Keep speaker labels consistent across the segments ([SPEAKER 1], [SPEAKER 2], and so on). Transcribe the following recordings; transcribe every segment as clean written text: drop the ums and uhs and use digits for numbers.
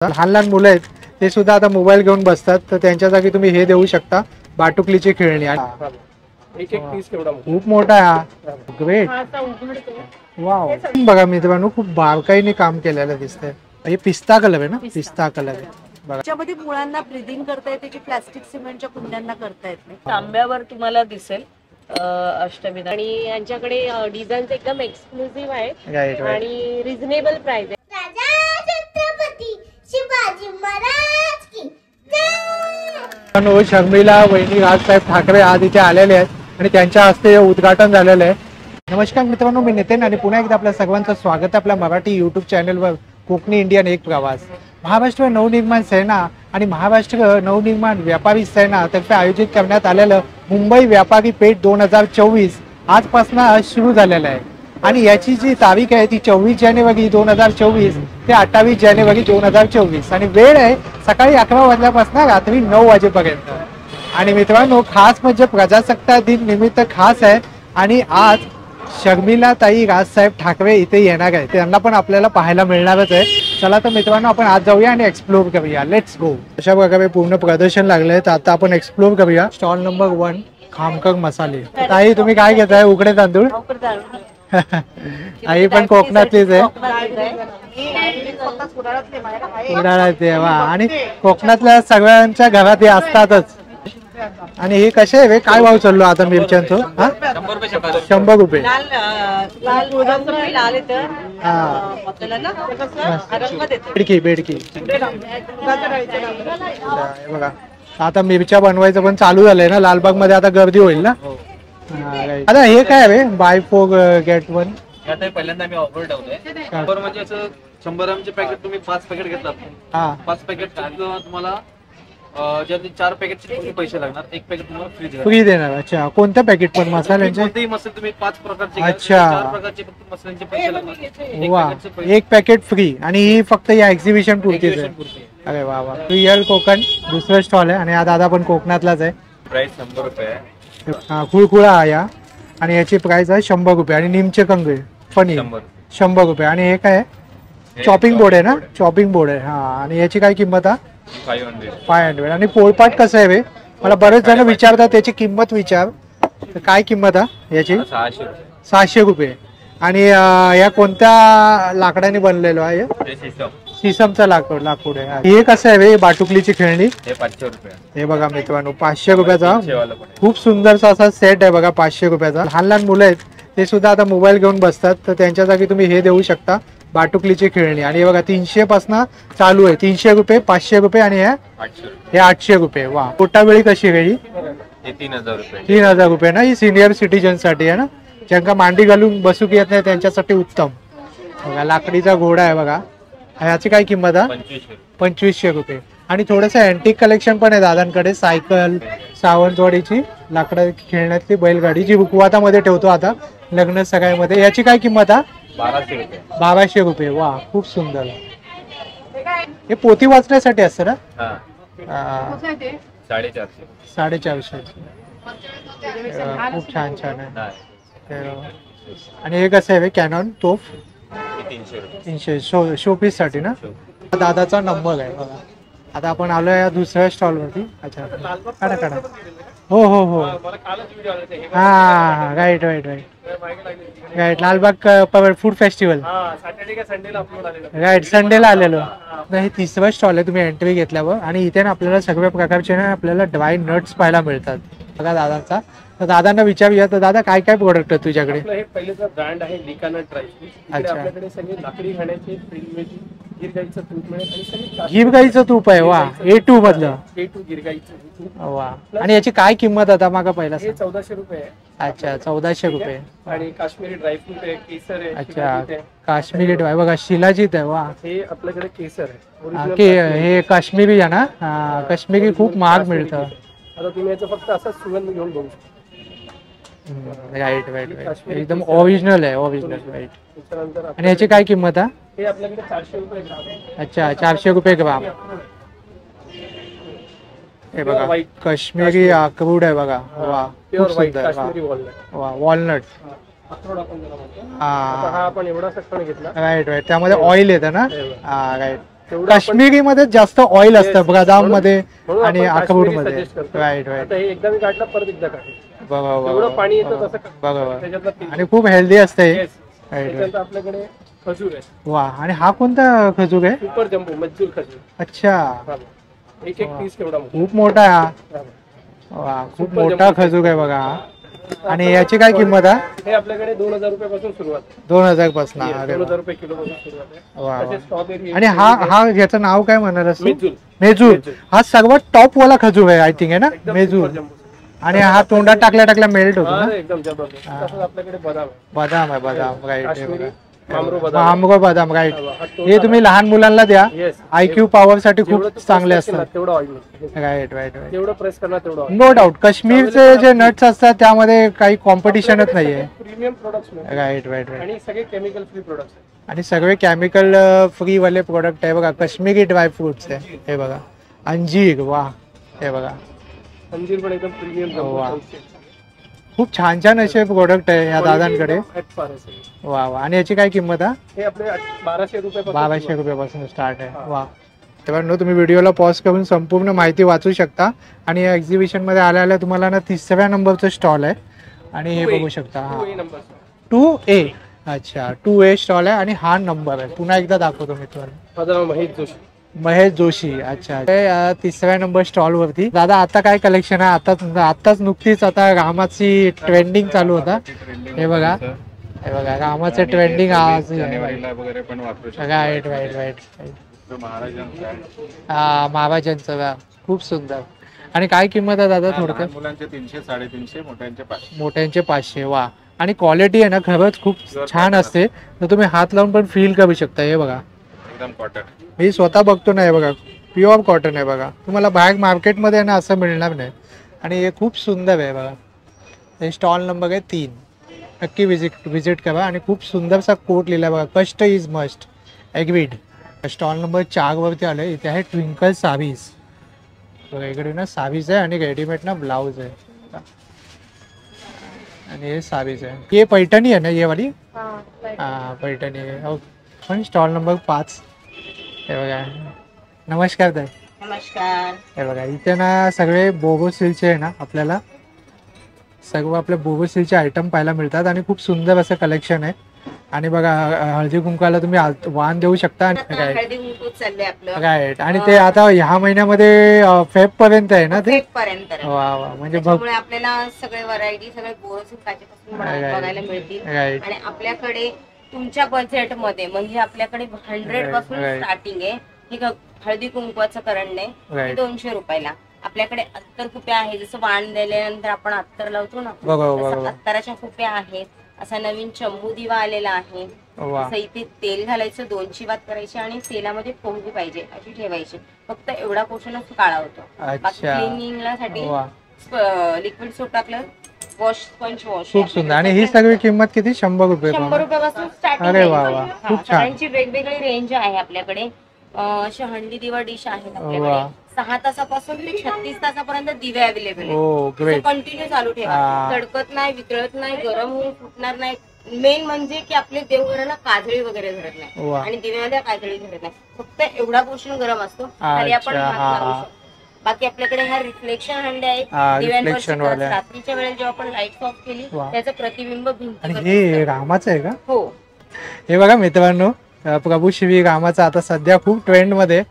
[SPEAKER 1] लहान लहान मुलं आहेत ते सुद्धा आता मोबाईल घेऊन बसतात, तर त्यांच्या जागी तुम्ही हे देऊ शकता, बाटुकलीची खेळणी.
[SPEAKER 2] एक एक पीस केवढा
[SPEAKER 1] खूप मोठा आहे हा. ग्रेट. वाव. बघा मित्रांनो, खूप बारकाईने काम केलेलं दिसतंय. हे पिस्ता कलर आहे ना, पिस्ता कलर आहे बघा.
[SPEAKER 3] त्याच्यामध्ये मुळांना ब्रीदिंग करता येते की प्लास्टिक सिमेंटच्या कुंड्यांना करता येत नाही.
[SPEAKER 4] तांब्यावर तुम्हाला दिसेल अष्टमी, आणि यांच्याकडे डिझाईन्स एकदम एक्सक्लुझिव्ह आहे आणि रिझनेबल प्राइस आहे.
[SPEAKER 5] छत्रपती शिवाजी महाराज की
[SPEAKER 1] जय. शर्मिला वहिनी राजसाहेब ठाकरे आज इथे आलेले आहेत आणि त्यांच्या हस्ते उद्घाटन झालेलं आहे. नमस्कार मित्रांनो, मी नितीन आणि पुन्हा एकदा आपल्या सर्वांचं स्वागत आहे आपल्या मराठी यूट्यूब चॅनलवर कोकणी इंडियन एक प्रवास. महाराष्ट्र नवनिर्माण सेना आणि महाराष्ट्र नवनिर्माण व्यापारी सेना तर्फे आयोजित करण्यात आलेलं मुंबई व्यापारी पेठ 2024 आजपासून सुरू झालेलं आहे आणि याची जी तारीख आहे ती 24 जानेवारी 2024 ते 28 जानेवारी 2024 आणि वेळ आहे सकाळी 11 वाजल्यापासून रात्री 9 वाजेपर्यंत. आणि मित्रांनो, खास म्हणजे प्रजासत्ताक दिन निमित्त खास आहे आणि आज शर्मिला ताई राजसाहेब ठाकरे इथे येणार आहे, त्यांना पण आपल्याला पाहायला मिळणारच आहे. चला तर मित्रांनो, आपण आज जाऊया आणि एक्सप्लोर करूया. Let's go. अशा प्रकारे पूर्ण प्रदर्शन लागले, तर आता आपण एक्सप्लोर करूया. स्टॉल नंबर 1 खामकर मसाले. ताई तुम्ही काय घेताय? उकडे तांदूळ. आई पण कोकणातलीच आहे. उडाळाचे वा. आणि कोकणातल्या सगळ्यांच्या घरात हे असतातच. आणि हे कसे आहे, काय भाव चाललो आता मिरच्यांचं? 100 रुपये. बेडकी बेडकी बघा. आता मिरच्या बनवायचं पण चालू झालंय ना, लालबाग मध्ये आता गर्दी होईल ना. आता हे काय आहे, बाय 4 गेट 1?
[SPEAKER 2] पहिल्यांदा आम्ही ऑफर ठेवतोय. 100 म्हणजे असं 100 ग्रामचे पॅकेट तुम्ही 5 पॅकेट घेतलात, 5 पॅकेट तुम्हाला ज्या 4 पॅकेटचे पैसे लागणार, 1 पॅकेट तुम्हाला फ्री
[SPEAKER 1] देणार. अच्छा, कोणत्या पॅकेट पण मसाल्यांचे?
[SPEAKER 2] कोणतेही मसाले तुम्ही 5 प्रकारचे.
[SPEAKER 1] अच्छा,
[SPEAKER 2] 4 प्रकारचे फक्त मसाल्यांचे पैसे लागणार.
[SPEAKER 1] वा, 1 पॅकेट फ्री. आणि ही फक्त या एक्झिबिशन पुरतीच आहे. अरे वा वा. रिअल कोकण दुसरं स्टॉल आहे आणि हा दादा पण कोकणातलाच आहे.
[SPEAKER 2] प्राइस 100 रुपये आहे.
[SPEAKER 1] हा, खुळखुळा या आणि याची प्राइस आहे 100 रुपये. आणि निमचे कंगवे पनीर 100 रुपये. आणि हे काय, चॉपिंग बोर्ड आहे ना? चॉपिंग बोर्ड आहे. हा, आणि याची काय किंमत आहे? 500. आणि पोळपाट कसं आहे वे? मला बरेच जण विचारतात त्याची किंमत विचार, तर काय किंमत आहे याची? 600 रुपये. आणि या कोणत्या लाकडाने बनलेलो आहे? सिसमचा लाकूड आहे. हे कसं आहे वे? बाटुकलीची खेळणी
[SPEAKER 2] 500 रुपये.
[SPEAKER 1] हे बघा मित्रांनो, 500 रुपयाचा खूप सुंदरसा असा सेट आहे बघा, 500 रुपयाचा. लहान लहान मुलं आहेत ते सुद्धा आता मोबाईल घेऊन बसतात, तर त्यांच्या जागी तुम्ही हे देऊ शकता, बाटुकलीची खेळणी. आणि हे बघा 300 पासून चालू आहे. 300 रुपये, 500 रुपये आणि हे 800 रुपये. वा. पोटा वेळी कशी आहे?
[SPEAKER 2] 3000 रुपये.
[SPEAKER 1] 3000 रुपये ना. ही सिनियर सिटीजन साठी आहे ना, ज्यांना मांडी घालून बसू येत नाही त्यांच्यासाठी उत्तम. बघा, लाकडीचा घोडा आहे बघा. ह्याची काय किंमत आहे? 2500 रुपये. आणि थोडंसं अँटिक कलेक्शन पण आहे दादांकडे. सायकल, सावंतवाडीची लाकडा खेळण्यातली बैलगाडी जी रुखवातामध्ये ठेवतो आता लग्न सगळ्यामध्ये. याची काय किंमत आहे? 1200 रुपये. वा, खूप सुंदर. हे पोथी वाचण्यासाठी असतं ना? 450. खूप छान छान आहे. आणि हे कसं आहे? कॅनॉन तोफ 300 शोपीस साठी ना. दादाचा नंबर आहे बघा. आता आपण आलो या दुसऱ्या स्टॉल वरती. अच्छा, काढा काढा. हो हो हो, हा, right right right right. Lalbaug food festival right, संडेला आलेलो. नाही, तिसरा स्टॉल आहे तुम्ही एंट्री घेतल्यावर. आणि इथे ना आपल्याला सगळ्या प्रकारचे ना आपल्याला ड्राय नट्स पाहायला मिळतात बघा दादांचा. तर दादांना विचारूया, तर दादा काय काय प्रोडक्ट आहे तुझ्याकडे?
[SPEAKER 2] हे पहिलेचा ब्रँड आहे लिकानट ड्राय.
[SPEAKER 1] अच्छा,
[SPEAKER 2] आपल्याकडे सगळे लाकडी खाण्याचे गिरगाईचं तूप मिळेल आणि सगळे
[SPEAKER 1] गिरगाईचं तूप आहे. वा, A2 मधलं.
[SPEAKER 2] A2 गिरगाईचं तूप.
[SPEAKER 1] वा. आणि याची काय किंमत आता मागा पहिला?
[SPEAKER 2] 1400 रुपये आहे.
[SPEAKER 1] अच्छा, 1400 रुपये.
[SPEAKER 2] आणि काश्मीरी ड्रायफ्रूट आहे, केसर आहे.
[SPEAKER 1] अच्छा, काश्मीरी ड्राय बघा, शिलाजीत आहे. वा.
[SPEAKER 2] हे आपल्याकडे केसर आहे.
[SPEAKER 1] हे काश्मीरी आहे ना? हा, काश्मीरी खूप महाग मिळतं.
[SPEAKER 2] आता तुम्ही याचं फक्त असा सुगंध घेऊन बघू शकता.
[SPEAKER 1] राईट राईट राईट, एकदम ओरिजिनल आहे, ओरिजिनल. राईट. आणि याची काय किंमत आहे?
[SPEAKER 2] हे आपल्याकडे 400 रुपये ग्राम आहे.
[SPEAKER 1] अच्छा, 400 रुपये ग्राम. हे बघा, काश्मीरी अक्रोड आहे बघा. वा,
[SPEAKER 2] प्युअर व्हाईट काश्मीरी वॉलनट.
[SPEAKER 1] वा, वॉलनट.
[SPEAKER 2] अक्रोड आपण त्याला म्हणतो. हा आपण एवढा सक्षम घेतला.
[SPEAKER 1] Right right. त्यामध्ये ऑइल येतं ना? हा, राईट. काश्मीरी मध्ये जास्त ऑइल असतं, बदाम मध्ये
[SPEAKER 6] म्हणून
[SPEAKER 1] आणि
[SPEAKER 6] आपण
[SPEAKER 1] अक्रोड
[SPEAKER 6] काश्मीरी
[SPEAKER 1] मध्ये.
[SPEAKER 6] suggest करतो.
[SPEAKER 1] Right right.
[SPEAKER 6] आता हे एकदा मी काढलं परत एकदा काढलं
[SPEAKER 1] बरोबर
[SPEAKER 6] जेवढं पाणी येतं तसं
[SPEAKER 1] बरोबर.
[SPEAKER 6] त्याच्यातलं पीठ.
[SPEAKER 1] आणि खूप हेल्दी असते.
[SPEAKER 6] Yes.
[SPEAKER 1] Right right.
[SPEAKER 6] त्याच्यानंतर आपल्याकडे खजूर आहे,
[SPEAKER 1] वा. आणि हा कोणता खजूर आहे?
[SPEAKER 6] सुपर जम्बो मजूर खजूर.
[SPEAKER 1] अच्छा,
[SPEAKER 6] हा. एक एक पीस केवढा मोठा.
[SPEAKER 1] खूप मोठा आहे हा.
[SPEAKER 6] हा.
[SPEAKER 1] वा, खूप मोठा खजूर आहे बघा हा. आणि याची काय किंमत आहे?
[SPEAKER 6] हे आपल्याकडे 2000 रुपयापासून सुरुवात आहे.
[SPEAKER 1] 2000 पासून.
[SPEAKER 6] 2000 रुपये किलो पासून सुरुवात आहे.
[SPEAKER 1] वा
[SPEAKER 6] तसेच स्ट्रॉबेरी
[SPEAKER 1] आणि हा याचं नाव काय म्हणाल?
[SPEAKER 6] मेजूल.
[SPEAKER 1] मेजूर. हा सर्वात टॉप वाला खजूर आहे आय थिंक, आहे ना
[SPEAKER 6] एकदम
[SPEAKER 1] मेजूर.
[SPEAKER 6] super jumbo.
[SPEAKER 1] आणि हा तोंडात टाकल्या मेल्ट होतो
[SPEAKER 6] हा,
[SPEAKER 1] ना.
[SPEAKER 6] एकदम जबरदस्त. तसंच आपल्याकडे बदाम आहे.
[SPEAKER 1] बदाम आहे, बदाम. राईट.
[SPEAKER 6] काश्मीरी मामरो बदाम.
[SPEAKER 1] मामगो बदाम. राईट.
[SPEAKER 6] हा तो
[SPEAKER 1] हे तुम्ही लहान मुलांना द्या,
[SPEAKER 6] Yes.
[SPEAKER 1] IQ पॉवर साठी
[SPEAKER 6] जेवढं
[SPEAKER 1] खूप
[SPEAKER 6] तू
[SPEAKER 1] चांगले
[SPEAKER 6] press करशील ना,
[SPEAKER 1] असतात.
[SPEAKER 6] तेवढं ऑइल मिळतं.
[SPEAKER 1] Right right right.
[SPEAKER 6] जेवढं प्रेस करणार तेवढं ऑइल.
[SPEAKER 1] नो डाऊट काश्मीरचे जे नट्स असतात त्यामध्ये काही कॉम्पिटिशनच नाहीये.
[SPEAKER 6] प्रीमियम प्रोडक्ट्स मिळतात
[SPEAKER 1] राईट राईट राईट.
[SPEAKER 6] आणि सगळे केमिकल फ्री प्रोडक्ट्स आहेत.
[SPEAKER 1] आणि सगळे केमिकल फ्री वाले प्रोडक्ट आहे बघा. काश्मीरी ड्राय फ्रुट्स आहे हे बघा. अंजीर. वा. हे बघा
[SPEAKER 6] अंजीर पण एकदम प्रीमियम
[SPEAKER 1] वा. खूप छान छान असे प्रोडक्ट आहे या दादांकडे. वा वा. आणि याची काय किंमत आहे?
[SPEAKER 6] हे आपले 1200 रुपये
[SPEAKER 1] 1200 रुपयापासून स्टार्ट आहे. वा. तेव्हा तुम्ही व्हिडिओला पॉज करून संपूर्ण माहिती वाचू शकता. आणि या एक्झिबिशन मध्ये आल्या तुम्हाला ना 3व्या नंबरचं स्टॉल आहे. आणि हे बघू शकता. हा 2A. अच्छा 2A स्टॉल आहे आणि हा नंबर आहे. पुन्हा एकदा दाखवतो मी तुम्हाला.
[SPEAKER 6] माझं नाव महेश जोशी.
[SPEAKER 1] महेश जोशी. अच्छा. 3व्या नंबर स्टॉल वरती दादा आता काय कलेक्शन आहे? आताच नुकतीच आता रामाची ट्रेंडिंग चालू होता. हे बघा हे बघा रामाचं ट्रेंडिंग आज. Right right right. हा महाराजांचं. खूप सुंदर. आणि काय किंमत आहे दादा थोडक्यात?
[SPEAKER 7] मुलांचे 300 350, मोठ्यांचे 500.
[SPEAKER 1] मोठ्यांचे 500. वा. आणि क्वालिटी आहे ना खरंच खूप छान असते. तर तुम्ही हात लावून पण फील करू शकता. हे बघा
[SPEAKER 7] एकदम कॉटन.
[SPEAKER 1] मी स्वतः बघतो ना. हे बघा प्युअर कॉटन आहे बघा. तुम्हाला बाहेर मार्केटमध्ये ना असं मिळणार नाही. आणि हे खूप सुंदर आहे बघा. हे स्टॉल नंबर आहे 3. नक्की विजिट करा. आणि खूप सुंदरसा कोट लिहिला बघा. कष्ट is must. Agreed. Stall number 4 वरती आलं. इथे आहे ट्विंकल सावीज. बघा इकडे ना सावीज आहे आणि रेडीमेड ना ब्लाउज आहे. आणि हे सावीज आहे. हे पैठणी आहे ना ये वाली? हा पैठणी आहे. पण स्टॉल नंबर 5. हे बघा. नमस्कार ताई.
[SPEAKER 4] नमस्कार.
[SPEAKER 1] हे बघा इथे ना सगळे बोगोसिलचे आहे ना आपल्याला सर्व आपले बोगोसिलचे आयटम पाहायला मिळतात. आणि खूप सुंदर असं कलेक्शन आहे. आणि बघा हळदी कुंकाला तुम्ही वाण देऊ शकता.
[SPEAKER 4] हळदी कुंकू चाललंय आपलं.
[SPEAKER 1] राईट. आणि ते आता ह्या महिन्यामध्ये फेब पर्यंत आहे ना ते?
[SPEAKER 4] पर्यंत.
[SPEAKER 1] वा वा. म्हणजे
[SPEAKER 4] त्यामुळे आपल्याला सगळे व्हरायटी सगळे बोरस काचेपासून बघायला मिळतील.
[SPEAKER 1] राईट.
[SPEAKER 4] आणि आपल्याकडे तुमच्या बजेट मध्ये म्हणजे आपल्याकडे 100 पासून स्टार्टिंग आहे. हे हळदी कुंकवाचं करंड आहे 200 रुपयाला. आपल्याकडे अत्तर कुप्या आहे. जसं वाण दिल्यानंतर आपण अत्तर लावतो ना तसं अत्तराच्या कुप्या आहेत. असा नवीन चंबू दिवा आलेला आहे. असं इथे तेल घालायचं, 2ची वात करायची आणि तेलामध्ये पोहली पाहिजे अशी ठेवायची. फक्त एवढा पोर्शनच काळा होतो. बाकी क्लिनिंगला साठी लिक्विड सोप टाकलं. Wash sponge wash.
[SPEAKER 1] खूप सुंदर. आणि ही सगळी किंमत किती? 100 रुपये.
[SPEAKER 4] 100 रुपयापासून स्टार्टिंग.
[SPEAKER 1] अरे वा वा. खूप छान.
[SPEAKER 4] सगळ्यांची वेगवेगळी रेंज आहे आपल्याकडे. अशा हंडी दिवा डिश आहेत आपल्याकडे. 6 तासापासून ते 36 तासापर्यंत दिवे अवेलेबल आहेत. कंटिन्यू चालू ठेवा. तडकत नाही, वितळत नाही, गरम होऊन फुटणार नाही. मेन म्हणजे की आपले देवघराला काजळी वगैरे धरत नाही आणि दिव्याला काजळी धरत नाही. फक्त एवढा पोर्शन गरम असतो. खाली आपण हात लावू शकतो. बाकी आपल्याकडे ह्या रिफ्लेक्शन हंडे आहेत. दिव्यांवर रात्रीच्या वेळेला जेव्हा आपण लाईट ऑफ केली त्याचं प्रतिबिंब भिंतीवर.
[SPEAKER 1] हे रामाचं आहे का?
[SPEAKER 4] हो.
[SPEAKER 1] हे बघा मित्रांनो प्रभू श्री रामाचा आता सध्या खूप ट्रेंड मध्ये.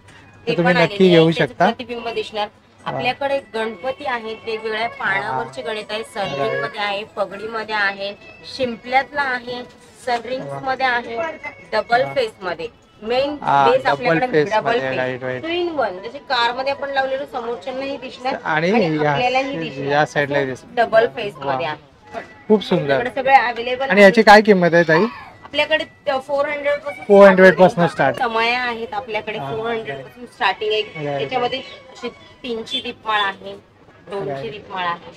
[SPEAKER 1] तुम्ही नक्की घेऊ शकता.
[SPEAKER 4] प्रतिबिंब दिसणार. आपल्याकडे गणपती आहेत वेगवेगळ्या पानावरचे गणित आहेत. सनरिंग मध्ये आहे, पगडी मध्ये आहे, शिंपल्यातला आहे, सनरिंग मध्ये आहे, डबल फेस मध्ये. मेन बेस आपल्याकडे डबल फेस 2-in-1. जसे कार मध्ये आपण लावलेलं समोरच्यांनाही दिसणार आणि आपल्यालाही दिसणार. डबल फेस मध्ये आहे.
[SPEAKER 1] खूप सुंदर.
[SPEAKER 4] सगळे अवेलेबल.
[SPEAKER 1] आणि याची काय किंमत आहे ताई?
[SPEAKER 4] आपल्याकडे 400
[SPEAKER 1] पासून स्टार्ट.
[SPEAKER 4] समया आहेत आपल्याकडे. 400 पासून स्टार्टिंग आहे. त्याच्यामध्ये 3ची दीपमाळ आहे, 2ची दीपमाळ आहे.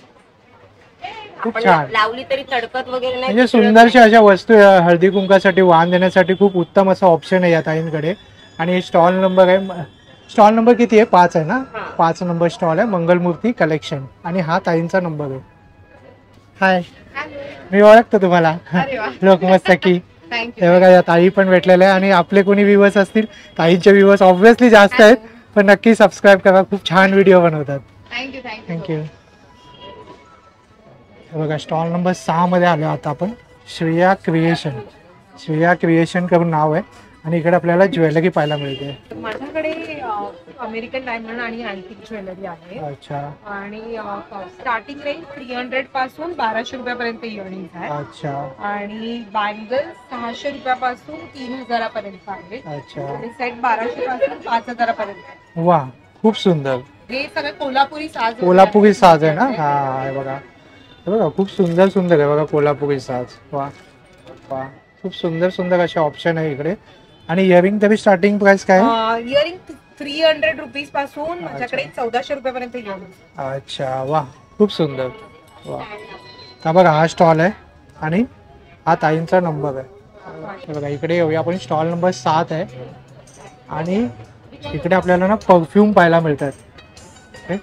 [SPEAKER 1] खूप छान.
[SPEAKER 4] लावली तरी तडकत वगैरे नाही.
[SPEAKER 1] म्हणजे सुंदरशा अशा वस्तू हळदी कुंकासाठी वाण देण्यासाठी खूप उत्तम असं ऑप्शन आहे या ताईंकडे. आणि स्टॉल नंबर आहे. स्टॉल नंबर किती आहे? 5 आहे ना? 5 नंबर स्टॉल आहे. मंगलमूर्ती कलेक्शन. आणि हा ताईंचा नंबर आहे. हाय. मी ओळखतो तुम्हाला. लोकमत सखी. हे बघा या ताई पण भेटलेल्या आहे आणि आपले कोणी व्ह्यूअर्स असतील, ताईंचे व्ह्यूअर्स ऑब्व्हियसली जास्त आहेत, पण नक्की सबस्क्राईब करा, खूप छान व्हिडिओ बनवतात. थँक्यू. हे बघा स्टॉल नंबर 6 मध्ये आलो आता आपण. श्रेया क्रिएशन करून नाव आहे आणि इकडे आपल्याला ज्वेलरी पाहायला मिळते.
[SPEAKER 8] माझ्याकडे अमेरिकन डायमंड आणि अँटिक ज्वेलरी आहे.
[SPEAKER 1] अच्छा.
[SPEAKER 8] आणि स्टार्टिंग रेंज 300 पासून 1200 रुपयापर्यंत इयरिंग्स आहे.
[SPEAKER 1] अच्छा.
[SPEAKER 8] आणि बँगल्स 600 रुपयापासून 3000 पर्यंत आहे.
[SPEAKER 1] अच्छा.
[SPEAKER 8] आणि सेट 1200 पासून 5000 पर्यंत.
[SPEAKER 1] वा, खूप सुंदर.
[SPEAKER 8] हे सगळे कोल्हापुरी साज.
[SPEAKER 1] कोल्हापुरी साज आहे ना. हा हे बघा, हे बघा खूप सुंदर सुंदर आहे बघा कोल्हापुरी साज. वा वा, खूप सुंदर सुंदर असे ऑप्शन आहे इकडे. आणि इयरिंग तरी स्टार्टिंग प्राइस काय आहे?
[SPEAKER 8] इयरिंग 300 रुपीज पासून माझ्याकडे 1400 रुपयापर्यंत इयरिंग.
[SPEAKER 1] अच्छा. वा, खूप सुंदर. वा, हा बघा हा स्टॉल आहे आणि हा ताईंचा नंबर आहे. हे बघा इकडे येऊया आपण. स्टॉल नंबर 7 आहे आणि इकडे आपल्याला ना परफ्यूम पाहायला मिळतात. ओके.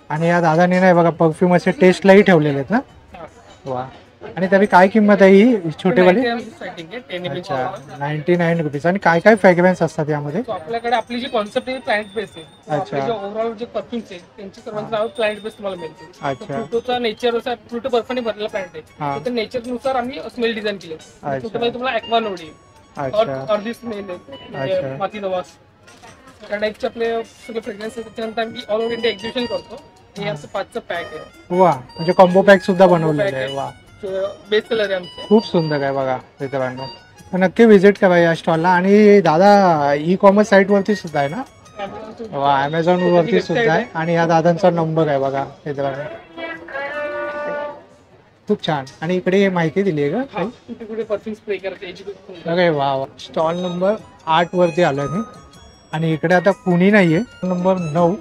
[SPEAKER 1] आणि या दादाने नाही बघा परफ्यूम असे टेस्टलाही ठेवलेले आहेत ना. वा. आणि तरी काय किंमत आहे ही छोटेवाली? अच्छा, 99 रुपीज. आणि काय काय फ्रॅग्रन्स असतात यामध्ये?
[SPEAKER 6] आपल्याकडे आपली जी कॉन्सेप्ट आहे क्लायंट बेस आहे.
[SPEAKER 1] अच्छा.
[SPEAKER 6] आपले जे ओव्हरऑल जे परफ्यूम्स आहे त्यांची सर्वांचं नाव क्लायंट बेस तुम्हाला मिळते.
[SPEAKER 1] अच्छा.
[SPEAKER 6] फ्रुटोचा नेचर फ्रुटो बर्फाने भरलेला प्लांट
[SPEAKER 1] हा.
[SPEAKER 6] आहे. तर नेचरनुसार आम्ही स्मेल डिझाईन केले.
[SPEAKER 1] अच्छा.
[SPEAKER 6] फ्रुटोमध्ये तुम्हाला ॲक्वा नोडी
[SPEAKER 1] अच्छा.
[SPEAKER 6] अर्धी स्मेल आहे,
[SPEAKER 1] अच्छा.
[SPEAKER 6] माती नवास त्या टाईपचे आपले सगळे फ्रेग्रन्स आहे. त्याच्यानंतर आम्ही ऑल ओव्हर इंडिया एक्झिबिशन करतो. हे असं 5चं पॅक आहे.
[SPEAKER 1] वा, म्हणजे कॉम्बो पॅक सुद्धा बनवलेले आहे. वा,
[SPEAKER 6] बेस्ट सेलर आहे आमचं.
[SPEAKER 1] खूप सुंदर आहे बघा मित्रांनो. नक्की व्हिजिट करा या स्टॉलला. आणि दादा ई कॉमर्स साईट वरती सुद्धा आहे ना? वा, अमेझॉन वरती सुद्धा आहे. आणि या दादांचा नंबर आहे बघा मित्रांनो. खूप छान. आणि इकडे माहिती दिली आहे का?
[SPEAKER 6] कुठे परफ्यूम स्प्रे करते.
[SPEAKER 1] बघा वा, स्टॉल नंबर 8 वरती आलोय मी. आणि इकडे आता कुणी नाहीये. नंबर 9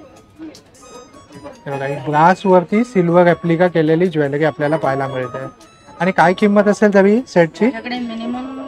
[SPEAKER 1] बघा, ग्लास वरती सिल्वर ऍप्लिका केलेली ज्वेलरी आपल्याला पाहायला मिळते. आणि काय किंमत असेल तरी सेटची?
[SPEAKER 4] मिनिमम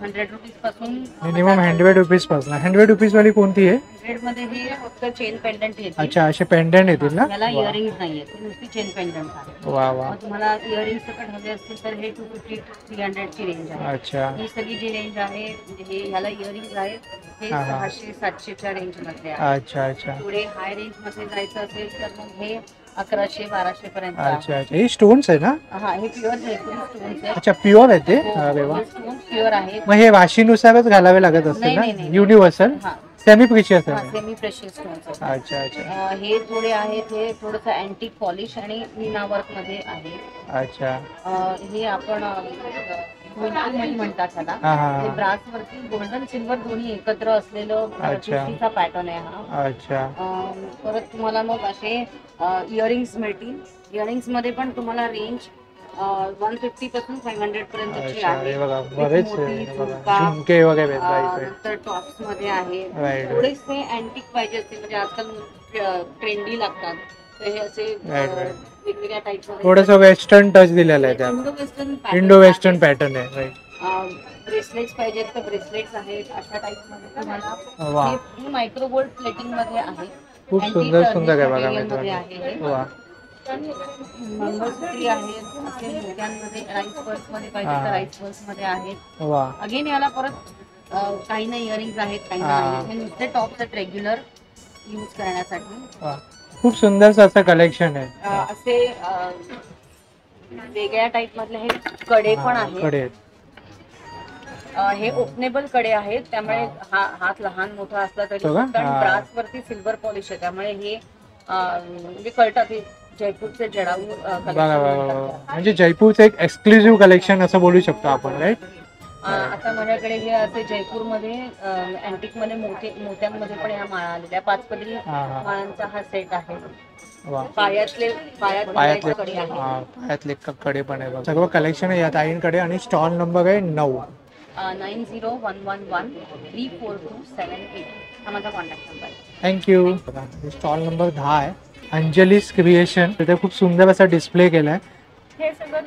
[SPEAKER 4] 100 रुपीज पासून.
[SPEAKER 1] मिनिमम 100 रुपीज पासून. 100 रुपीज वाली कोणती आहे?
[SPEAKER 4] 100 मध्ये हे फक्त चेन पेंडंट येते.
[SPEAKER 1] अच्छा, असे पेंडंट येतील ना?
[SPEAKER 4] याला इयरिंग्स नाहीये, नुसती चेन पेंडंट आहे.
[SPEAKER 1] वा वा.
[SPEAKER 4] मग तुम्हाला इयरिंग्स सकट हवे असतील तर हे 250 to 300 ची रेंज आहे.
[SPEAKER 1] अच्छा.
[SPEAKER 4] ही सगळी जी रेंज आहे म्हणजे हे ह्याला इयरिंग्स आहेत हे 600-700च्या रेंज मध्ये आहे.
[SPEAKER 1] अच्छा अच्छा.
[SPEAKER 4] पुढे हाय रेंज मध्ये जायचं असेल तर मग हे 1100-1200 पर्यंत.
[SPEAKER 1] अच्छा अच्छा. हे स्टोन्स आहे ना?
[SPEAKER 4] हा, हे प्युअर जयपुरी स्टोन्स आहे.
[SPEAKER 1] अच्छा, प्युअर आहे ते? अरे वा.
[SPEAKER 4] स्टोन्स प्युअर आहेत.
[SPEAKER 1] मग हे वाशीनुसारच घालावे लागत असतील ना? युनिव्हर्सल सेमी प्रिशियस आहे.
[SPEAKER 4] Semi precious stones.
[SPEAKER 1] अच्छा अच्छा.
[SPEAKER 4] हे थोडे आहेत, हे थोडंसं अँटिक पॉलिश आणि मीना वर्क मध्ये आहे.
[SPEAKER 1] अच्छा.
[SPEAKER 4] हे आपण गोल्डन म्हणतात त्याला. हे ब्रास वरती गोल्डन सिल्वर दोन्ही एकत्र असलेलं पिशीचा पॅटर्न आहे हा.
[SPEAKER 1] अच्छा.
[SPEAKER 4] परत तुम्हाला मग असे इयरिंग्स मिळतील. इयरिंग्स मध्ये पण तुम्हाला रेंज 150 पासून 500 पर्यंतची आहे.
[SPEAKER 1] बरेच झुमके वगैरे
[SPEAKER 4] नंतर टॉप्स मध्ये आहे. थोडेसे अँटिक पाहिजे असते म्हणजे आजकाल ट्रेंडी लागतात. तर हे असे वेगवेगळ्या टाईप
[SPEAKER 1] थोडंसं वेस्टर्न टच दिलेलं आहे त्यात. इंडो वेस्टर्न पॅटर्न आहे.
[SPEAKER 4] ब्रेसलेट्स पाहिजेत तर ब्रेसलेट्स आहेत. अशा टाईप मध्ये तुम्हाला मायक्रो गोल्ड प्लेटिंग मध्ये आहे.
[SPEAKER 1] खूप सुंदर सुंदर आहे बघा
[SPEAKER 4] मित्रांनो. मंगळसूत्री आहेत असे मोत्यांमध्ये. राईस पर्स मध्ये पाहिजे तर राईस पर्स मध्ये आहेत. अगेन याला परत काही ना इयरिंग्स आहेत, काही ना हे नुसते टॉप्स आहेत रेग्युलर यूज करण्यासाठी.
[SPEAKER 1] खूप सुंदर असं कलेक्शन आहे.
[SPEAKER 4] असे वेगळ्या टाईप मधले हे कडे पण आहेत. हे ओपनेबल कडे आहेत त्यामुळे हात लहान मोठा असला तरी ब्रास वरती सिल्वर पॉलिश आहे त्यामुळे हे म्हणजे कळतात. जयपूरचे जडाऊ
[SPEAKER 1] म्हणजे जयपूरचं एक एक्सक्लुझिव्ह कलेक्शन असं बोलू शकतो आपण, राईट?
[SPEAKER 4] आता माझ्याकडे हे असे जयपूरमध्ये अँटिक मध्ये मोत्यांमध्ये पण या माळा आलेल्या 5 पदरी माळांचा हा सेट आहे. पायातले
[SPEAKER 1] कडे पण आहे. सर्व कलेक्शन आहे या ताईंकडे. आणि स्टॉल नंबर आहे 9.
[SPEAKER 4] 9011134278 हा माझा कॉन्टॅक्ट नंबर आहे.
[SPEAKER 1] थँक्यू. स्टॉल नंबर 10 आहे अंजलीस क्रिएशन. तिथे खूप सुंदर असा डिस्प्ले केलाय.
[SPEAKER 8] हे सगळं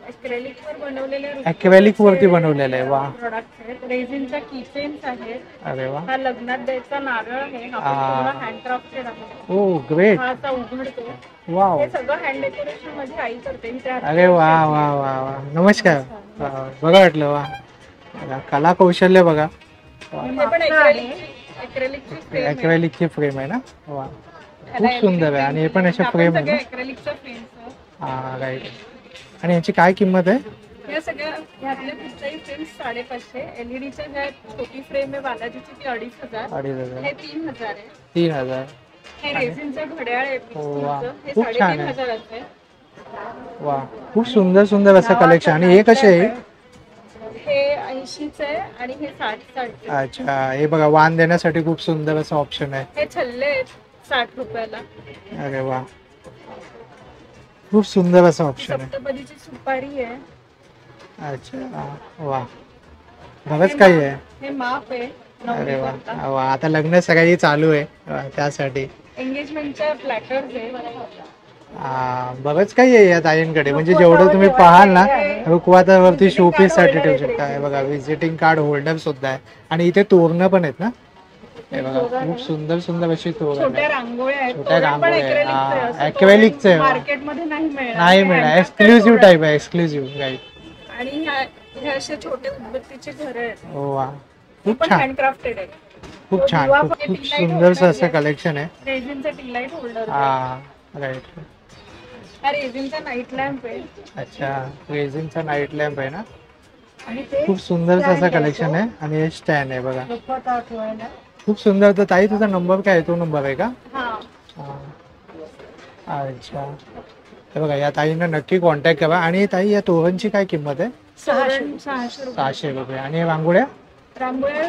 [SPEAKER 8] ॲक्रेलिक वर बनवलेले
[SPEAKER 1] ॲक्रेलिक वरती बनवलेलं आहे. वा.
[SPEAKER 8] प्रोडक्ट्स आहेत. रेझिनच्या कीचेन्स आहेत.
[SPEAKER 1] अरे वा.
[SPEAKER 8] हा लग्नात द्यायचा नारळ आहे. हा हँडक्राफ्टेड आहे.
[SPEAKER 1] ओ ग्रेट.
[SPEAKER 8] हा असा उघडतो.
[SPEAKER 1] वाव.
[SPEAKER 8] हे सगळं हँड डेकोरेशन मध्ये आई करते.
[SPEAKER 1] अरे वा वा वा वा. नमस्कार. बघा वाटलं. वा कला कौशल्य बघा.
[SPEAKER 6] हे पण ॲक्रेलिकची फ्रेम आहे.
[SPEAKER 1] ॲक्रेलिकची फ्रेम आहे ना. वा खूप सुंदर आहे. आणि हे पण अशा फ्रेम आहे ना.
[SPEAKER 6] ॲक्रेलिकच्या फ्रेम्स.
[SPEAKER 1] हा राईट. आणि याची काय किंमत आहे?
[SPEAKER 6] या सगळ्या ह्यातल्या कुठच्याही फ्रेम्स 550. एलईडीच्या ज्या छोटी फ्रेम आहे बालाजीची ती 2500.
[SPEAKER 1] 2500.
[SPEAKER 6] हे 3000 आहे.
[SPEAKER 1] 3000.
[SPEAKER 6] हे रेझिनचं घड्याळ आहे
[SPEAKER 1] वा,
[SPEAKER 6] पिस्तूलचं. हे
[SPEAKER 1] खूप छान आहे.
[SPEAKER 6] 3500 आहे.
[SPEAKER 1] वा खूप सुंदर सुंदर असं कलेक्शन. आणि हे कसे आहे?
[SPEAKER 6] हे 80च आहे आणि हे 60.
[SPEAKER 1] अच्छा हे बघा वाण देण्यासाठी खूप सुंदर असं ऑप्शन आहे.
[SPEAKER 6] हे छल्ले आहेत 60 रुपयाला.
[SPEAKER 1] अरे वा खूप सुंदर असं ऑप्शन आहे.
[SPEAKER 6] सप्तपदीची सुपारी आहे.
[SPEAKER 1] अच्छा वा बरंच काही आहे.
[SPEAKER 6] हे माप आहे.
[SPEAKER 1] अरे वा वा आता लग्न सगळी चालू आहे. त्यासाठी
[SPEAKER 6] एंगेजमेंटच्या प्लॅटर्स आहे.
[SPEAKER 1] बरंच काही आहे या ताईंकडे. म्हणजे जेवढं तुम्ही पाहाल ना रुखवातावरती शोपीस साठी ठेवू शकता. हे बघा विजिटिंग कार्ड होल्डर सुद्धा आहे. आणि इथे तोरणं पण आहेत ना. हे बघा खूप सुंदर सुंदर अशी तोरण
[SPEAKER 6] छोट्या
[SPEAKER 1] आहे.
[SPEAKER 6] रांगोळ्या आहेत.
[SPEAKER 1] छोट्या
[SPEAKER 6] तोरण पण
[SPEAKER 1] रांगोळ्या
[SPEAKER 6] acrylicचं आहे.
[SPEAKER 1] ॲक्रेलिकचं आहे.
[SPEAKER 6] मार्केटमध्ये नाही मिळणार.
[SPEAKER 1] नाही मिळणार एक्सक्लुझिव्ह टाईप आहे. Exclusive right.
[SPEAKER 6] आणि ह्या असे छोटे उदबत्तीचे घर आहेत.
[SPEAKER 1] वा
[SPEAKER 6] ते
[SPEAKER 1] खूप
[SPEAKER 6] पण
[SPEAKER 1] छान
[SPEAKER 6] हँडक्राफ्टेड आहे.
[SPEAKER 1] खूप छान खूप सुंदरसं असं कलेक्शन आहे.
[SPEAKER 6] रेझिनचा टी लाईट होल्डर.
[SPEAKER 1] हा राईट.
[SPEAKER 6] हा रेझिनचा नाईट लॅम्प आहे.
[SPEAKER 1] अच्छा रेझिनचा नाईट लॅम्प आहे ना.
[SPEAKER 6] आणि ते
[SPEAKER 1] खूप सुंदर असं कलेक्शन आहे. आणि हे स्टँड आहे बघा
[SPEAKER 6] रुखवता ठेवायला.
[SPEAKER 1] खूप सुंदर. तर ताई तुझा नंबर काय आहे? तो नंबर आहे का?
[SPEAKER 6] हा.
[SPEAKER 1] अच्छा हे बघा या ताईंना नक्की कॉन्टॅक्ट करा. आणि ताई या तोरणची काय किंमत आहे?
[SPEAKER 6] 600 रुपये.
[SPEAKER 1] 600 रुपये. आणि हे रांगोळ्या
[SPEAKER 6] रांगोळ्या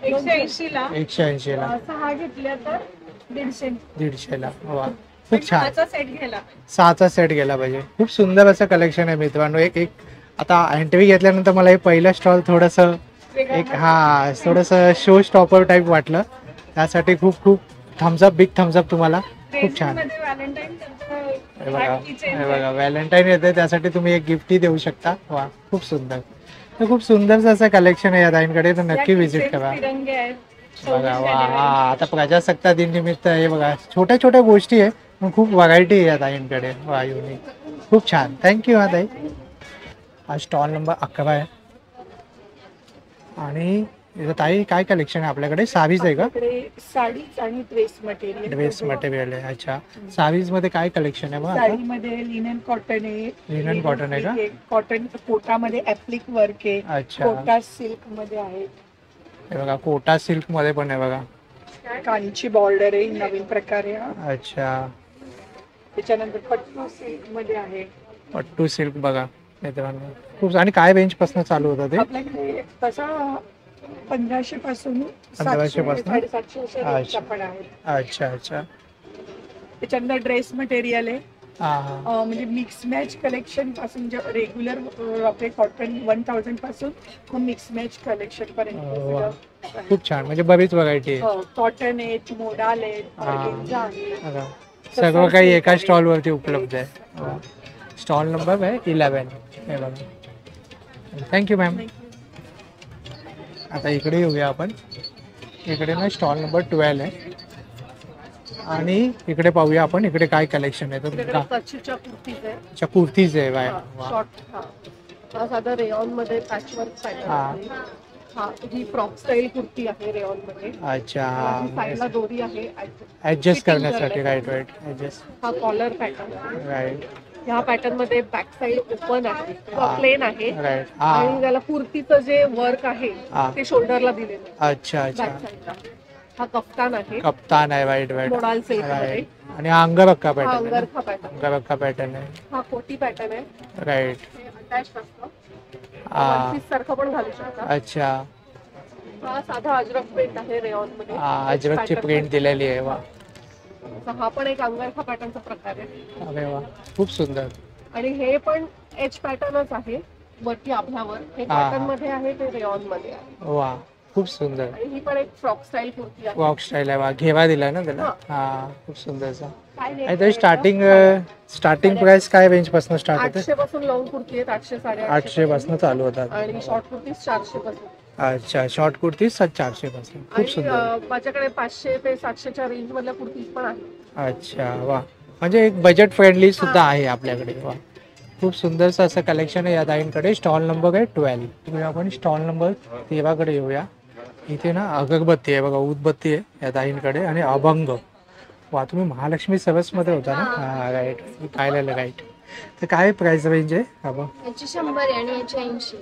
[SPEAKER 6] 180 ला.
[SPEAKER 1] 180 ला.
[SPEAKER 6] 6 घेतल्या तर 150.
[SPEAKER 1] 150 ला. वा खूप छान.
[SPEAKER 6] त्याचा सेट घ्यायला.
[SPEAKER 1] 6चा सेट गेला पाहिजे. खूप सुंदर असं कलेक्शन आहे मित्रांनो. एक आता एंट्री घेतल्यानंतर मला हे पहिलं स्टॉल थोडंसं थोडंसं शो स्टॉपर टाईप वाटलं. त्यासाठी खूप खूप थम्सअप बिग थम्सअप तुम्हाला. खूप छान. हे बघा व्हॅलेंटाईन येते त्यासाठी तुम्ही एक गिफ्टही देऊ शकता. वा खूप सुंदर. तर खूप सुंदरचं असं कलेक्शन आहे या ताईंकडे. तर नक्की व्हिजिट करा. बघा वा हा आता प्रजासत्ताक दिन निमित्त हे बघा छोट्या छोट्या गोष्टी आहे पण खूप व्हरायटी आहे या ताईंकडे. वा युनिक खूप छान. थँक्यू हा ताई. हा स्टॉल नंबर 11 आहे. आणि इथं ताई काय कलेक्शन आहे आपल्याकडे? साडीज आहे का?
[SPEAKER 6] साडीज आणि ड्रेस मटेरियल.
[SPEAKER 1] ड्रेस मटेरियल आहे. अच्छा साडीज मध्ये काय कलेक्शन आहे? मग
[SPEAKER 6] साडीमध्ये लिनन कॉटन आहे.
[SPEAKER 1] लिनन कॉटन आहे का?
[SPEAKER 6] कॉटन कोटामध्ये ऍप्लिक वर्क आहे.
[SPEAKER 1] अच्छा
[SPEAKER 6] कोटा सिल्क मध्ये आहे.
[SPEAKER 1] हे बघा कोटा सिल्क मध्ये पण आहे बघा.
[SPEAKER 6] कांची बॉर्डर आहे नवीन प्रकारे.
[SPEAKER 1] अच्छा
[SPEAKER 6] त्याच्यानंतर पट्टू सिल्क मध्ये आहे.
[SPEAKER 1] पट्टू सिल्क बघा मित्रांनो खूप. आणि काय रेंज पासून चालू होतं ते?
[SPEAKER 6] आपल्याकडे तसा 1500 पासून
[SPEAKER 1] 1500 पासून?
[SPEAKER 6] 750 पण आहे.
[SPEAKER 1] अच्छा अच्छा.
[SPEAKER 6] त्याच्यानंतर ड्रेस मटेरियल आहे.
[SPEAKER 1] हा
[SPEAKER 6] म्हणजे मिक्स मॅच कलेक्शन पासून जे रेग्युलर आपले कॉटन 1000 पासून मिक्स मॅच कलेक्शन पर्यंत
[SPEAKER 1] खूप छान. म्हणजे बरीच व्हरायटी आहे.
[SPEAKER 6] कॉटन आहेत, मोडाल आहेत, ऑर्गेन्झा आहे.
[SPEAKER 1] सगळं काही एका स्टॉल वरती उपलब्ध आहे. स्टॉल नंबर आहे 11. हे बघा. Thank you ma'am. आता इकडे येऊया आपण. इकडे ना स्टॉल नंबर 12 आहे. आणि इकडे पाहूया आपण इकडे काय कलेक्शन आहे. तर
[SPEAKER 6] कच्छच्या कुर्तीज आहे.
[SPEAKER 1] अच्छा कुर्तीज आहे बाय.
[SPEAKER 6] शॉर्ट हा साधा रेऑन मध्ये पॅचवर्क पॅटर्न आहे. हा ही फ्रॉक स्टाईल कुर्ती आहे रेऑन मध्ये.
[SPEAKER 1] अच्छा
[SPEAKER 6] साईडला दोरी आहे
[SPEAKER 1] ऍडजस्ट करण्यासाठी. Right right adjust.
[SPEAKER 6] हा कॉलर पॅटर्न आहे.
[SPEAKER 1] राईट.
[SPEAKER 6] ह्या पॅटर्न मध्ये बॅक साइड ओपन आहे प्लेन आहे.
[SPEAKER 1] राईट.
[SPEAKER 6] आणि त्याला कुर्तीचं जे वर्क आहे ते शोल्डरला दिलेलं आहे.
[SPEAKER 1] अच्छा अच्छा.
[SPEAKER 6] बॅक साइडला हा कफ्तान आहे.
[SPEAKER 1] कप्तान आहे. Right right.
[SPEAKER 6] मोडाल सिल्क मध्ये.
[SPEAKER 1] आणि हा अंगरखा
[SPEAKER 6] हा
[SPEAKER 1] पॅटर्न आहे.
[SPEAKER 6] अंगरखा पॅटर्न.
[SPEAKER 1] अंगरखा पॅटर्न आहे.
[SPEAKER 6] हा कोटी पॅटर्न आहे.
[SPEAKER 1] राईट.
[SPEAKER 6] अटॅच असतो. वन पीस सारखं पण घालू शकता.
[SPEAKER 1] अच्छा.
[SPEAKER 6] हा साधा अजरक प्रिंट आहे रेऑन मध्ये.
[SPEAKER 1] अजरकची प्रिंट दिलेली आहे. वा
[SPEAKER 6] हा पण एक अंगरखा पॅटर्नचा प्रकार आहे.
[SPEAKER 1] अरे वा खूप सुंदर.
[SPEAKER 6] आणि हे पण एच पॅटर्नच आहे वरती आभ्यावर. हे कॉटन मध्ये आहे ते रेऑन मध्ये आहे.
[SPEAKER 1] वा खूप सुंदर.
[SPEAKER 6] आणि ही पण एक फ्रॉक स्टाईल कुर्ती आहे.
[SPEAKER 1] वॉक स्टाईल आहे. वा घेवा दिला ना त्याला. हा खूप सुंदरचा.
[SPEAKER 6] काय
[SPEAKER 1] आणि तरी स्टार्टिंग प्राइस काय रेंज पासून स्टार्ट होते?
[SPEAKER 6] 800 पासून लॉंग कुर्ती आहेत 800 850
[SPEAKER 1] 800 पासून चालू होतात.
[SPEAKER 6] आणि शॉर्ट कुर्ती 400 पासून.
[SPEAKER 1] अच्छा शॉर्ट कुर्ती 400 पासून. खूप सुंदर.
[SPEAKER 6] आणि माझ्याकडे 500 ते 700च्या रेंज मधल्या कुर्तीज पण आहेत.
[SPEAKER 1] अच्छा वा म्हणजे एक बजेट फ्रेंडली सुद्धा आहे आपल्याकडे. वा खूप सुंदरसं असं कलेक्शन आहे या ताईंकडे. स्टॉल नंबर आहे 12. तुम्ही आपण स्टॉल नंबर 13 कडे येऊया. इथे ना अगरबत्ती आहे बघा, उदबत्ती आहे या ताईंकडे आणि अभंग. वा, तुम्ही महालक्ष्मी सर्व्हिसमध्ये होता ना? हा राईट, मी पाहिलेलं राईट. तर काय प्राइस रेंज आहे अभंग?
[SPEAKER 9] याची 100 आहे आणि याची 80.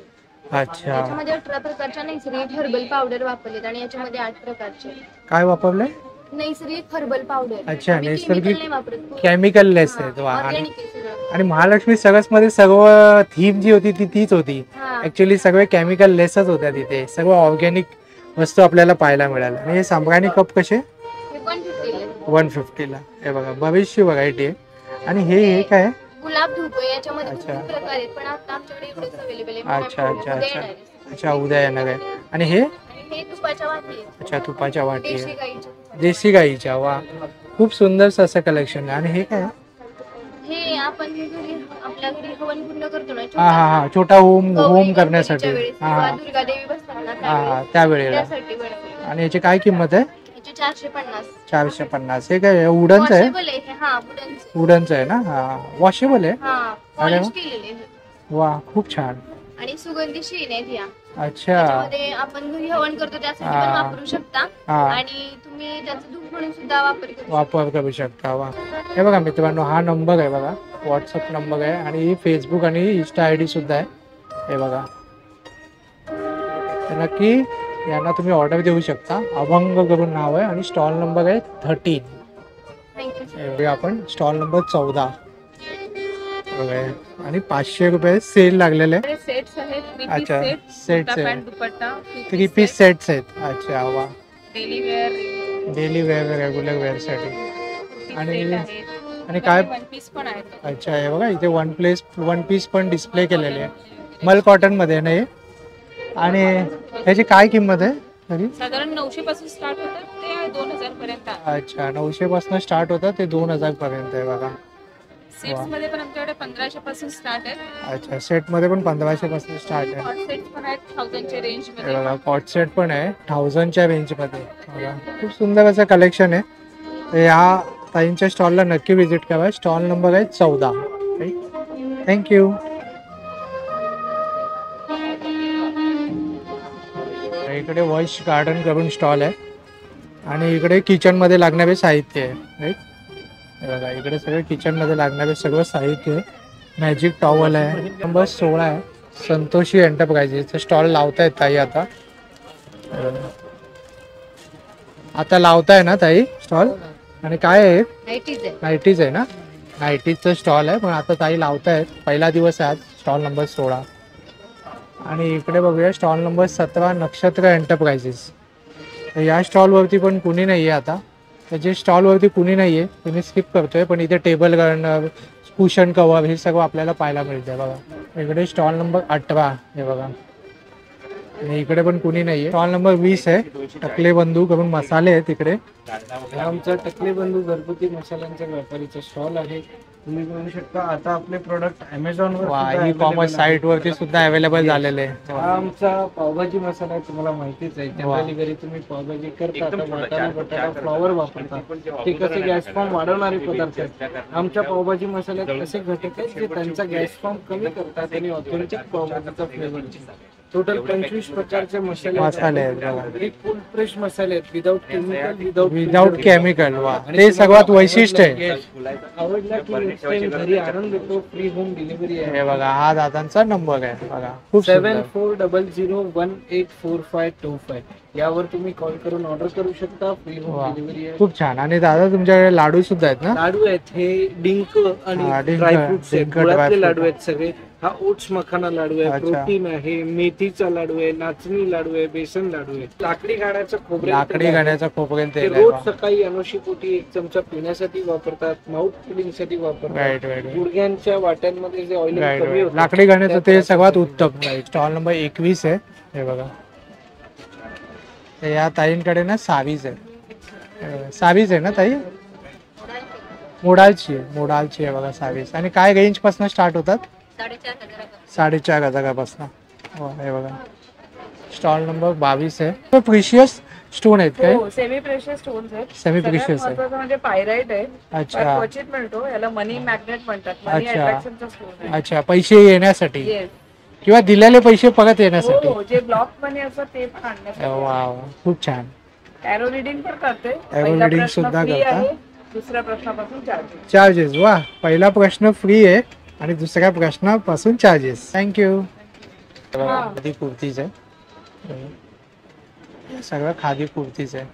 [SPEAKER 1] अच्छा,
[SPEAKER 9] याच्यामध्ये 18 प्रकारच्या नैसर्गिक हर्बल पावडर वापरलेत आणि याच्यामध्ये 8 प्रकारचे.
[SPEAKER 1] काय वापरलंय?
[SPEAKER 9] नैसर्गिक हर्बल पावडर.
[SPEAKER 1] अच्छा,
[SPEAKER 9] आम्ही
[SPEAKER 1] नैसर्गिक
[SPEAKER 9] chemical नाही वापरत.
[SPEAKER 1] केमिकल लेस आहेत. वा,
[SPEAKER 9] Organic आहे सगळं.
[SPEAKER 1] आणि महालक्ष्मी सर्व्हिस मध्ये सर्व थीम जी होती ती तीच होती.
[SPEAKER 9] हा.
[SPEAKER 1] ऍक्च्युली सगळे केमिकल लेसच होत्या तिथे. सर्व ऑर्गॅनिक वस्तू आपल्याला पाहायला मिळाल्या. आणि हे साम्राणी कप कसे?
[SPEAKER 9] हे 150 ला.
[SPEAKER 1] 150 ला. हे बघा, बरीचशी व्हरायटी आहे. आणि हे काय आहे?
[SPEAKER 9] गुलाब धूप आहे. याच्यामध्ये
[SPEAKER 1] अच्छा.
[SPEAKER 9] खूप प्रकार आहेत पण आता आमच्याकडे एवढेच अवेलेबल आहे.
[SPEAKER 1] अच्छा अच्छा
[SPEAKER 9] उद्या
[SPEAKER 1] अच्छा
[SPEAKER 9] येणार आहे.
[SPEAKER 1] अच्छा, उद्या येणार आहे. आणि हे?
[SPEAKER 9] आणि हे तुपाच्या वाटी आहे.
[SPEAKER 1] अच्छा, तुपाच्या वाटी
[SPEAKER 9] देशी
[SPEAKER 1] आहे,
[SPEAKER 9] गाईच्या तुपाच्या.
[SPEAKER 1] देशी गाईच्या. वा, खूप सुंदरसं असं कलेक्शन आहे. आणि हे काय?
[SPEAKER 9] हे आपण घरी आपल्या घरी हवन कुंड करतो ना,
[SPEAKER 1] हा हा हा, छोटा होम
[SPEAKER 9] गौरी
[SPEAKER 1] होम
[SPEAKER 9] गणपतीच्या
[SPEAKER 1] करण्यासाठी.
[SPEAKER 9] वेळेस
[SPEAKER 1] हा
[SPEAKER 9] किंवा
[SPEAKER 1] हा
[SPEAKER 9] दुर्गा देवी बसतात ना
[SPEAKER 1] हा,
[SPEAKER 9] त्यावेळेस
[SPEAKER 1] त्यावेळेला.
[SPEAKER 9] त्यासाठी बनवले.
[SPEAKER 1] आणि याची काय किंमत आहे?
[SPEAKER 9] याचे 450.
[SPEAKER 1] 450. हे काय वुडनच आहे?
[SPEAKER 9] Washable आहे हे. हा, wooden चे.
[SPEAKER 1] वुडनच आहे ना? हा, वॉशेबल आहे.
[SPEAKER 9] हा,
[SPEAKER 1] अरे
[SPEAKER 9] पॉलिश
[SPEAKER 1] वा.
[SPEAKER 9] केलेले आहे.
[SPEAKER 1] वा, खूप छान.
[SPEAKER 9] आणि सुगंधी शेण आहेत ह्या.
[SPEAKER 1] अच्छा,
[SPEAKER 9] त्याच्यामध्ये आपण घरी हवन करतो त्यासाठी पण
[SPEAKER 1] हा.
[SPEAKER 9] वापरू शकता
[SPEAKER 1] हा,
[SPEAKER 9] आणि तुम्ही त्याचं धूप म्हणून सुद्धा वापर करू शकता.
[SPEAKER 1] वापर करू शकता. वा, हे बघा मित्रांनो, हा नंबर आहे बघा, व्हॉट्सअप नंबर आहे. आणि फेसबुक आणि इंस्टा ID सुद्धा आहे. हे बघा, तर नक्की यांना तुम्ही ऑर्डर देऊ शकता. अभंग करून नाव आहे आणि स्टॉल नंबर आहे 13.
[SPEAKER 9] थँक्यू.
[SPEAKER 1] आपण स्टॉल नंबर 14 बघा. आणि 500 रुपये सेल लागलेले आहे.
[SPEAKER 8] सेट्स आहेत.
[SPEAKER 1] अच्छा, सेट्स आहे,
[SPEAKER 8] पॅन्ट दुपट्टा
[SPEAKER 1] 3 पीस सेट्स आहेत. अच्छा, वा,
[SPEAKER 8] daily wear
[SPEAKER 1] daily wear regular wear साठी. आणि काय?
[SPEAKER 8] वन पीस पण आहेत.
[SPEAKER 1] अच्छा, हे बघा इथे वन पीस पण डिस्प्ले केलेले आहे. मल कॉटन मध्ये नाही. आणि ह्याची काय किंमत आहे तरी?
[SPEAKER 8] साधारण 900 पासून स्टार्ट होतात ते 2000 पर्यंत.
[SPEAKER 1] अच्छा, 900 पासून स्टार्ट होतात ते 2000 पर्यंत आहे बघा.
[SPEAKER 8] सेट्स मध्ये पण आमच्याकडे 1500 पासून स्टार्ट आहे.
[SPEAKER 1] अच्छा, सेट मध्ये पण 1500 पासून स्टार्ट आहे.
[SPEAKER 8] हॉट सेट्स पण आहेत 1000 च्या रेंज
[SPEAKER 1] हे
[SPEAKER 8] मध्ये.
[SPEAKER 1] बघा, कॉट सेट पण आहे 1000 च्या रेंज मध्ये. बघा, खूप सुंदर असं कलेक्शन आहे. तर या ताईंच्या स्टॉलला नक्की व्हिजिट करा. स्टॉल नंबर आहे 14. थँक्यू. इकडे वॉइस गार्डन करून स्टॉल आहे आणि इकडे किचन मध्ये लागणारे साहित्य आहे. राईट, हे बघा, इकडे सगळे किचन मध्ये लागणारे सगळं साहित्य आहे. मॅजिक टॉवल आहे. नंबर 16 आहे. संतोषी एंटरप्राइजेसचा स्टॉल लावतायत ताई आता. आता लावताय ना ताई स्टॉल? आणि काय आहे? नाईटीज आहे ना? नाईटीजचा स्टॉल आहे पण आता ताई लावतायत. पहिला दिवस आहे आज. Stall number 16. आणि इकडे बघूया स्टॉल नंबर 17 नक्षत्र एंटरप्राइजेस. तर या स्टॉलवरती पण कुणी नाही आहे आता. तर जे स्टॉलवरती कुणी नाही आहे तुम्ही स्किप करतोय, पण इथे टेबल करणं, कुशन कव्हर हे सगळं आपल्याला पाहायला मिळतंय बघा. इकडे स्टॉल नंबर 18 हे बघा. आणि इकडे पण कुणी नाही आहे. स्टॉल नंबर 20 आहे. टकले बंधू करून मसाले आहेत इकडे.
[SPEAKER 10] आमचा टकले बंधू घरगुती मसाल्यांचा व्यापारीचा स्टॉल आहे. तुम्ही बघू शकता आता आपले प्रोडक्ट Amazon वर
[SPEAKER 1] ई कॉमर्स साईट वरती सुद्धा अवेलेबल झालेले आहे.
[SPEAKER 10] हा आमचा पावभाजी मसाला आहे, तुम्हाला माहितीच आहे. जनरली घरी तुम्ही पावभाजी करता तर वाटाणा बटाटा फ्लॉवर वापरता. ते कसे गॅस फॉर्म वाढवणारे पदार्थ आहेत. आमच्या पावभाजी मसाल्यात कसे घटक आहेत जे त्यांचा गॅस फॉर्म कमी करतात आणि ऑथेंटिक पावभाजीचा फ्लेवर. टोटल 25 प्रकारचे मसाले
[SPEAKER 1] आहेत बघा.
[SPEAKER 10] हे फुल फ्रेश मसाले आहेत विदाउट केमिकल
[SPEAKER 1] विदाउट केमिकल. वा, ते सर्वात वैशिष्ट्य आहे.
[SPEAKER 10] आवडला की नेक्स्ट टाइम घरी आणून देतो. फ्री होम डिलिव्हरी आहे.
[SPEAKER 1] हे बघा, हा दादांचा नंबर आहे बघा. खूप
[SPEAKER 10] 7400184525 यावर तुम्ही कॉल करून ऑर्डर करू शकता. फ्री होम डिलिव्हरी आहे.
[SPEAKER 1] खूप छान. आणि दादा तुमच्याकडे लाडू सुद्धा आहेत ना?
[SPEAKER 10] लाडू आहेत. हे डिंक आणि
[SPEAKER 1] डिंक,
[SPEAKER 10] ड्रायफ्रुट्स आहेत.
[SPEAKER 1] डिंक,
[SPEAKER 10] गुळातले
[SPEAKER 1] ड्रायफ्रूट.
[SPEAKER 10] लाडू आहेत सगळे. हा ओट्स मखाना लाडू आहे.
[SPEAKER 1] अच्छा.
[SPEAKER 10] प्रोटीन आहे. मेथीचा लाडू आहे. नाचणी लाडू आहे. बेसन लाडू आहे. लाकडी घाण्याचं खोबरे
[SPEAKER 1] लाकडी घाण्याचा खोबरेल तेल आहे
[SPEAKER 10] रोज
[SPEAKER 1] बा.
[SPEAKER 10] सकाळी अनुशीपोटी 1 चमचा पिण्यासाठी वापरतात. माउथ क्लिनिंग साठी वापरतात.
[SPEAKER 1] राईट राईट
[SPEAKER 10] गुडघ्यांच्या वाट्यांमध्ये जे ऑइल
[SPEAKER 1] राईट
[SPEAKER 10] कमी
[SPEAKER 1] राईट.
[SPEAKER 10] होतं
[SPEAKER 1] लाकडी घाण्याचं ते सर्वात उत्तम. स्टॉल नंबर 21 आहे हे बघा. या ताईंकडे ना सावीज आहे. सावीज आहे ना ताई? मोडालची आहे. मोडालची आहे बघा सावीज. आणि काय रेंज पासून स्टार्ट होतात? 4,500 पासून. हे बघा स्टॉल नंबर 22 आहे. प्रिशियस स्टोन आहेत काय?
[SPEAKER 6] हो, सेमी प्रेशियस स्टोन्स आहेत.
[SPEAKER 1] Semi
[SPEAKER 6] सगळ्यात
[SPEAKER 1] precious आहे.
[SPEAKER 6] महत्त्वाचं म्हणजे पायराइट आहे.
[SPEAKER 1] अच्छा.
[SPEAKER 6] फार क्वचित मिळतो, याला मनी मॅग्नेट म्हणतात. मनी
[SPEAKER 1] अच्छा.
[SPEAKER 6] अट्रॅक्शनचा स्टोन आहे.
[SPEAKER 1] अच्छा, पैसे येण्यासाठी
[SPEAKER 6] येस.
[SPEAKER 1] किंवा दिलेले पैसे परत येण्यासाठी.
[SPEAKER 6] हो, जे ब्लॉक मनी असतं ते पण आणण्यासाठी.
[SPEAKER 1] वाव, खूप छान.
[SPEAKER 6] टॅरो रिडिंग पण करते.
[SPEAKER 1] Tarot
[SPEAKER 6] पहिला
[SPEAKER 1] reading
[SPEAKER 6] प्रश्न
[SPEAKER 1] सुद्धा
[SPEAKER 6] free
[SPEAKER 1] करता?
[SPEAKER 6] आहे, दुसऱ्या प्रश्नापासून चार्जेस.
[SPEAKER 1] चार्जेस. वा, पहिला प्रश्न फ्री आहे आणि दुसऱ्या प्रश्नापासून चार्जेस. थँक्यू. खादी कुर्तीज आहे, सगळं खादी कुर्तीज आहे.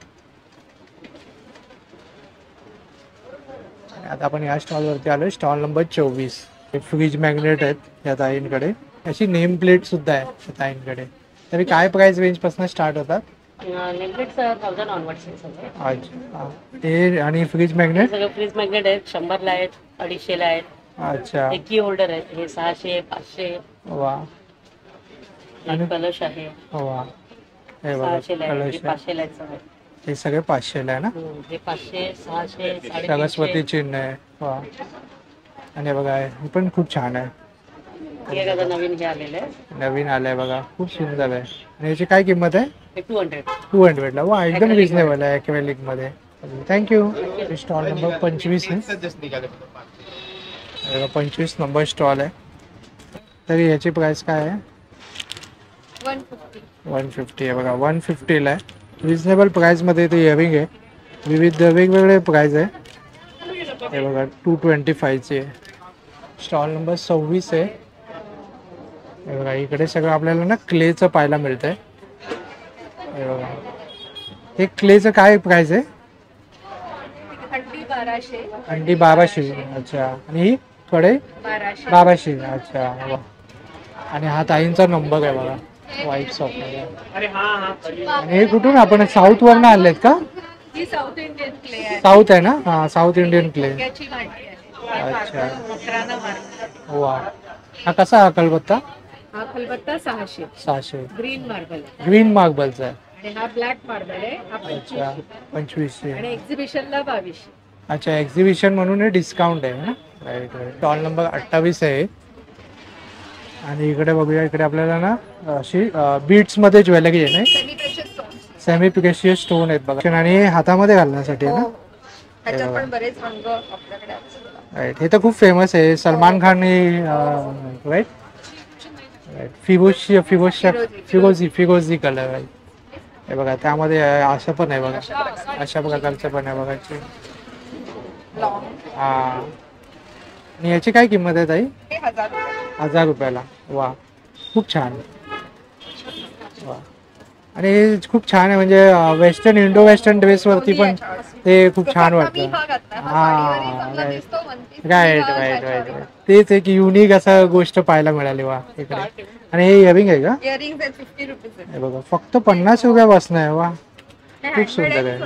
[SPEAKER 1] आता आपण या स्टॉल वरती आलोय, स्टॉल नंबर 24. फ्रीज मॅग्नेट आहेत या ताईंकडे. अशी नेम प्लेट सुद्धा आहे या ताईंकडे. तरी काय प्राइस रेंज पासून स्टार्ट होतात?
[SPEAKER 11] नेमप्लेट 1000 ऑनवर्ड्स आहे.
[SPEAKER 1] अच्छा. ते आणि फ्रीज मॅग्नेट
[SPEAKER 11] सगळं फ्रीज मॅग्नेट आहेत. 100 ला आहेत, 250 ला आहेत.
[SPEAKER 1] अच्छा.
[SPEAKER 11] एक की होल्डर आहेत, हे 600 500.
[SPEAKER 1] वा.
[SPEAKER 11] आणि कलश आहे.
[SPEAKER 1] वा, हे बघा
[SPEAKER 11] 600 ला आहे,
[SPEAKER 1] कलश
[SPEAKER 11] हे
[SPEAKER 1] आहे.
[SPEAKER 11] 500 ला आहेत सगळे.
[SPEAKER 1] हे सगळे 500 ला आहे ना?
[SPEAKER 11] हे 500 600
[SPEAKER 1] सरस्वती चिन्ह आहे. वा. आणि हे बघा, हे पण खूप छान आहे.
[SPEAKER 11] हे आता नवीन हे आलेलं आहे,
[SPEAKER 1] नवीन आलंय बघा, खूप सुंदर आहे. आणि याची काय किंमत आहे?
[SPEAKER 11] हे 200.
[SPEAKER 1] 200 ला. वा, एकदम रिजनेबल आहे ॲक्रेलिक मध्ये. थँक्यू. स्टॉल नंबर 25 आहे. 25 नंबर स्टॉल आहे. तरी याची प्राइस काय आहे? 150 आहे बघा. 150 ला आहे. रिजनेबल प्राइस मध्ये ते इयरिंग आहे. विविध वेगवेगळे प्राइस आहे. हे बघा 225 चे आहे. स्टॉल नंबर 26 आहे. हे बघा, इकडे सगळं आपल्याला ना क्लेचं पाहायला मिळतंय. हे बघा, हे क्लेचं काय प्राइस आहे?
[SPEAKER 6] अंडी 1200.
[SPEAKER 1] अंडी 1200. अच्छा. आणि ही कडे 1200. अच्छा. वा. आणि हा ताईंचा नंबर आहे बघा, व्हाईट शॉप मध्ये. आणि हे कुठून आपण साऊथ वरनं आणलेत का?
[SPEAKER 6] ही साऊथ इंडियन क्ले आहे.
[SPEAKER 1] साऊथ आहे ना? हा, साऊथ इंडियन क्ले.
[SPEAKER 6] त्याची भांडी आहे.
[SPEAKER 1] अच्छा.
[SPEAKER 6] मकराना मार्बल.
[SPEAKER 1] वा. हा कसा हा कलबत्ता?
[SPEAKER 6] हा खलबत्ता 600.
[SPEAKER 1] 600.
[SPEAKER 6] ग्रीन मार्बल आहे.
[SPEAKER 1] ग्रीन मार्बलचा आहे.
[SPEAKER 6] आणि हा ब्लॅक मार्बल आहे. हा
[SPEAKER 1] अच्छा. 2500.
[SPEAKER 6] आणि एक्झिबिशनला 2200.
[SPEAKER 1] अच्छा, एक्झिबिशन म्हणून हे डिस्काउंट आहे ना? Right right. स्टॉल नंबर 28 आहे. आणि इकडे बघूया, इकडे आपल्याला ना अशी बीट्स मध्ये ज्वेलरी आहे ना, सेमी प्रेशियस स्टोन आहेत बघा. आणि हे हातामध्ये घालण्यासाठी आहे ना?
[SPEAKER 6] त्याच्यात पण बरेच रंग आपल्याकडे आहेत.
[SPEAKER 1] राईट. हे तर खूप फेमस आहे. सलमान खान राईट. फिरोजी कलर आहे. हे बघा, त्यामध्ये असं पण आहे बघा, अशा प्रकारचं पण आहे बघा. हा. आणि याची काय किंमत आहे ताई? 1000 रुपयाला. वा, खूप छान. वा. आणि हे खूप छान आहे, म्हणजे वेस्टर्न इंडो वेस्टर्न ड्रेस वरती पण ते खूप छान वाटतं. हा, राईट राईट राईट राईट. तेच एक युनिक असं गोष्ट पाहायला मिळाली. वा, इकडे. आणि हे इयरिंग आहे का?
[SPEAKER 6] इयरिंग्स आहेत 50 रुपीज.
[SPEAKER 1] हे बघा, फक्त 50 रुपयापासून आहे. वा, खूप सुंदर आहे.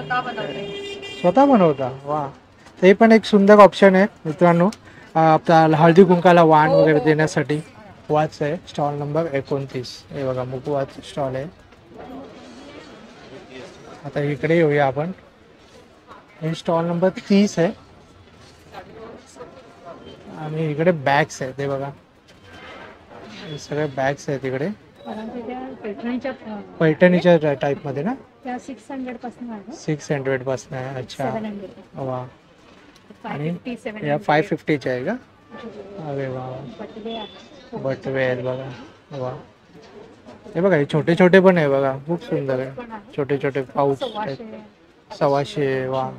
[SPEAKER 1] स्वतः बनवता? वा. ते पण एक सुंदर ऑप्शन आहे मित्रांनो, आपल्याला हळदी कुंकाला वाण वगैरे देण्यासाठी. वाच आहे. Stall number 29. हे बघा, मुकवाच स्टॉल आहे. आता इकडे येऊया आपण. हे स्टॉल नंबर 30 आहे. आणि इकडे बॅग्स आहेत. हे बघा, हे सगळे बॅग्स आहेत इकडे, पैठणीच्या टाइप मध्ये ना?
[SPEAKER 6] 600 पासून आहे.
[SPEAKER 1] 600 पासून आहे. अच्छा. वा. आणि या 550 आहे का? अरे वा. बटवे आहेत बघा. वा. हे बघा, हे छोटे छोटे पण आहे बघा, खूप सुंदर आहे. छोटे छोटे पाऊच आहेत. 125. वा,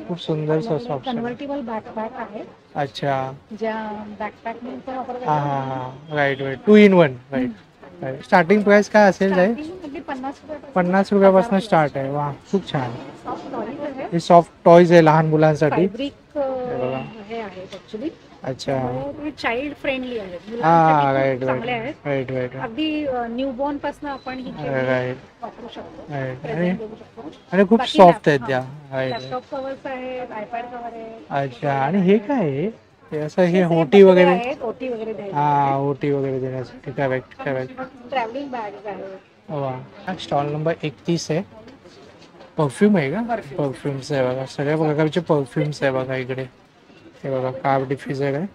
[SPEAKER 1] खूप सुंदर
[SPEAKER 6] कन्व्हर्टेबल बॅकपॅक आहे.
[SPEAKER 1] अच्छा.
[SPEAKER 6] ज्या बॅकपॅक
[SPEAKER 1] हा हा हा. Right right. 2 in 1. Right. Starting price काय असेल? 50 रुपयापासून स्टार्ट आहे. वा, खूप छान. हे सॉफ्ट टॉयज आहे लहान मुलांसाठी. अच्छा.
[SPEAKER 6] चाइल्ड फ्रेंडली आहे.
[SPEAKER 1] हा, राईट राईट राईट राईट.
[SPEAKER 6] अगदी न्यूबॉर्न पासून आपण ही
[SPEAKER 1] राईट
[SPEAKER 6] वापरू शकतो.
[SPEAKER 1] आणि खूप सॉफ्ट आहेत त्या.
[SPEAKER 6] लॅपटॉप कव्हर्स आहेत, आयपॅड कव्हर आहे.
[SPEAKER 1] अच्छा. आणि हे काय आहे? हे असं हे ओटी वगैरे?
[SPEAKER 6] ओटी वगैरे द्यायला.
[SPEAKER 1] हा, ओटी वगैरे देण्यासाठी. Correct correct.
[SPEAKER 6] ट्रॅव्हलिंग बॅग्स आहेत.
[SPEAKER 1] वा. स्टॉल नंबर 31 आहे. परफ्यूम आहे का? परफ्युम्स आहे बघा, सगळ्या प्रकारचे परफ्युम्स आहे बघा इकडे. हे बघा, कार डिफ्युजर आहे.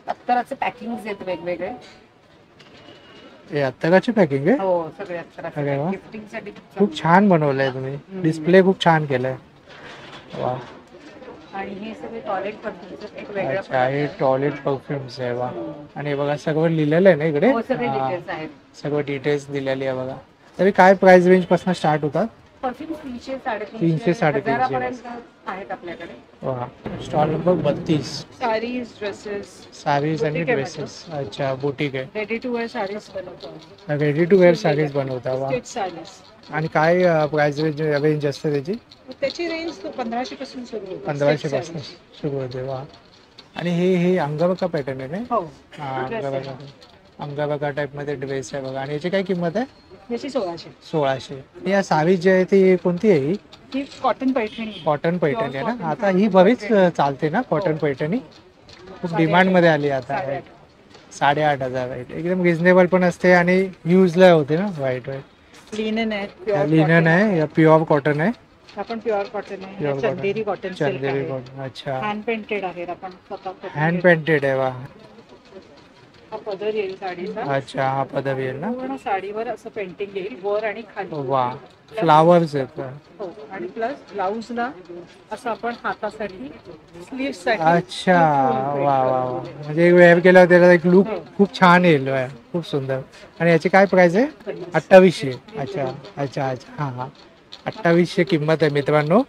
[SPEAKER 3] अत्तराचे पॅकिंग आहेत वेगवेगळे.
[SPEAKER 1] हे अत्तराची पॅकिंग आहे.
[SPEAKER 8] हो सगळे
[SPEAKER 1] अरे वा.
[SPEAKER 8] गिफ्टिंग साठी
[SPEAKER 1] खूप छान बनवलंय तुम्ही. डिस्प्ले खूप छान केलाय. वा.
[SPEAKER 8] आणि हे सगळे टॉयलेट परफ्यूम्स एक वेगळं
[SPEAKER 1] अच्छा हे टॉयलेट परफ्युम्स आहे. वा. आणि हे बघा सगळं लिहिलेलं आहे ना इकडे.
[SPEAKER 8] हो, सगळे
[SPEAKER 1] हा.
[SPEAKER 8] डिटेल्स आहेत.
[SPEAKER 1] सगळं डिटेल्स दिलेली आहे बघा. तरी काय प्राइस रेंज पासून स्टार्ट होतात?
[SPEAKER 8] परफ्यूम्स 300
[SPEAKER 1] 300,
[SPEAKER 8] 350
[SPEAKER 1] 350
[SPEAKER 8] हजारापर्यंत आहेत आपल्याकडे.
[SPEAKER 1] वा. Stall number 32.
[SPEAKER 8] Sarees dresses
[SPEAKER 1] sarees आणि
[SPEAKER 8] Boutique आहे
[SPEAKER 1] ड्रेसेस. अच्छा बुटीक आहे.
[SPEAKER 8] रेडी टू वेअर साडीज बनवतो.
[SPEAKER 1] रेडी टू वेअर साडीज बनवता. वा.
[SPEAKER 8] स्टेट साडीज
[SPEAKER 1] आणि काय प्राइस रेंज असते त्याची?
[SPEAKER 8] त्याची रेंज 1500 पासून सुरू होते.
[SPEAKER 1] 1500 पासून सुरू होते. वा. आणि हे अंगाबका पॅटर्न आहे ना?
[SPEAKER 8] हो.
[SPEAKER 1] हा अंगाबका टाइप मध्ये ड्रेस आहे बघा. आणि याची काय किंमत आहे?
[SPEAKER 8] याची 1600.
[SPEAKER 1] 1600. या साडी जी आहे ती कोणती आहे?
[SPEAKER 8] ही कॉटन पैठणी.
[SPEAKER 1] कॉटन पैठणी आहे ना? आता ही बरीच चालते ना कॉटन पैठणी? खूप डिमांड मध्ये आली आता. 8,500 वाईट. एकदम रिझनेबल पण असते आणि युजला होते ना. वाईट
[SPEAKER 8] लिनन आहे,
[SPEAKER 1] लिनन आहे या प्युअर कॉटन आहे?
[SPEAKER 8] आपण प्युअर कॉटन आहे.
[SPEAKER 1] Pure
[SPEAKER 8] चंदेरी कॉटन
[SPEAKER 1] चंदेरी कॉटन. अच्छा
[SPEAKER 8] हँड पेंटेड आहे. आपण स्वतः
[SPEAKER 1] हँड पेंटेड आहे. वा.
[SPEAKER 8] हा पदर येईल साडीचा.
[SPEAKER 1] अच्छा हा पदर येईल ना?
[SPEAKER 8] पूर्ण साडीवर असं पेंटिंग येईल वर आणि खाली.
[SPEAKER 1] वा. फ्लावर्स आहेत.
[SPEAKER 8] हो. आणि प्लस ब्लाऊजला असं आपण हातासाठी स्लीव्ह साठी.
[SPEAKER 1] अच्छा वा वा वा. म्हणजे वेअर केल्यावर त्याला एक लुक खूप छान येईल. खूप सुंदर. आणि याची काय प्राइस आहे? 2800. अच्छा अच्छा अच्छा. हा हा 2800 किंमत आहे मित्रांनो.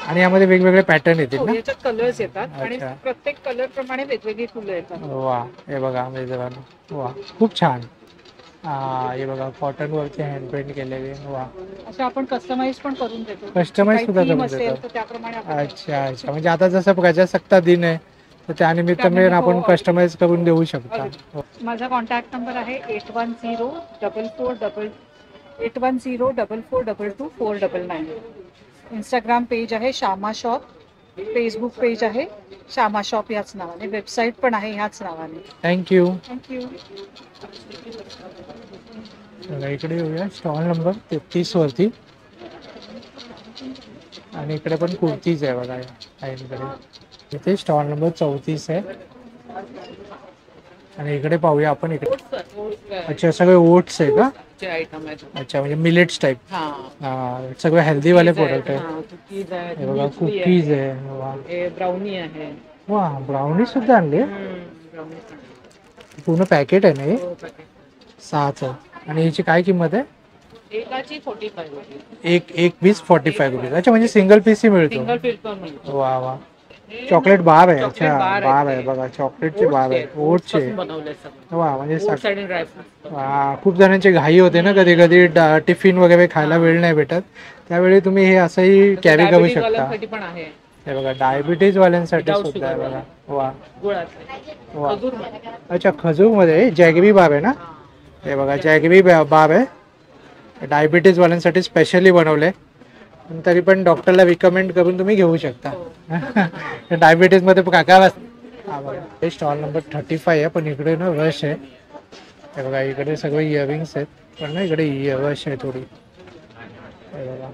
[SPEAKER 1] आणि यामध्ये वेगवेगळे पॅटर्न येतील ना?
[SPEAKER 8] याच्यात कलर्स येतात आणि प्रत्येक कलर प्रमाणे वेगवेगळी फुलं येतात.
[SPEAKER 1] वा. हे बघा मित्रांनो. वा खूप छान. हे बघा कॉटन वरती हँड पेंट केलेले. वा.
[SPEAKER 8] असं आपण कस्टमाइज पण करून देतो.
[SPEAKER 1] कस्टमाइज सुद्धा करून देतो.
[SPEAKER 8] त्याप्रमाणे
[SPEAKER 1] अच्छा अच्छा. म्हणजे आता जसं प्रजासत्ताक दिन आहे तर त्यानिमित्ताने आपण कस्टमाइज करून देऊ शकता.
[SPEAKER 8] माझा कॉन्टॅक्ट नंबर आहे 8104442249. इंस्टाग्राम पेज आहे श्यामा शॉप. फेसबुक पेज आहे श्यामा शॉप याच नावाने. वेबसाईट पण आहे ह्याच नावाने.
[SPEAKER 1] थँक्यू.
[SPEAKER 8] थँक्यू.
[SPEAKER 1] इकडे येऊया स्टॉल नंबर 33 वरती. आणि इकडे पण कुर्तीज आहे बघा. इकडे इथे स्टॉल नंबर 34 आहे. आणि इकडे पाहूया आपण. इकडे अच्छा सगळे ओट्स आहे का? अच्छा म्हणजे मिलेट्स टाइप. सगळे हेल्दी वाले प्रोडक्ट आहे. हे बघा कुकीज आहे. वा.
[SPEAKER 8] ब्राउनी आहे.
[SPEAKER 1] वा ब्राउनी सुद्धा आणली. पूर्ण पॅकेट आहे ना हे? 6चं. आणि ह्याची काय किंमत आहे?
[SPEAKER 8] एकाची 45 रुपये.
[SPEAKER 1] एक पीस 45 रुपीज. अच्छा म्हणजे सिंगल पीस ही मिळतो. वा वा. चॉकलेट बार आहे. अच्छा बार आहे बघा. चॉकलेटचे बार आहे. ओटचे. वा म्हणजे खूप जणांची घाई होते ना कधी कधी टिफिन वगैरे खायला वेळ नाही भेटत. त्यावेळी तुम्ही हे असंही कॅरी करू शकता. हे बघा डायबिटीज वाल्यांसाठी सुद्धा आहे बघा. वा वा. अच्छा खजूर मध्ये जॅगरी बार आहे ना? हे बघा जॅगरी बार आहे. डायबिटीज वाल्यांसाठी स्पेशली बनवले. तरी पण डॉक्टरला रिकमेंड करून तुम्ही घेऊ शकता. डायबिटीज मध्ये प्रकार असते. स्टॉल नंबर 35 आहे. पण इकडे ना रश आहे. हे बघा इकडे सगळे इयरिंग्स आहेत. पण ना इकडे रश आहे थोडी. हे बघा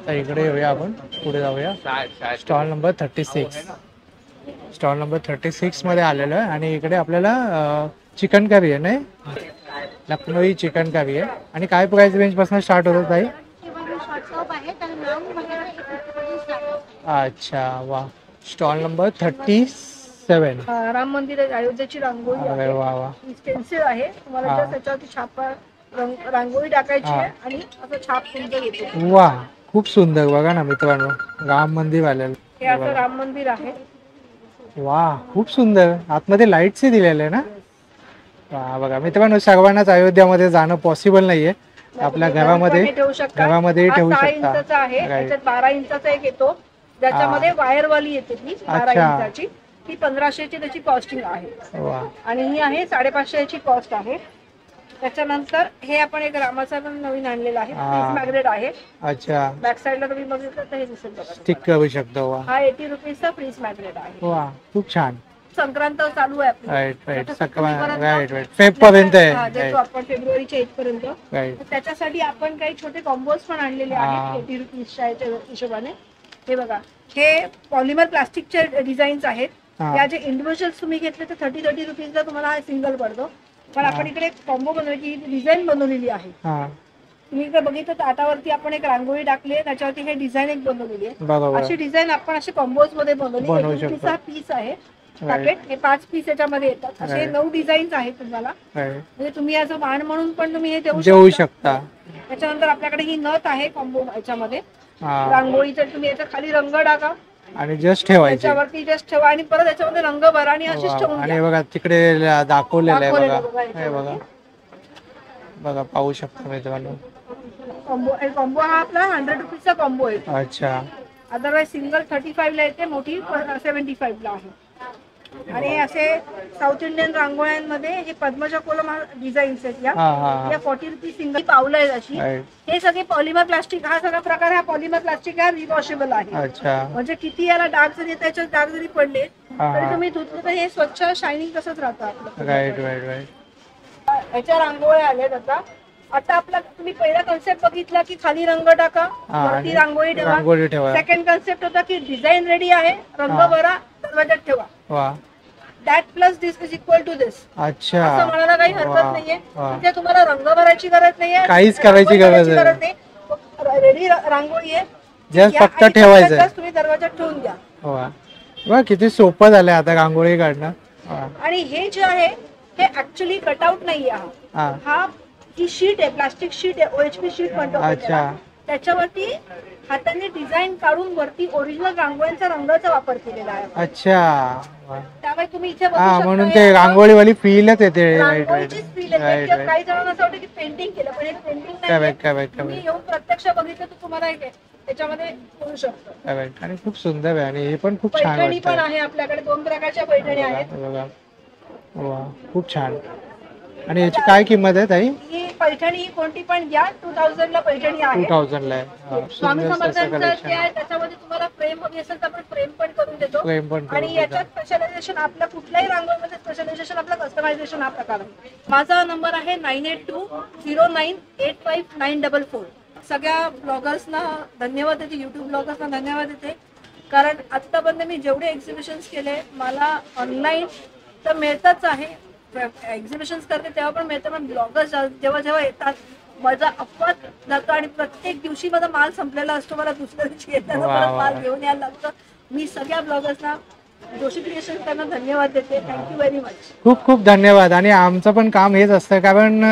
[SPEAKER 1] तर इकडे येऊया आपण. पुढे जाऊया. Stall number 36. स्टॉल नंबर 36 मध्ये आलेलो आहे. आणि इकडे आपल्याला चिकन करी आहे ना? लखनौई चिकन करी आहे. आणि काय प्राइस रेंज पासून स्टार्ट होतात ताई? अच्छा वा. Stall number 37.
[SPEAKER 6] राम मंदिर अयोध्येची रांगोळी.
[SPEAKER 1] अरे वा वा.
[SPEAKER 6] पेन्सिल आहे. तुम्हाला त्याच्यावरती छापा रांगोळी टाकायची आहे आणि असं छाप तुमचं येतो.
[SPEAKER 1] वा खूप सुंदर. बघा ना मित्रांनो राम मंदिर आलेलं.
[SPEAKER 6] हे असं राम मंदिर आहे.
[SPEAKER 1] वा खूप सुंदर. आतमध्ये लाईट्स दिलेले ना? वा बघा मित्रांनो सर्वांनाच अयोध्यामध्ये जाणं पॉसिबल नाहीये. आपल्या घरामध्ये ठेवू शकता.
[SPEAKER 6] 6 इंचाचा आहे. त्याच्यात 12 इंचाचा एक येतो ज्याच्यामध्ये वायरवाली येते. ती 12 इंचाची. ती 1500ची त्याची कॉस्टिंग आहे. आणि ही आहे 550 याची कॉस्ट आहे. त्याच्यानंतर हे आपण एक रामाचा नवीन आणलेला आहे. पीस मॅग्नेट आहे.
[SPEAKER 1] अच्छा
[SPEAKER 6] बॅक साइडला तुम्ही बघितलं तर हे दिसेल बघा.
[SPEAKER 1] स्टिक करू शकतो. वा
[SPEAKER 6] हा 80 रुपीजचा पीस मॅग्नेट आहे.
[SPEAKER 1] वा खूप छान.
[SPEAKER 6] संक्रांत चालू आहे आपली.
[SPEAKER 1] Right right. फेब पर्यंत आहे.
[SPEAKER 6] आपण फेब्रुवारीच्या 1 पर्यंत. त्याच्यासाठी आपण काही छोटे कॉम्बोज पण आणलेले आहेत 80 रुपीजच्या हिशोबाने. हे बघा हे पॉलिमर प्लास्टिकचे डिझाईन्स आहेत. या जे इंडिव्हिज्युअल तुम्ही घेतले ते 30 रुपीजला तुम्हाला हा सिंगल पडतो. पण आपण इकडे कॉम्बो बनवली, डिझाईन बनवलेली आहे. तुम्ही इकडे बघितलं ताटावरती आपण एक रांगोळी टाकली आहे, त्याच्यावरती हे डिझाईन एक बनवलेली आहे. अशी डिझाईन आपण असे कॉम्बोज मध्ये बनवली. हा पीस आहे पॅकेट, हे 5 पीस याच्यामध्ये येतात. असे 9 डिझाईन्स आहेत तुम्हाला. म्हणजे तुम्ही याचं वाण म्हणून पण तुम्ही हे देऊ शकता. त्याच्यानंतर आपल्याकडे ही नथ आहे कॉम्बो याच्यामध्ये. रांगोळीचा तुम्ही याच्या खाली रंग टाका
[SPEAKER 1] आणि जस्ट ठेवायची,
[SPEAKER 6] त्याच्यावरती जस्ट ठेवा आणि परत याच्यामध्ये रंग भरा आणि अशीच ठेवून
[SPEAKER 1] आणि बघा तिकडे दाखवलेलं आहे बघा. हे बघा बघा पाहू शकता मित्रांनो.
[SPEAKER 6] कॉम्बो हा आपला 100 रुपीजचा कॉम्बो आहे.
[SPEAKER 1] अच्छा.
[SPEAKER 6] अदरवाइज सिंगल 35 ला येते, मोठी 75 ला आहे. आणि असे साऊथ इंडियन रांगोळ्यांमध्ये हे पद्मजा कोलम डिझाईन्स आहेत. या 40 रुपीज सिंगल पावलं आहेत अशी. हे सगळे पॉलिमर प्लास्टिक, हा सगळा प्रकार हा पॉलिमर प्लास्टिक हा रिवॉशेबल आहे. म्हणजे किती याला डाग जरी त्याच्यात डाग जरी पडले तरी तुम्ही धुतले तर हे स्वच्छ शायनिंग तसंच राहतं आपलं.
[SPEAKER 1] Right right right.
[SPEAKER 6] ह्याच्या रांगोळ्या आल्यात आता आपला तुम्ही पहिला कन्सेप्ट बघितला की खाली रंग टाका, वरती रांगोळी ठेवा. सेकंड कन्सेप्ट होता की डिझाईन रेडी आहे, रंग भरा, दरवाजात ठेवा. That plus this is equal to this.
[SPEAKER 1] अच्छा,
[SPEAKER 6] असं म्हणायला काही हरकत नाहीये. तिथे तुम्हाला रंग भरायची गरज नाहीये,
[SPEAKER 1] काहीच करायची गरज
[SPEAKER 6] नाही. रेडी रांगोळी आहे,
[SPEAKER 1] जस्ट फक्त ठेवायचं,
[SPEAKER 6] तुम्ही दरवाजात ठेवून द्या.
[SPEAKER 1] वा किती सोपं झालंय आता रांगोळी काढणं.
[SPEAKER 6] आणि हे जे आहे हे ऍक्च्युली कटआउट नाहीये. हा ही शीट आहे, प्लास्टिक शीट आहे, OHP शीट म्हणतो. त्याच्यावरती हाताने डिझाईन काढून वरती ओरिजिनल रांगोळ्यांच्या रंगाचा वापर केलेला आहे.
[SPEAKER 1] अच्छा,
[SPEAKER 6] त्यामुळे तुम्ही इथे बघू शकता,
[SPEAKER 1] म्हणून ते रांगोळीवाली फीलच येते.
[SPEAKER 6] रांगोळीचीच फील येते. काही जणांना असं वाटतं की पेंटिंग केलं, पण हे पेंटिंग नाही. तुम्ही येऊन प्रत्यक्ष बघितलं तर तुम्हाला त्याच्यामध्ये करू शकतो.
[SPEAKER 1] आणि खूप सुंदर आहे. आणि हे पण खूप छान
[SPEAKER 6] पैठणी पण आहे आपल्याकडे, 2 प्रकारच्या पैठणी आहेत.
[SPEAKER 1] वा खूप छान. आणि याची काय किंमत आहे ताई?
[SPEAKER 6] ही पैठणी कोणती पण घ्या, 2000 ला पैठणी आहे.
[SPEAKER 1] 2000 ला
[SPEAKER 6] स्वामी समर्थांचं जे आहे त्याच्यामध्ये तुम्हाला फ्रेम हवी असेल तर आपण फ्रेम पण करून देतो. आणि याच्यात स्पेशलायझेशन आपलं कुठल्याही रांगोळीमध्ये स्पेशलायझेशन आपलं कस्टमायझेशन हा प्रकार आहे. माझा नंबर आहे 9820985944. सगळ्या ब्लॉगर्सना धन्यवाद देते, युट्यूब ब्लॉगर्सना धन्यवाद देते. कारण आतापर्यंत मी जेवढे एक्झिबिशन्स केले मला ऑनलाईन तर मिळतच आहे, एक्झिबिशन्स करते तेव्हा पण मिळतं, पण ब्लॉगर्स जेव्हा जेव्हा येतात माझा अपवाद जातो आणि प्रत्येक दिवशी माझा माल संपलेला असतो. मला दुसऱ्या दिवशी येताना परत माल घेऊन यायला लागतं. मी सगळ्या ब्लॉगर्सना जोशी क्रिएशन त्यांना धन्यवाद देते. Thank you very much.
[SPEAKER 1] खूप खूप धन्यवाद. आणि आमचं पण काम हेच असतं, कारण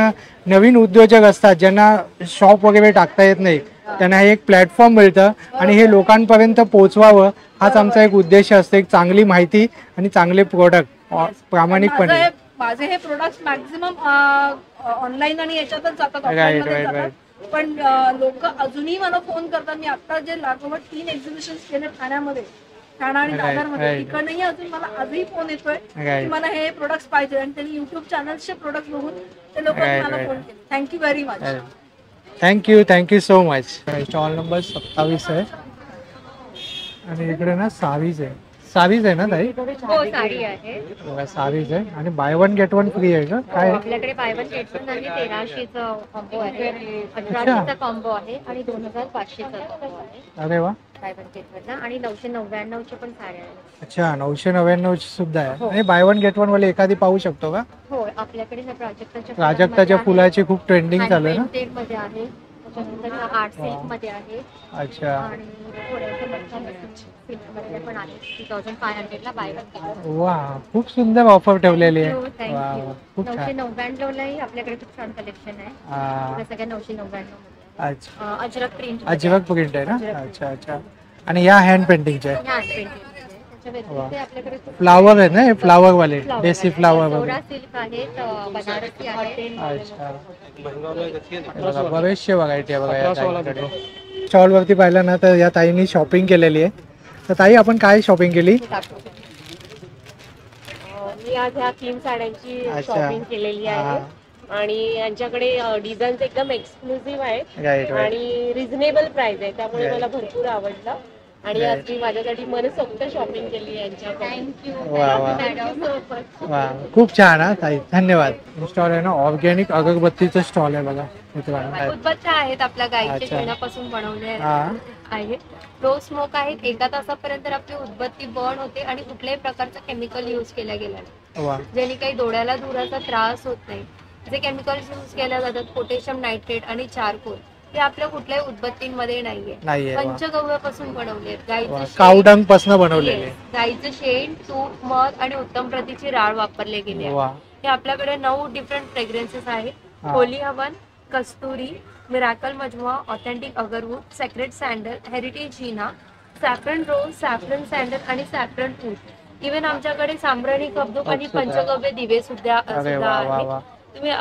[SPEAKER 1] नवीन उद्योजक असतात ज्यांना शॉप वगैरे टाकता येत नाही, त्यांना एक प्लॅटफॉर्म मिळतं आणि हे लोकांपर्यंत पोहोचवावं हाच आमचा एक उद्देश असतो. एक चांगली माहिती आणि चांगले प्रोडक्ट प्रामाणिकपणे.
[SPEAKER 6] माझे हे प्रोडक्ट मॅक्झिमम ऑनलाईन आणि याच्यातच जातात, पण लोक अजूनही मला फोन करतात. मी आता जे लागोपाठ 3 एक्झिबिशन्स केले ठाण्यामध्ये, ठाणा आणि दादरमध्ये, तिकडनंही अजून मला आजही फोन येतोय की मला हे प्रोडक्ट्स पाहिजे. आणि त्यांनी युट्यूब चॅनल्सचे प्रोडक्ट बघून ते लोक मला फोन केले. Thank you very much.
[SPEAKER 1] Thank you so much. Stall number 27 आहे आणि इकडे ना सावीज आहे. सावीज आहे ना ताई?
[SPEAKER 9] हो, साडी आहे.
[SPEAKER 1] बघा सावीज आहे आणि बाय 1 गेट 1 फ्री आहे का काय?
[SPEAKER 9] आपल्याकडे बाय 1 गेट 1 आणि 1300चा कॉम्बो आहे, 1800चा कॉम्बो आहे आणि 2500चा कॉम्बो आहे.
[SPEAKER 1] अरे वा.
[SPEAKER 9] बाय 1 गेट 1 आणि 999ची पण साड्या आहेत.
[SPEAKER 1] अच्छा, 999ची सुद्धा आहे. आणि बाय 1 गेट 1 वाले एखादी पाहू शकतो का?
[SPEAKER 9] हो, आपल्याकडे
[SPEAKER 1] प्राजक्ताच्या फुलाची खूप ट्रेंडिंग चालू आहे ना.
[SPEAKER 9] मध्ये आहे, त्याच्यानंतर आर्ट सिल्क मध्ये आहे.
[SPEAKER 1] अच्छा.
[SPEAKER 9] आणि मध्ये पण आहे 2500 ला बाय 1.
[SPEAKER 1] वा, खूप सुंदर ऑफर ठेवलेली आहे.
[SPEAKER 9] खूप छान. 999 लाही आपल्याकडे खूप छान कलेक्शन आहे. सगळ्या 999.
[SPEAKER 1] अच्छा,
[SPEAKER 9] अजरक प्रिंट
[SPEAKER 1] आहे ना. अच्छा अच्छा. आणि या हँड पेंटिंगच्या फ्लावर आहे ना, हे फ्लावर वाले देसी फ्लावर
[SPEAKER 9] सिल्क आहेत, बनारसी आहे.
[SPEAKER 1] अच्छा, बरेचशे व्हरायटी आहे बघा या ताईकडे. स्टॉल वरती पाहिलं ना तर या ताईंनी शॉपिंग केलेली आहे. तर ताई आपण काय शॉपिंग केली?
[SPEAKER 12] मी आज ह्या 3 साड्यांची शॉपिंग केलेली आहे आणि यांच्याकडे डिझाईन्स एकदम एक्सक्लुझिव्ह आहेत आणि रिझनेबल प्राइस आहे, त्यामुळे मला भरपूर आवडलं. आणि आज मी माझ्यासाठी मनसोक्त शॉपिंग केली यांच्याकडे.
[SPEAKER 1] वा वा वा, खूप छान हा ताई, धन्यवाद. स्टॉल आहे ना ऑर्गॅनिक अगरबत्तीचं स्टॉल आहे बघा मित्रांनो.
[SPEAKER 9] उदबत्त्या आहेत आपल्या गाईच्या शेणापासून बनवले आहेत. लो स्मोक आहेत. 1 तासापर्यंत आपली उदबत्ती बर्न होते आणि कुठल्याही प्रकारचं केमिकल युज केल्या गेलं नाही, ज्याने काही डोळ्याला धुराचा त्रास होत नाही. जे केमिकल्स युज केल्या जातात पोटॅशियम नायट्रेट आणि चारकोल, ते आपल्या कुठल्याही उदबत्तींमध्ये नाहीये. पंचगव्यापासून बनवले आहेत.
[SPEAKER 1] कावडंग पासून बनवलेले.
[SPEAKER 9] गाईचं शेण, तूप, मध आणि उत्तम प्रतीची राळ वापरले गेले आहे. हे आपल्याकडे 9 डिफरंट फ्रेग्रन्सेस आहेत. Holy havan, Kasturi, miracle Majmua, authentic agarwood, secret sandal, heritage hina, saffron rose, saffron sandal आणि सॅफ्रन ऊड. इव्हन आमच्याकडे सांब्राणी कपदूक आणि पंचगव्य दिवे सुद्धा आहेत. तुम्ही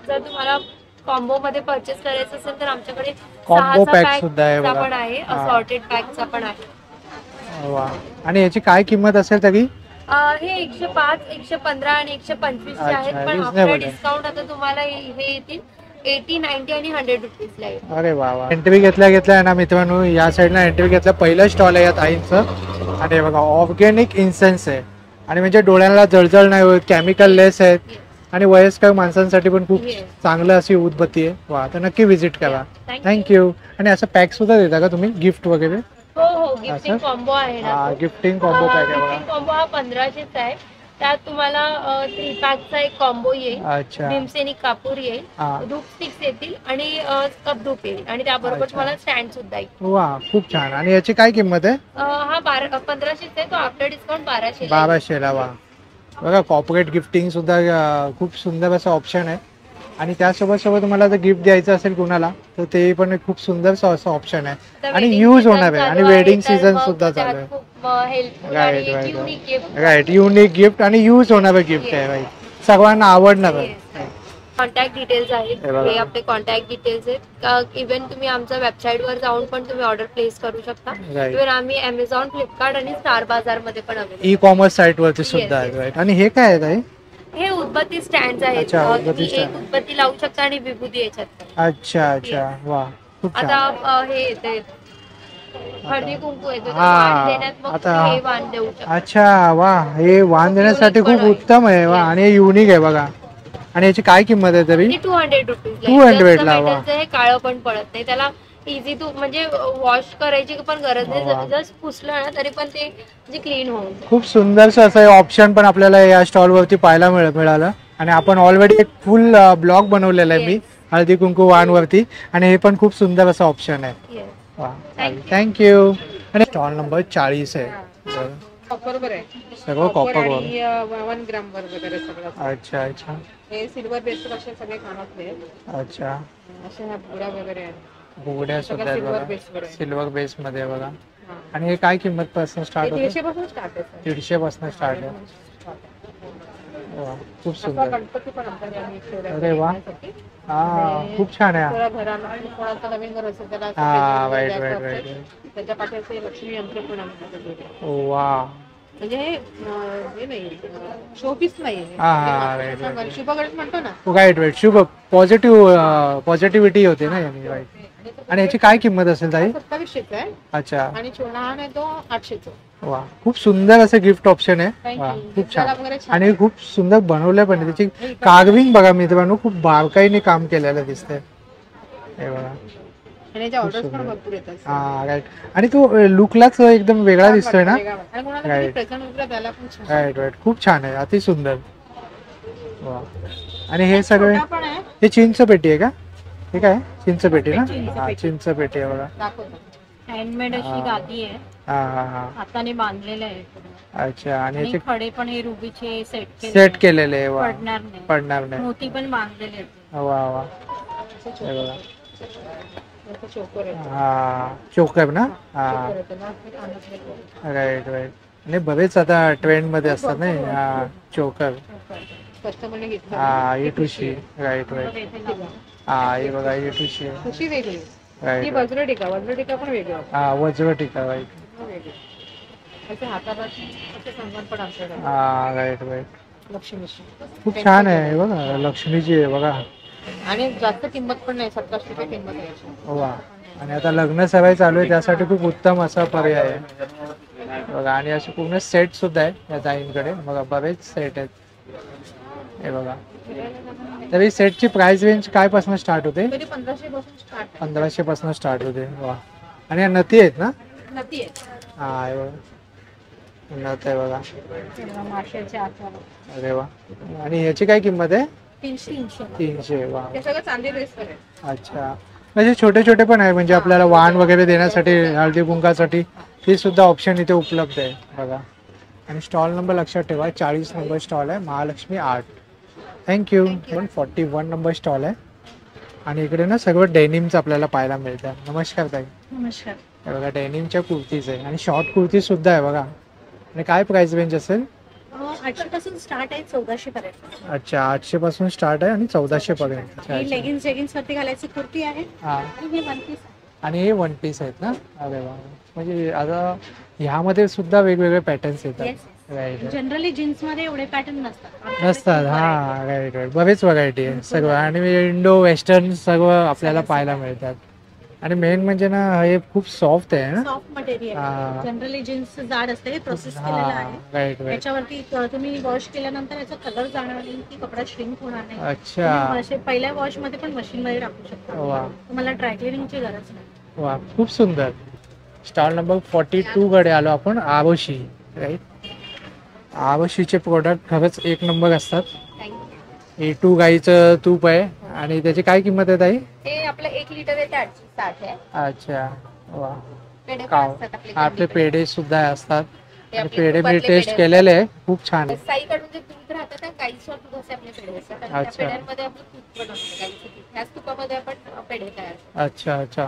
[SPEAKER 9] जर तुम्हाला कॉम्बो मध्ये परचेस करायचं असेल तर आमच्याकडे 6 पॅक पण आहे, असॉर्टेड पॅकचा पण आहे.
[SPEAKER 1] आणि याची काय किंमत असेल तरी?
[SPEAKER 9] हे 105, 115 आणि 125 चे आहेत, पण आफ्टर डिस्काउंट आता तुम्हाला हे येतील 80, 90 आणि 100 रुपीजला येईल.
[SPEAKER 1] अरे वा वा. एंट्री घेतल्या ना मित्रांनो, या साईडला एंट्री घेतल्या पहिलं स्टॉल आहे या ताईंचं. आणि हे बघा ऑर्गॅनिक इन्सेन्स आहे आणि म्हणजे डोळ्याला जळजळ नाही होत, केमिकल लेस आहेत आणि वयस्कर माणसांसाठी पण खूप चांगलं अशी उदबत्ती आहे. वा, तर नक्की व्हिजिट करा. थँक्यू. आणि असं पॅक सुद्धा देता का तुम्ही, गिफ्ट वगैरे?
[SPEAKER 9] हो, गिफ्टिंग कॉम्बो आहे ना.
[SPEAKER 1] गिफ्टिंग कॉम्बो पॅक आहे.
[SPEAKER 9] गिफ्टिंग कॉम्बो हा 1500 चा आहे. त्यात तुम्हाला 3 पॅकचा एक कॉम्बो येईल, भीमसेनी कापूर येईल, धूप स्टिक्स येतील आणि कप धूप येईल आणि त्याबरोबर तुम्हाला स्टँड सुद्धा येईल.
[SPEAKER 1] वा, खूप छान. आणि याची काय किंमत आहे?
[SPEAKER 9] हा 1500 आहे, तो आफ्टर डिस्काउंट 1200
[SPEAKER 1] 1200 वा. बघा कॉर्पोरेट गिफ्टिंग सुद्धा खूप सुंदर असं ऑप्शन आहे. आणि त्यासोबत तुम्हाला जर गिफ्ट द्यायचं असेल कुणाला तर ते पण खूप सुंदर असं ऑप्शन आहे आणि यूज होणार आहे. आणि वेडिंग सीझन सुद्धा चालू आहे. राईट, युनिक गिफ्ट आणि यूज होणार गिफ्ट आहे भाई, सर्वांना आवडणार आहे.
[SPEAKER 9] कॉन्टॅक्ट डिटेल्स आहेत, हे आपले कॉन्टॅक्ट डिटेल्स आहेत. इव्हन तुम्ही आमच्या वेबसाईट वर जाऊन पण तुम्ही ऑर्डर प्लेस करू शकता. इव्हन आम्ही अमेझॉन, फ्लिपकार्ट आणि स्टार बाजार मध्ये पण
[SPEAKER 1] ई कॉमर्स साईट वरती सुद्धा आहे. राईट. आणि हे काय आहे ताई?
[SPEAKER 9] हे उदबत्ती स्टँड आहेत. एक उदबत्ती लावू शकता आणि विभूती याच्यात.
[SPEAKER 1] अच्छा अच्छा, वा, खूप छान.
[SPEAKER 9] आता हे येते हळदी कुंकू येतो, वाण देण्यात मग हे वाण देऊ शकता.
[SPEAKER 1] अच्छा, वा, हे वाण देण्यासाठी खूप उत्तम आहे. वा, आणि हे युनिक आहे बघा. आणि याची काय किंमत आहे तरी?
[SPEAKER 9] 200 रुपीज.
[SPEAKER 1] 200 ला. वा,
[SPEAKER 9] हे काळं पण पडत नाही, त्याला इझी टू म्हणजे वॉश करायची पण गरज नाही, जस्ट पुसलं ना तरी पण ते म्हणजे क्लीन होऊन.
[SPEAKER 1] खूप सुंदरसं असं ऑप्शन पण आपल्याला या स्टॉल वरती पाहायला मिळालं. आणि आपण ऑलरेडी एक फुल ब्लॉग बनवलेला आहे मी हळदी कुंकू वाण वरती, आणि हे पण खूप सुंदर असं ऑप्शन आहे. वा, थँक्यू. आणि स्टॉल नंबर 40 आहे.
[SPEAKER 6] कॉपर आहे,
[SPEAKER 1] सगळं कॉपर वर.
[SPEAKER 6] 1 ग्राम वर वगैरे सगळं.
[SPEAKER 1] अच्छा अच्छा.
[SPEAKER 6] हे सिल्वर बेस्ड असे सगळे कानातले आहेत.
[SPEAKER 1] अच्छा.
[SPEAKER 6] असे ह्या बुगड्या वगैरे आहेत.
[SPEAKER 1] बुगड्या सुद्धा आहेत बघा, सिल्वर बेस मध्ये बघा. आणि हे काय किंमत पासून स्टार्ट होते?
[SPEAKER 6] 150 पासून स्टार्ट आहे.
[SPEAKER 1] 150 पासून स्टार्ट आहे. वा, खूप सुंदर.
[SPEAKER 6] गणपती पण आपल्याला.
[SPEAKER 1] अरे वा, हा, खूप छान आहे.
[SPEAKER 6] घराला नवीन घर असेल त्याला त्याच्या पाठीचे लक्ष्मी यंत्र पण आम्ही.
[SPEAKER 1] वा,
[SPEAKER 6] म्हणजे हे नाही, शोपीस नाही, शुभगणित म्हणतो ना.
[SPEAKER 1] राईट राईट, शुभ पॉझिटिव्हिटी होते ना याने. राईट. आणि याची काय किंमत असेल ताई?
[SPEAKER 6] 2700 आहे.
[SPEAKER 1] अच्छा.
[SPEAKER 6] आणि लहान आहे तो 800.
[SPEAKER 1] वा, खूप सुंदर असं गिफ्ट ऑप्शन आहे. वा, खूप छान. आणि खूप सुंदर बनवलंय पण त्याची कार्विंग बघा मित्रांनो, खूप बारकाईने काम केलेलं दिसतंय. हे बघा. हा, राईट. आणि तो लुकलाच एकदम वेगळा दिसतोय ना. राईट राईट, खूप छान आहे, अति सुंदर. वा. आणि हे सगळे हे चिंच पेटी आहे का? हे काय चिंच पेटी ना? हा, चिंच पेटी आहे बघा.
[SPEAKER 9] हँडमेड अशी गादी आहे. हाताने बांधलेले आहे.
[SPEAKER 1] अच्छा. आणि याचे
[SPEAKER 9] खडे पण हे रुबीचे
[SPEAKER 1] सेट केलेले आहे. वा,
[SPEAKER 9] पडणार नाही. मोती पण बांधलेले आहेत.
[SPEAKER 1] वा वा, हे बघा. हा, चोकर ना. हा, राईट राईट. आणि बरेच आता ट्रेंड मध्ये असतात ना. हा, चोकर. हा, इटुशी. Right right. हा, हे बघा इटुशी.
[SPEAKER 6] राईट. वज्रटिका पण वेगळी.
[SPEAKER 1] हा, वज्रटिका. राईट. हा, राईट राईट. खूप छान आहे बघा, लक्ष्मीची आहे बघा.
[SPEAKER 12] आणि जास्त किंमत पण नाही, 1700 रुपये किंमत आहे याची.
[SPEAKER 1] वा. आणि आता लग्न सराई चालू आहे त्यासाठी खूप उत्तम असा पर्याय आहे बघा. आणि असे पूर्ण सेट सुद्धा आहे या ताईंकडे बघा, बरेच सेट आहेत हे बघा. तरी सेटची प्राइस रेंज काय पासून स्टार्ट होते?
[SPEAKER 12] 1500 पासून स्टार्ट.
[SPEAKER 1] 1500 पासून स्टार्ट होते. वा. आणि या नथी आहेत ना?
[SPEAKER 12] नथी आहे.
[SPEAKER 1] हा हे बघा, नथ आहे बघा.
[SPEAKER 12] माशाचे आकार.
[SPEAKER 1] अरे वा. आणि याची काय किंमत आहे?
[SPEAKER 12] 300.
[SPEAKER 1] वा.
[SPEAKER 12] हे सगळं चांदी बेसवर आहे.
[SPEAKER 1] अच्छा. म्हणजे छोटे छोटे पण आहे, म्हणजे आपल्याला वाण वगैरे देण्यासाठी, हळदी कुंकासाठी ते सुद्धा ऑप्शन इथे उपलब्ध आहे बघा. आणि स्टॉल नंबर लक्षात ठेवा, 40 नंबर स्टॉल आहे, Mahalakshmi art. Thank you. 141 number stall आहे. आणि इकडे ना सगळं डेनिमचं आपल्याला पाहायला मिळतं. नमस्कार ताई.
[SPEAKER 12] नमस्कार.
[SPEAKER 1] हे बघा डेनिमच्या कुर्तीज आहे आणि शॉर्ट कुर्ती सुद्धा आहे बघा. आणि काय प्राइस रेंज असेल?
[SPEAKER 3] 800 पासून स्टार्ट आहे 1400 पर्यंत.
[SPEAKER 1] अच्छा, 800 पासून स्टार्ट आहे आणि 1400 पर्यंत.
[SPEAKER 3] ही लेगिन्स वरती घालायची कुर्ती आहे
[SPEAKER 1] हा.
[SPEAKER 3] आणि हे वन पीस.
[SPEAKER 1] आणि हे वन पीस आहेत ना? अरे वा. म्हणजे आता ह्यामध्ये सुद्धा वेगवेगळे पॅटर्न्स येतात. राईट.
[SPEAKER 3] जनरली जीन्स मध्ये एवढे पॅटर्न नसतात.
[SPEAKER 1] नसतात. हा राईट राईट. बरेच व्हरायटी आहे सगळं. आणि इंडो वेस्टर्न सगळं आपल्याला पाहायला मिळतात. आणि मेन म्हणजे ना हे खूप सॉफ्ट आहे ना?
[SPEAKER 3] Soft material. जनरली जीन्स जाड असते, हे प्रोसेस केलेलं आहे.
[SPEAKER 1] Right right.
[SPEAKER 3] याच्यावरती तुम्ही वॉश केल्यानंतर याचा कलर जाणार नाही की कपडा श्रिंक होणार नाही.
[SPEAKER 1] अच्छा.
[SPEAKER 3] तुम्ही पहिल्या वॉश मध्ये पण मशीन मध्ये टाकू शकता.
[SPEAKER 1] वा.
[SPEAKER 3] तुम्हाला ड्राय क्लिनिंगची गरज नाही.
[SPEAKER 1] वा, खूप सुंदर. स्टॉल नंबर 42 कडे आलो आपण. आरोशी. राईट. आरोशीचे प्रोडक्ट खरंच एक नंबर असतात. A2 गाईचं तूप आहे. आणि त्याची काय किंमत आहे ताई?
[SPEAKER 4] ते आपलं 1 लिटर आहे ते 860 आहे.
[SPEAKER 1] अच्छा. वा.
[SPEAKER 4] पेढे पण
[SPEAKER 1] काव.
[SPEAKER 4] असतात आपले
[SPEAKER 1] आपले पेढे सुद्धा असतात.
[SPEAKER 4] ते
[SPEAKER 1] आणि
[SPEAKER 4] आपले
[SPEAKER 1] पेढे मी
[SPEAKER 4] तुपातले
[SPEAKER 1] टेस्ट
[SPEAKER 4] पेढे
[SPEAKER 1] केलेले आहे, खूप छान आहे.
[SPEAKER 4] साईकडून जे दूध राहतं ना, गाईचं दूध असे आपले पेढे असतात. आणि त्या
[SPEAKER 1] अच्छा.
[SPEAKER 4] पेढ्यांमध्ये आपलं तूप पण असतं, गाईचं तूप. ह्याच तुपामध्ये आपण पेढे तयार करतो.
[SPEAKER 1] अच्छा अच्छा.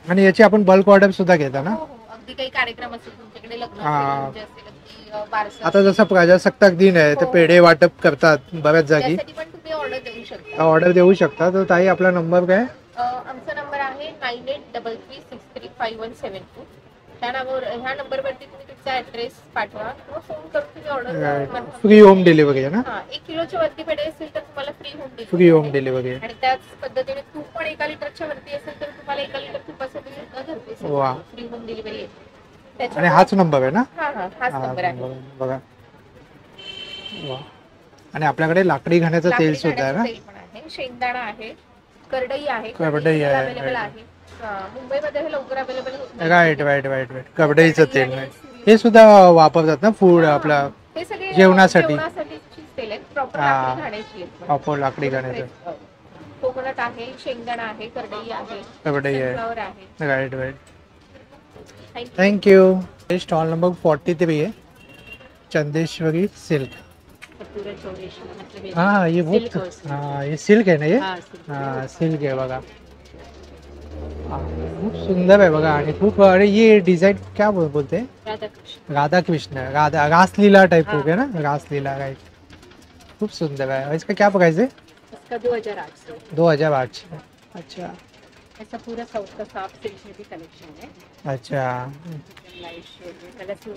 [SPEAKER 1] आणि याची आपण बल्क ऑर्डर सुद्धा घेता ना?
[SPEAKER 4] हो, अगदी काही कार्यक्रम असेल तुमच्याकडे, लग्न
[SPEAKER 1] हा.
[SPEAKER 4] असेल, म्हणजे असेल, अगदी बारसं
[SPEAKER 1] आता जसं प्रजासत्ताक दिन आहे तर पेढे वाटप करतात बऱ्याच जागी.
[SPEAKER 4] त्यासाठी पण तुम्ही ऑर्डर देऊ शकता.
[SPEAKER 1] ऑर्डर देऊ शकता. तर ताई आपला नंबर काय?
[SPEAKER 4] आमचा नंबर आहे 9833635172. ह्या नंबरवरती तुम्ही तुमचा ऍड्रेस पाठवा किंवा फोन करून तुम्ही ऑर्डर.
[SPEAKER 1] फ्री होम डिलिव्हरी आहे ना?
[SPEAKER 4] 1 किलोच्या वरती पेढे असेल तर तुम्हाला free home delivery.
[SPEAKER 1] Free home delivery आहे.
[SPEAKER 4] आणि त्याच पद्धतीने तूप पण 1 लिटरच्या वरती असेल तर तुम्हाला 1 लिटर तुपासाठी सुद्धा घरपोच
[SPEAKER 1] वा.
[SPEAKER 4] फ्री होम डिलिव्हरी आहे.
[SPEAKER 1] आणि हाच नंबर आहे ना?
[SPEAKER 4] हाच नंबर आहे
[SPEAKER 1] बघा. वा. आणि आपल्याकडे लाकडी घाण्याचं तेल सुद्धा आहे ना?
[SPEAKER 4] तेल पण आहे, शेंगदाणा आहे, करडई आहे,
[SPEAKER 1] करडई आहे.
[SPEAKER 4] अवेलेबल आहे. मुंबईमध्ये हे लवकर अवेलेबल होत नाही.
[SPEAKER 1] Right right right right. कबड्डीचं तेल हे सुद्धा वापरतात ना फूड आपला
[SPEAKER 4] हे सगळे
[SPEAKER 1] जेवणासाठी?
[SPEAKER 4] जेवणासाठीची तेल आहेत, प्रॉपर लाकडी घाण्याची आहेत.
[SPEAKER 1] प्रॉपर लाकडी घाण्याचं.
[SPEAKER 4] कोकोनट आहे, शेंगदाणा आहे, करडई आहे,
[SPEAKER 1] कबड्डी
[SPEAKER 4] sunflower
[SPEAKER 1] आहे.
[SPEAKER 4] आहे.
[SPEAKER 1] Right right. Thank you. Stall number 43 है, चंदेश्वरी सिल्क. हाँ ये बहुत, हाँ ये सिल्क है ना ये? हाँ सिल्क है बघा. खूप सुंदर आहे बघा. आणि खूप, अरे ये डिजाइन क्या बोलते हैं? राधा कृष्ण. राधा रासलीला टाइप हो गया ना? रासलीला राइट. खूप सुंदर है. इसका क्या प्राइस है?
[SPEAKER 12] इसका 2800.
[SPEAKER 1] 2800. अच्छा.
[SPEAKER 12] ऐसा पूरा साउथ का साफ सिल्क में भी कलेक्शन है.
[SPEAKER 1] अच्छा.
[SPEAKER 12] लाइट शेड में कलरफुल.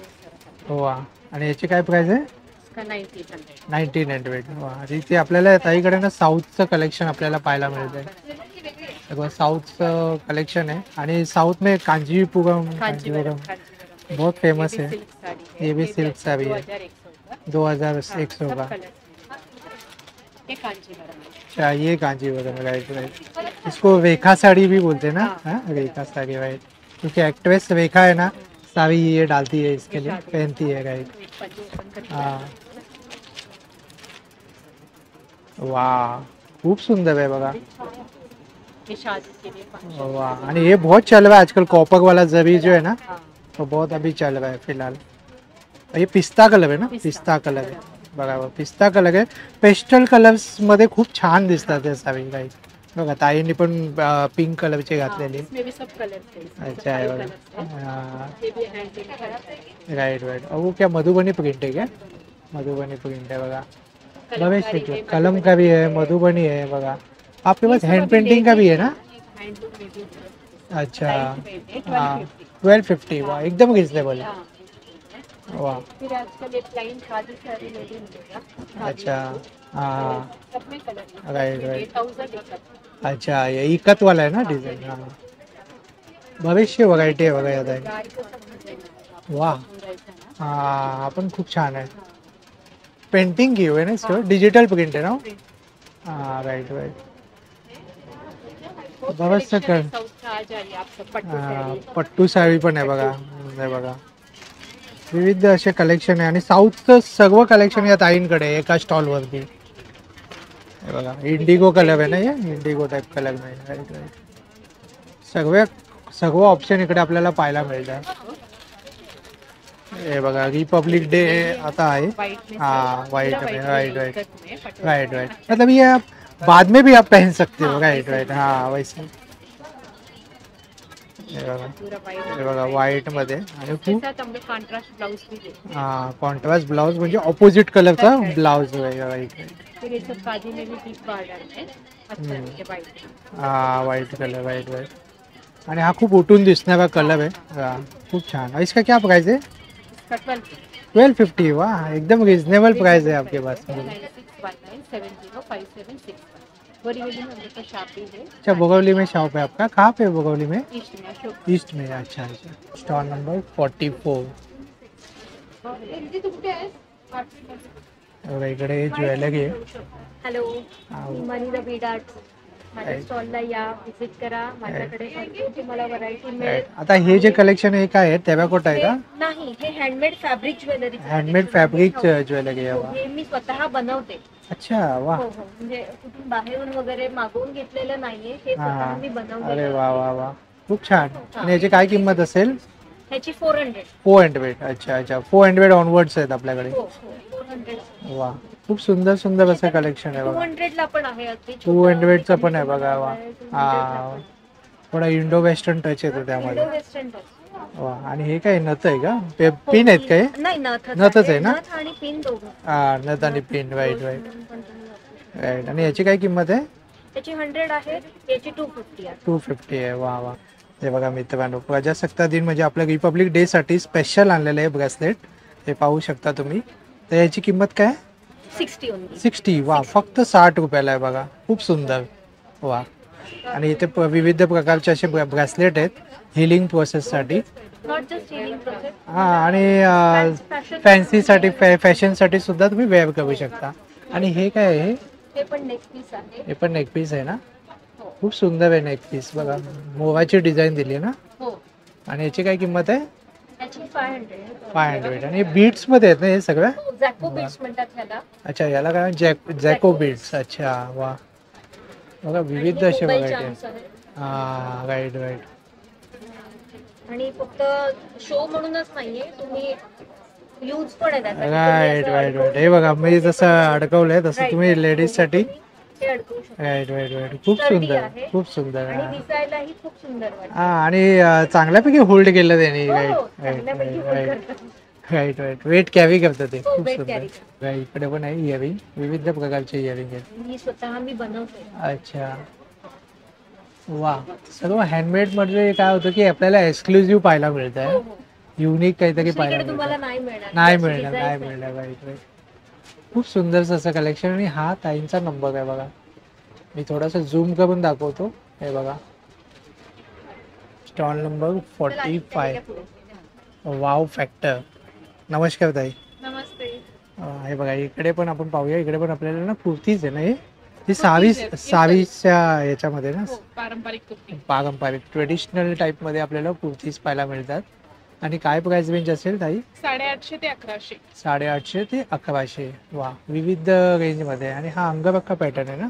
[SPEAKER 1] वा. आणि याची काय प्राइस आहे?
[SPEAKER 12] इसका 1900.
[SPEAKER 1] 1900. वा. इथे आपल्याला ताईकडे ना साऊथचं कलेक्शन आपल्याला पाहायला मिळतंय. साउथ कलेक्शन है. आणि साउथ में कांजीपुरम बहुत फेमस है. ये भी सिल्क साड़ी है. 2100 का. अच्छा ये कांजीवरम. Right right. इसको रेखा साड़ी भी बोलते हैं ना? हाँ रेखा साड़ी. राइट. क्योंकि एक्ट्रेस रेखा है ना, साड़ी ये डालती है, इसके लिए पहनती है. राइट. हाँ. वाह खूप सुंदर है बघा. वाह. आणि ये बहुत चल रहा है आजकल, कॉपर वाला जरी जो है ना तो बहुत अभी चल रहा है फिलहाल. ये पिस्ता कलर है ना? पिस्ता कलर है बघा. पिस्ता कलर आहे. पेस्टल कलर्स मध्ये खूप छान दिसतात ते साडी. राईट. बघा ताईंनी पण पिंक कलरचे घातलेली. अच्छा है बघा. Right right. वो क्या मधुबनी प्रिंट है क्या? मधुबनी प्रिंट है बघा. बघा कलम का भी है, मधुबनी है बघा. आपके पास हैंड पेंटिंग का भी है ना? अच्छा. हाँ 1250. वाह एकदम रिजनेबल है. वा
[SPEAKER 12] फिर आजकल ये प्लाइन खादी साड़ी रेडी मिलेगा।
[SPEAKER 1] अच्छा हाँ
[SPEAKER 12] सब में कलर
[SPEAKER 1] राइट राइट
[SPEAKER 12] 8000
[SPEAKER 1] अच्छा ये इकत वाला आहे ना डिझाईन हा बरेचशे व्हरायटी आहे बघा यात वा हा पण खूप छान आहे पेंटिंग की हुई ना इसको डिजिटल प्रिंट है ना हाँ राइट राइट बरंचसं कर पट्टू साडी पण आहे बघा हे बघा विविध असे कलेक्शन आहे आणि साऊथचं सर्व कलेक्शन या ताईंकडे आहे एका स्टॉलवरती हे बघा इंडिगो कलर आहे ना हे इंडिगो टाईप कलर नाही राईट राईट सर्व ऑप्शन इकडे आपल्याला पाहायला मिळतात ये बघा रिपब्लिक डे आता है हाँ वाइट में राइट राइट राइट राइट मतलब ये आप बाद में भी आप पहन सकते हो राइट राइट हाँ वैसे हे बघा व्हाईट मध्ये आणि खूप
[SPEAKER 12] कॉन्ट्रास्ट ब्लाउज भी दे
[SPEAKER 1] हाँ कॉन्ट्रास्ट ब्लाउज म्हणजे ऑपोजिट कलरचा ब्लाउज राइट राइट
[SPEAKER 12] फिर ये सब काजी में भी डीप बॉर्डर है अच्छा ये वाइट
[SPEAKER 1] हाँ व्हाईट कलर राइट राइट आणि हा खूप उठून दिसणारा कलर आहे हाँ खूप छान इसका क्या प्राइस है 1250 वाह एकदम रिजनेबल प्राइस है आपके पास अच्छा बोगवली में शॉप है आपका कहाँ पे बोगवली में ईस्ट में अच्छा अच्छा स्टॉल नंबर 44 और इकडे ज्वेलरी आहे
[SPEAKER 12] hello money the Beed art माझ्या स्टॉलला या विजिट करा माझ्याकडे तुम्हाला व्हरायटी मिळेल
[SPEAKER 1] आता हे जे कलेक्शन आहे काय आहे टेराकोटा आहे का
[SPEAKER 12] नाही हे handmade fabric jewellery
[SPEAKER 1] handmade fabric jewellery आहे
[SPEAKER 12] हे मी स्वतः बनवते
[SPEAKER 1] अच्छा वाह
[SPEAKER 12] म्हणजे कुठून बाहेरून वगैरे मागवून घेतलेलं नाहीये हे स्वतः मी बनवते
[SPEAKER 1] अरे वा वा वा खूप छान आणि याची काय किंमत असेल
[SPEAKER 12] ह्याची 400
[SPEAKER 1] अच्छा अच्छा 400 ऑनवर्ड्स आहेत आपल्याकडे
[SPEAKER 12] 400
[SPEAKER 1] वा खूप सुंदर सुंदर असं कलेक्शन आहे बघा
[SPEAKER 12] 200 ला पण आहे अगदी
[SPEAKER 1] 200 चं पण आहे बघा वा हा थोडा इंडो वेस्टर्न टच येतो त्यामध्ये
[SPEAKER 12] वेस्टर्न
[SPEAKER 1] वा आणि हे काय नथ आहे का पिन आहेत काय
[SPEAKER 12] नाही
[SPEAKER 1] नथच आहे ना
[SPEAKER 12] नथ आणि पिन दोघं
[SPEAKER 1] हा नथ आणि पिन राईट राईट राईट आणि याची काय किंमत आहे
[SPEAKER 12] याची 100 आहे याची 250 आहे
[SPEAKER 1] 250 आहे वा वा हे बघा मित्रांनो प्रजासत्ताक दिन म्हणजे आपल्या रिपब्लिक डे साठी स्पेशल आणलेलं आहे ब्रेसलेट हे पाहू शकता तुम्ही तर याची किंमत काय 60 वा फक्त 60 रुपयाला आहे बघा खूप सुंदर वा आणि इथे विविध प्रकारचे असे ब्रेसलेट आहेत हिलिंग प्रोसेससाठी हा आणि फॅन्सीसाठी फॅशनसाठी सुद्धा तुम्ही वेअर करू शकता आणि हे काय आहे
[SPEAKER 12] हे पण नेक पीस आहे
[SPEAKER 1] हे पण नेक पीस आहे ना खूप सुंदर आहे नेक पीस बघा मोवाची डिझाईन दिली आहे ना आणि याची काय किंमत आहे 500 आणि बीट्स मध्ये आहेत ना हे सगळं
[SPEAKER 12] जॅको बीट्स म्हणतात ह्याला
[SPEAKER 1] अच्छा याला काय जॅको बीट्स अच्छा वा बघा विविध असे व्हरायटी हा राईट राईट
[SPEAKER 12] आणि फक्त शो म्हणूनच नाहीये तुम्ही यूज पण आहे त्याचा
[SPEAKER 1] राईट राईट राईट हे बघा मी जसं अडकवलंय तसं तुम्ही लेडीज साठी राईट राईट राईट खूप सुंदर
[SPEAKER 12] आणि दिसायलाही खूप सुंदर वाटतं
[SPEAKER 1] हा आणि चांगल्यापैकी होल्ड केलं त्यांनी right right right weight carry करतं ते खूप सुंदर इकडे पण आहे इयरिंग विविध प्रकारचे इयरिंग आहेत
[SPEAKER 12] मी स्वतः बनवते
[SPEAKER 1] अच्छा वा सर्व हँडमेड मध्ये काय होतं की आपल्याला एक्सक्लुझिव्ह पाहायला मिळत आहे युनिक काहीतरी पाहायला मिळतं नाही मिळणार राईट राईट खूप सुंदरचं असं कलेक्शन आणि हा ताईंचा नंबर आहे बघा मी थोडासा झूम करून दाखवतो हे बघा स्टॉल नंबर 45 वाव फॅक्टर नमस्कार ताई
[SPEAKER 12] नमस्ते
[SPEAKER 1] हे बघा इकडे पण आपण पाहूया इकडे पण आपल्याला ना कुर्तीच आहे ना ही सावीच्या याच्यामध्ये ना पारंपरिक ट्रेडिशनल टाइप मध्ये आपल्याला कुर्तीज पाहायला मिळतात आणि काय प्राइस रेंज असेल ताई
[SPEAKER 13] 850 ते 1100
[SPEAKER 1] 850 ते 1100 वा विविध रेंज मध्ये आणि हा अंगरखा पॅटर्न आहे ना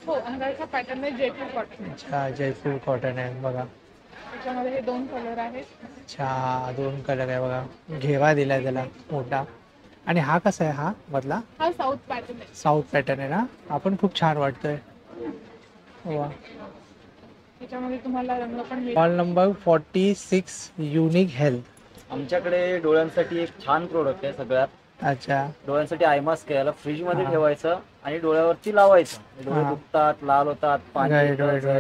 [SPEAKER 13] हो अंगरखा पॅटर्न आहे जयपूर कॉटन
[SPEAKER 1] अच्छा जयपूर कॉटन आहे बघा
[SPEAKER 13] त्याच्यामध्ये हे 2 कलर आहेत
[SPEAKER 1] अच्छा 2 कलर आहे बघा घेवा दिलाय त्याला मोठा आणि हा कसा आहे हा मधला
[SPEAKER 13] हा साऊथ पॅटर्न आहे
[SPEAKER 1] साऊथ पॅटर्न आहे ना आपण खूप छान वाटतोय वा
[SPEAKER 13] त्याच्यामध्ये तुम्हाला रंग पण मिळेल
[SPEAKER 1] कॉल नंबर 46 युनिक हेल्थ
[SPEAKER 2] आमच्याकडे डोळ्यांसाठी एक छान प्रोडक्ट आहे सगळ्यात
[SPEAKER 1] अच्छा
[SPEAKER 2] डोळ्यांसाठी आय मास्क आहे याला फ्रीज मध्ये ठेवायचं आणि डोळ्यावरती लावायचं डोळे दुखतात लाल होतात पाणी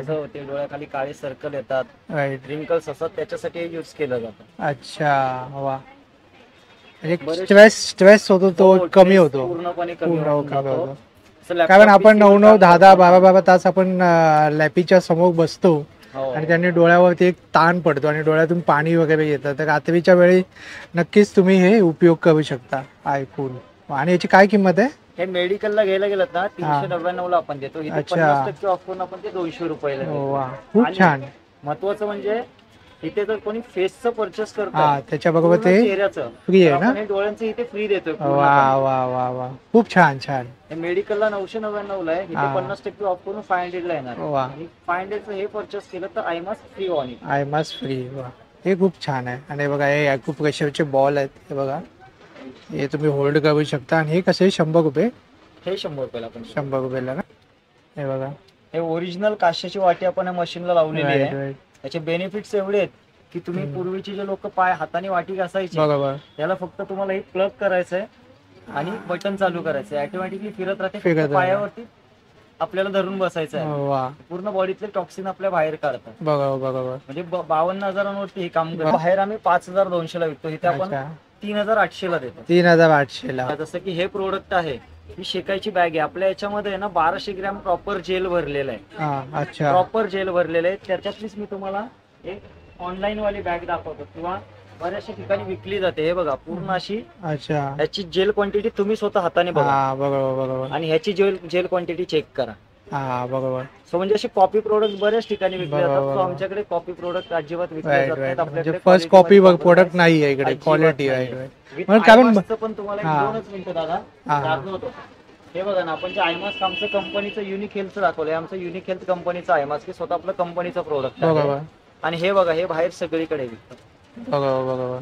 [SPEAKER 2] होते डोळ्याखाली काळे सर्कल येतात रिंकल्स असतात त्याच्यासाठी युज केलं जातं
[SPEAKER 1] अच्छा वा म्हणजे स्ट्रेस होतो तो कमी होतो.
[SPEAKER 2] पूर्णपणे कमी
[SPEAKER 1] पूर्ण
[SPEAKER 2] होऊन
[SPEAKER 1] कमी
[SPEAKER 2] जातो.
[SPEAKER 1] होतो.
[SPEAKER 2] असं laptop
[SPEAKER 1] कारण आपण
[SPEAKER 2] PC वर
[SPEAKER 1] 9-9,
[SPEAKER 2] काम
[SPEAKER 1] 10-10,
[SPEAKER 2] करतो.
[SPEAKER 1] 12-12 तास आपण लॅपीच्या समोर बसतो
[SPEAKER 2] हो.
[SPEAKER 1] आणि त्यांनी डोळ्यावरती एक ताण पडतो आणि डोळ्यातून पाणी वगैरे येतं. तर रात्रीच्या वेळी नक्कीच तुम्ही हे उपयोग करू शकता आयफोन. आणि याची काय किंमत आहे?
[SPEAKER 2] हे मेडिकलला घ्यायला गेलं ना 399 ला आपण देतो. इथे
[SPEAKER 1] अच्छा.
[SPEAKER 2] 50% ऑफ करून आपण ते 200 रुपयाला देतो.
[SPEAKER 1] वा, खूप
[SPEAKER 2] आणि
[SPEAKER 1] छान.
[SPEAKER 2] महत्वाचं म्हणजे इथे जर कोणी फेसचं परचेस
[SPEAKER 1] हा,
[SPEAKER 2] करतं
[SPEAKER 1] त्याच्याबरोबर
[SPEAKER 2] पूर्ण
[SPEAKER 1] ते
[SPEAKER 2] चेहऱ्याचं,
[SPEAKER 1] फ्री आहे
[SPEAKER 2] तर
[SPEAKER 1] ना?
[SPEAKER 2] आपण हे डोळ्यांचं इथे फ्री देतोय
[SPEAKER 1] वा
[SPEAKER 2] पूर्णपणे.
[SPEAKER 1] वा वा वा, खूप छान छान.
[SPEAKER 2] हे मेडिकलला 999 ला आहे. इथे
[SPEAKER 1] हा.
[SPEAKER 2] 50% ऑफ करून 500 ला येणार.
[SPEAKER 1] वा.
[SPEAKER 2] आणि 500 चं हे परचेस केलं तर I must free on it.
[SPEAKER 1] I must free. वा, हे खूप छान आहे. आणि बघा हे ॲक्युप्रेशरचे बॉल आहेत, हे बघा हे तुम्ही होल्ड करू शकता. आणि हे कसे 100 रुपये?
[SPEAKER 2] हे 100 रुपयाला आपण
[SPEAKER 1] 100 रुपयाला ना. हे बघा
[SPEAKER 2] हे ओरिजिनल काश्याची वाटी आपण या मशीनला लावलेली
[SPEAKER 1] Right,
[SPEAKER 2] आहे.
[SPEAKER 1] right.
[SPEAKER 2] त्याचे बेनिफिट्स एवढे आहेत की तुम्ही पूर्वीचे जे लोक पाय हाताने वाटी घासायचे
[SPEAKER 1] बरोबर.
[SPEAKER 2] त्याला फक्त तुम्हाला एक प्लग करायचंय आणि बटन चालू करायचंय, ऑटोमॅटिकली फिरत राहते.
[SPEAKER 1] फिरत
[SPEAKER 2] फक्त पायावरती आपल्याला धरून बसायचं आहे.
[SPEAKER 1] वा,
[SPEAKER 2] पूर्ण बॉडीतले टॉक्सिन आपल्या बाहेर काढतात.
[SPEAKER 1] बरोबर बरोबर.
[SPEAKER 2] म्हणजे 52,000 हे काम करतो. बाहेर आम्ही 5,200 ला विकतो, इथे आपण 3,800 ला देतो.
[SPEAKER 1] 3,800 ला.
[SPEAKER 2] जसं की हे प्रोडक्ट आहे, ही शेकायची बॅग आहे. आपल्या याच्यामध्ये ना 1200 ग्रॅम प्रॉपर जेल भरलेलं आहे.
[SPEAKER 1] हा, अच्छा.
[SPEAKER 2] प्रॉपर जेल भरलेलं आहे. त्याच्यातलीच मी तुम्हाला एक ऑनलाईन वाली बॅग दाखवतो किंवा बऱ्याचशा ठिकाणी विकली जाते. हे बघा पूर्ण अशी.
[SPEAKER 1] अच्छा.
[SPEAKER 2] ह्याची जेल क्वांटिटी तुम्ही स्वतः हाताने बघा.
[SPEAKER 1] हा, बरोबर बरोबर.
[SPEAKER 2] आणि ह्याची जेल क्वांटिटी चेक करा.
[SPEAKER 1] हा, बरोबर.
[SPEAKER 2] सो म्हणजे असे कॉपी प्रोडक्ट बऱ्याच ठिकाणी विकले जातात.
[SPEAKER 1] बरोबर.
[SPEAKER 2] सो आमच्याकडे कॉपी प्रोडक्ट अजिबात विकले
[SPEAKER 1] राईट
[SPEAKER 2] जात नाहीत.
[SPEAKER 1] राईट. म्हणजे
[SPEAKER 2] आपल्याकडे
[SPEAKER 1] फर्स्ट कॉपी
[SPEAKER 2] quality
[SPEAKER 1] प्रोडक्ट नाही आहे इकडे,
[SPEAKER 2] अजिबात
[SPEAKER 1] क्वालिटी
[SPEAKER 2] नाहीये.
[SPEAKER 1] आहे.
[SPEAKER 2] With
[SPEAKER 1] मग कारण
[SPEAKER 2] iMaskचं पण तुम्हाला एक
[SPEAKER 1] हा.
[SPEAKER 2] 2च मिनिटं दादा
[SPEAKER 1] हा.
[SPEAKER 2] दाखवतो. हे बघा ना, आपण जे आयमास्क आमचं कंपनीचं युनिक हेल्थ दाखवलंय. आमचं युनिक हेल्थ कंपनीचं आयमास्क हे स्वतः आपलं कंपनीचं प्रोडक्ट आहे.
[SPEAKER 1] बरोबर.
[SPEAKER 2] आणि हे बघा हे बाहेर सगळीकडे विकतात.
[SPEAKER 1] बरोबर बरोबर.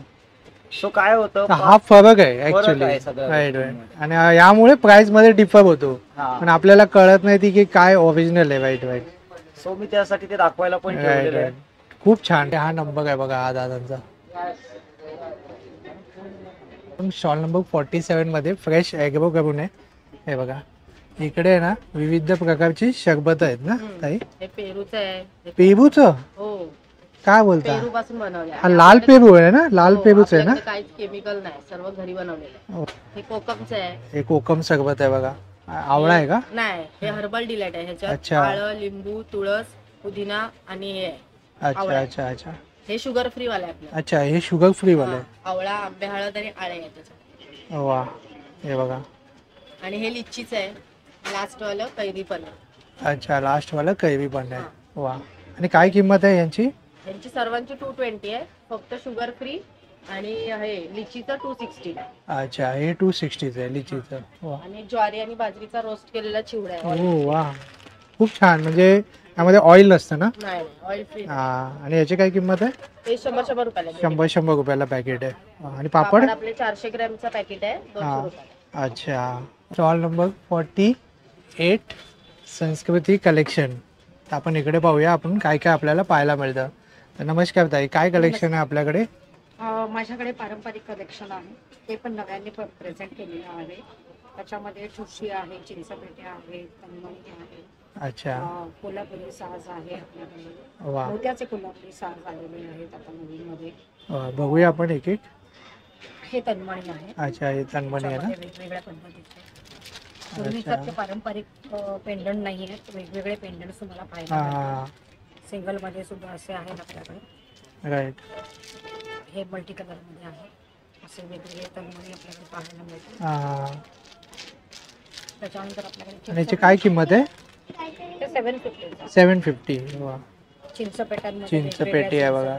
[SPEAKER 2] सो काय होतं,
[SPEAKER 1] हा फरक आहे
[SPEAKER 2] फरक
[SPEAKER 1] ऍक्च्युली.
[SPEAKER 2] आहे सगळ्या
[SPEAKER 1] राईट राईट.
[SPEAKER 2] गोष्टींमध्ये.
[SPEAKER 1] आणि यामुळे प्राइस मध्ये डिफर होतो,
[SPEAKER 2] हा.
[SPEAKER 1] पण आपल्याला कळत नाही ती की काय ओरिजिनल आहे. Right right.
[SPEAKER 2] सो मी त्यासाठी ते दाखवायला पण
[SPEAKER 1] राईट
[SPEAKER 2] ठेवलेलं आहे.
[SPEAKER 1] राईट. खूप छान. हा नंबर आहे बघा, हा दादांचा. स्टॉल नंबर 47 मध्ये फ्रेश ॲग्रो करून आहे. हे बघा इकडे आहे ना विविध प्रकारची सरबत आहेत ना ताई?
[SPEAKER 11] हे पेरूचं आहे.
[SPEAKER 1] पेरूचं?
[SPEAKER 11] हो,
[SPEAKER 1] काय बोलता?
[SPEAKER 11] पेरू पासून बनवले.
[SPEAKER 1] हा लाल पेरू आहे ना? लाल पेरूच आहे ना?
[SPEAKER 11] काहीच केमिकल नाही, सर्व घरी बनवलेलं आहे. हे कोकमचं आहे.
[SPEAKER 1] हे कोकम सरबत आहे बघा. आवळा आहे का?
[SPEAKER 11] नाही, हे हर्बल डिलाइट आहे. ह्याच्यात
[SPEAKER 1] अच्छा.
[SPEAKER 11] आलं, लिंबू, तुळस, पुदिना आणि हे आहे.
[SPEAKER 1] अच्छा अच्छा अच्छा
[SPEAKER 11] हे शुगर फ्री वाला आहे आपलं.
[SPEAKER 1] अच्छा. हे शुगर फ्री वाला आहे.
[SPEAKER 11] आवळा, आंबे, हळद आणि आळे आहे त्याच्यात.
[SPEAKER 1] वा, हे बघा.
[SPEAKER 11] आणि हे लिच्चीच आहे. लास्ट वालं कैरी पण आहे.
[SPEAKER 1] अच्छा, लास्ट वाला कैरी पण आहे. वा. आणि काय किंमत आहे यांची?
[SPEAKER 11] यांची सर्वांची 220 आहे. फक्त शुगर फ्री. आणि हे लिचीचं 260 आहे.
[SPEAKER 1] अच्छा, हे 260 आहे लिचीचं. वा.
[SPEAKER 11] आणि ज्वारी आणि बाजरीचा रोस्ट केलेला चिवडा आहे.
[SPEAKER 1] ओ वा, खूप छान. म्हणजे यामध्ये ऑइल नसतं ना?
[SPEAKER 11] नाही, ऑइल फ्री.
[SPEAKER 1] हा. आणि याची काय किंमत आहे?
[SPEAKER 11] हे 100 रुपयाला आहे.
[SPEAKER 1] 100 रुपयाला पॅकेट आहे. आणि पापड?
[SPEAKER 11] आपले 400 ग्रॅमचं पॅकेट आहे, 200 रुपयाला.
[SPEAKER 1] अच्छा. स्टॉल नंबर 48 संस्कृती कलेक्शन. तर आपण इकडे पाहूया आपण काय काय आपल्याला पाहायला मिळतं. तर नमस्कार ताई, काय कलेक्शन आहे आपल्याकडे?
[SPEAKER 8] माझ्याकडे पारंपरिक कलेक्शन आहे, ते पण नव्याने प्रेझेंट केलेलं आहे. त्याच्यामध्ये ठुशी आहे, चिंचपेटे आहे, तन्मणी आहे.
[SPEAKER 1] अच्छा.
[SPEAKER 8] कोल्हापुरी साज आहे आपल्याकडे.
[SPEAKER 1] वा.
[SPEAKER 8] मोत्याचे कोल्हापुरी साज आलेले आहेत आता नवीन मध्ये.
[SPEAKER 1] बघूया आपण एक एक.
[SPEAKER 8] हे तन्मणी आहे.
[SPEAKER 1] अच्छा, हे तन्मणी आहे ना?
[SPEAKER 8] वेगवेगळ्या पद्धतीचे पूर्वीसारखे पारंपरिक पेंडंट नाही आहेत, वेगवेगळे पेंडंट तुम्हाला पाहायला मिळतील. सिंगल मध्ये सुद्धा असे आहेत आपल्याकडे.
[SPEAKER 1] राईट.
[SPEAKER 8] हे मल्टी कलर मध्ये आहे. असे वेगवेगळे तन्मणी आपल्याकडे पाहायला मिळतील. त्याच्यानंतर आपल्याकडे
[SPEAKER 1] याची काय किंमत आहे?
[SPEAKER 8] 750.
[SPEAKER 1] 750. वा.
[SPEAKER 8] चिंचपेटांमध्ये
[SPEAKER 1] चिंचपेटी आहे बघा.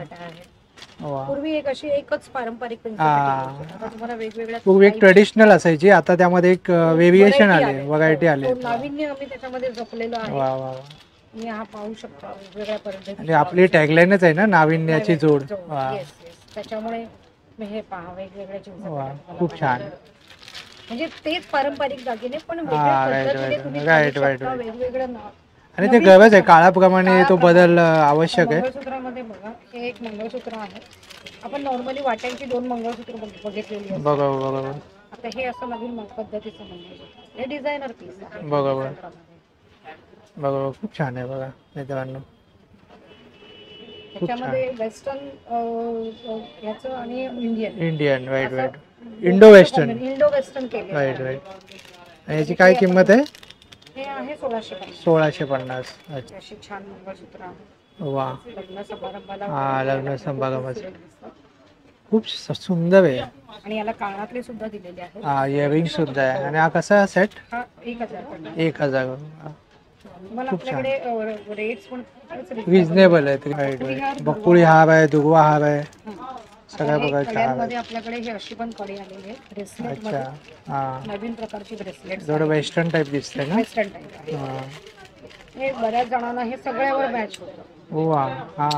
[SPEAKER 1] वा.
[SPEAKER 8] पूर्वी एक अशी एकच पारंपरिक चिंचपेटी होती. आता तुम्हाला वेगवेगळ्या
[SPEAKER 1] पूर्वी एक ट्रेडिशनल असायची, आता त्यामध्ये एक व्हेरिएशन आले, व्हरायटी आले.
[SPEAKER 8] नाविन्य आम्ही त्याच्यामध्ये जपलेलो आहे.
[SPEAKER 1] वा वा.
[SPEAKER 8] मी हा पाहू शकतो वेगवेगळ्या पद्धतीने.
[SPEAKER 1] आणि आपली टॅगलाईनच आहे ना, नाविन्याची जोड. वा.
[SPEAKER 8] त्याच्यामुळे मी हे पहा वेगवेगळ्या
[SPEAKER 1] वा,
[SPEAKER 8] चिंचपेटी.
[SPEAKER 1] खूप छान.
[SPEAKER 8] म्हणजे तेच पारंपरिक दागिने पण
[SPEAKER 1] राईट राईट.
[SPEAKER 8] वेगवेगळं.
[SPEAKER 1] आणि ते गरज आहे, काळाप्रमाणे तो बदल आवश्यक आहे.
[SPEAKER 8] मंगळसूत्रामध्ये बघा, हे एक मंगळसूत्र आहे. आपण नॉर्मली वाट्यांची 2 मंगळसूत्र बघितलेली असतात.
[SPEAKER 1] बरोबर.
[SPEAKER 8] आता हे असं नवीन पद्धतीचं मंगळसूत्र, हे डिझायनर पीस आहे.
[SPEAKER 1] बरोबर. खूप छान आहे बघा मित्रांनो.
[SPEAKER 8] त्याच्यामध्ये वेस्टर्न ह्याचं आणि Indian
[SPEAKER 1] right right. Indo western.
[SPEAKER 6] Indo western केले.
[SPEAKER 1] Right right. आणि याची काय किंमत आहे?
[SPEAKER 6] हे आहे 1650.
[SPEAKER 1] 1650. अच्छा.
[SPEAKER 6] अशी छान मंगळसूत्र आहे.
[SPEAKER 1] वा.
[SPEAKER 6] लग्न समारंभाला.
[SPEAKER 1] हा लग्न समारंभाचं खूप सुंदर आहे.
[SPEAKER 6] आणि याला कानातले सुद्धा दिलेले आहेत.
[SPEAKER 1] हा इयरिंग सुद्धा आहे. आणि हा कसा सेट?
[SPEAKER 6] हा 1000.
[SPEAKER 1] 1000.
[SPEAKER 6] मला आपल्याकडे रेट्स पण
[SPEAKER 1] रिजनेबल आहे. बकुळी हार आहे, दुर्वा हार आहे, सगळ्या प्रकारचे हार
[SPEAKER 6] मध्ये आपल्याकडे हे अशी पण कडे आलेले आहेत ब्रेसलेट मध्ये.
[SPEAKER 1] हा
[SPEAKER 6] नवीन प्रकारची ब्रेसलेट.
[SPEAKER 1] थोडं वेस्टर्न टाइप दिसतंय ना?
[SPEAKER 6] Western type. हे बऱ्याच जणांना हे सगळ्यावर मॅच होतं.
[SPEAKER 1] वा. हा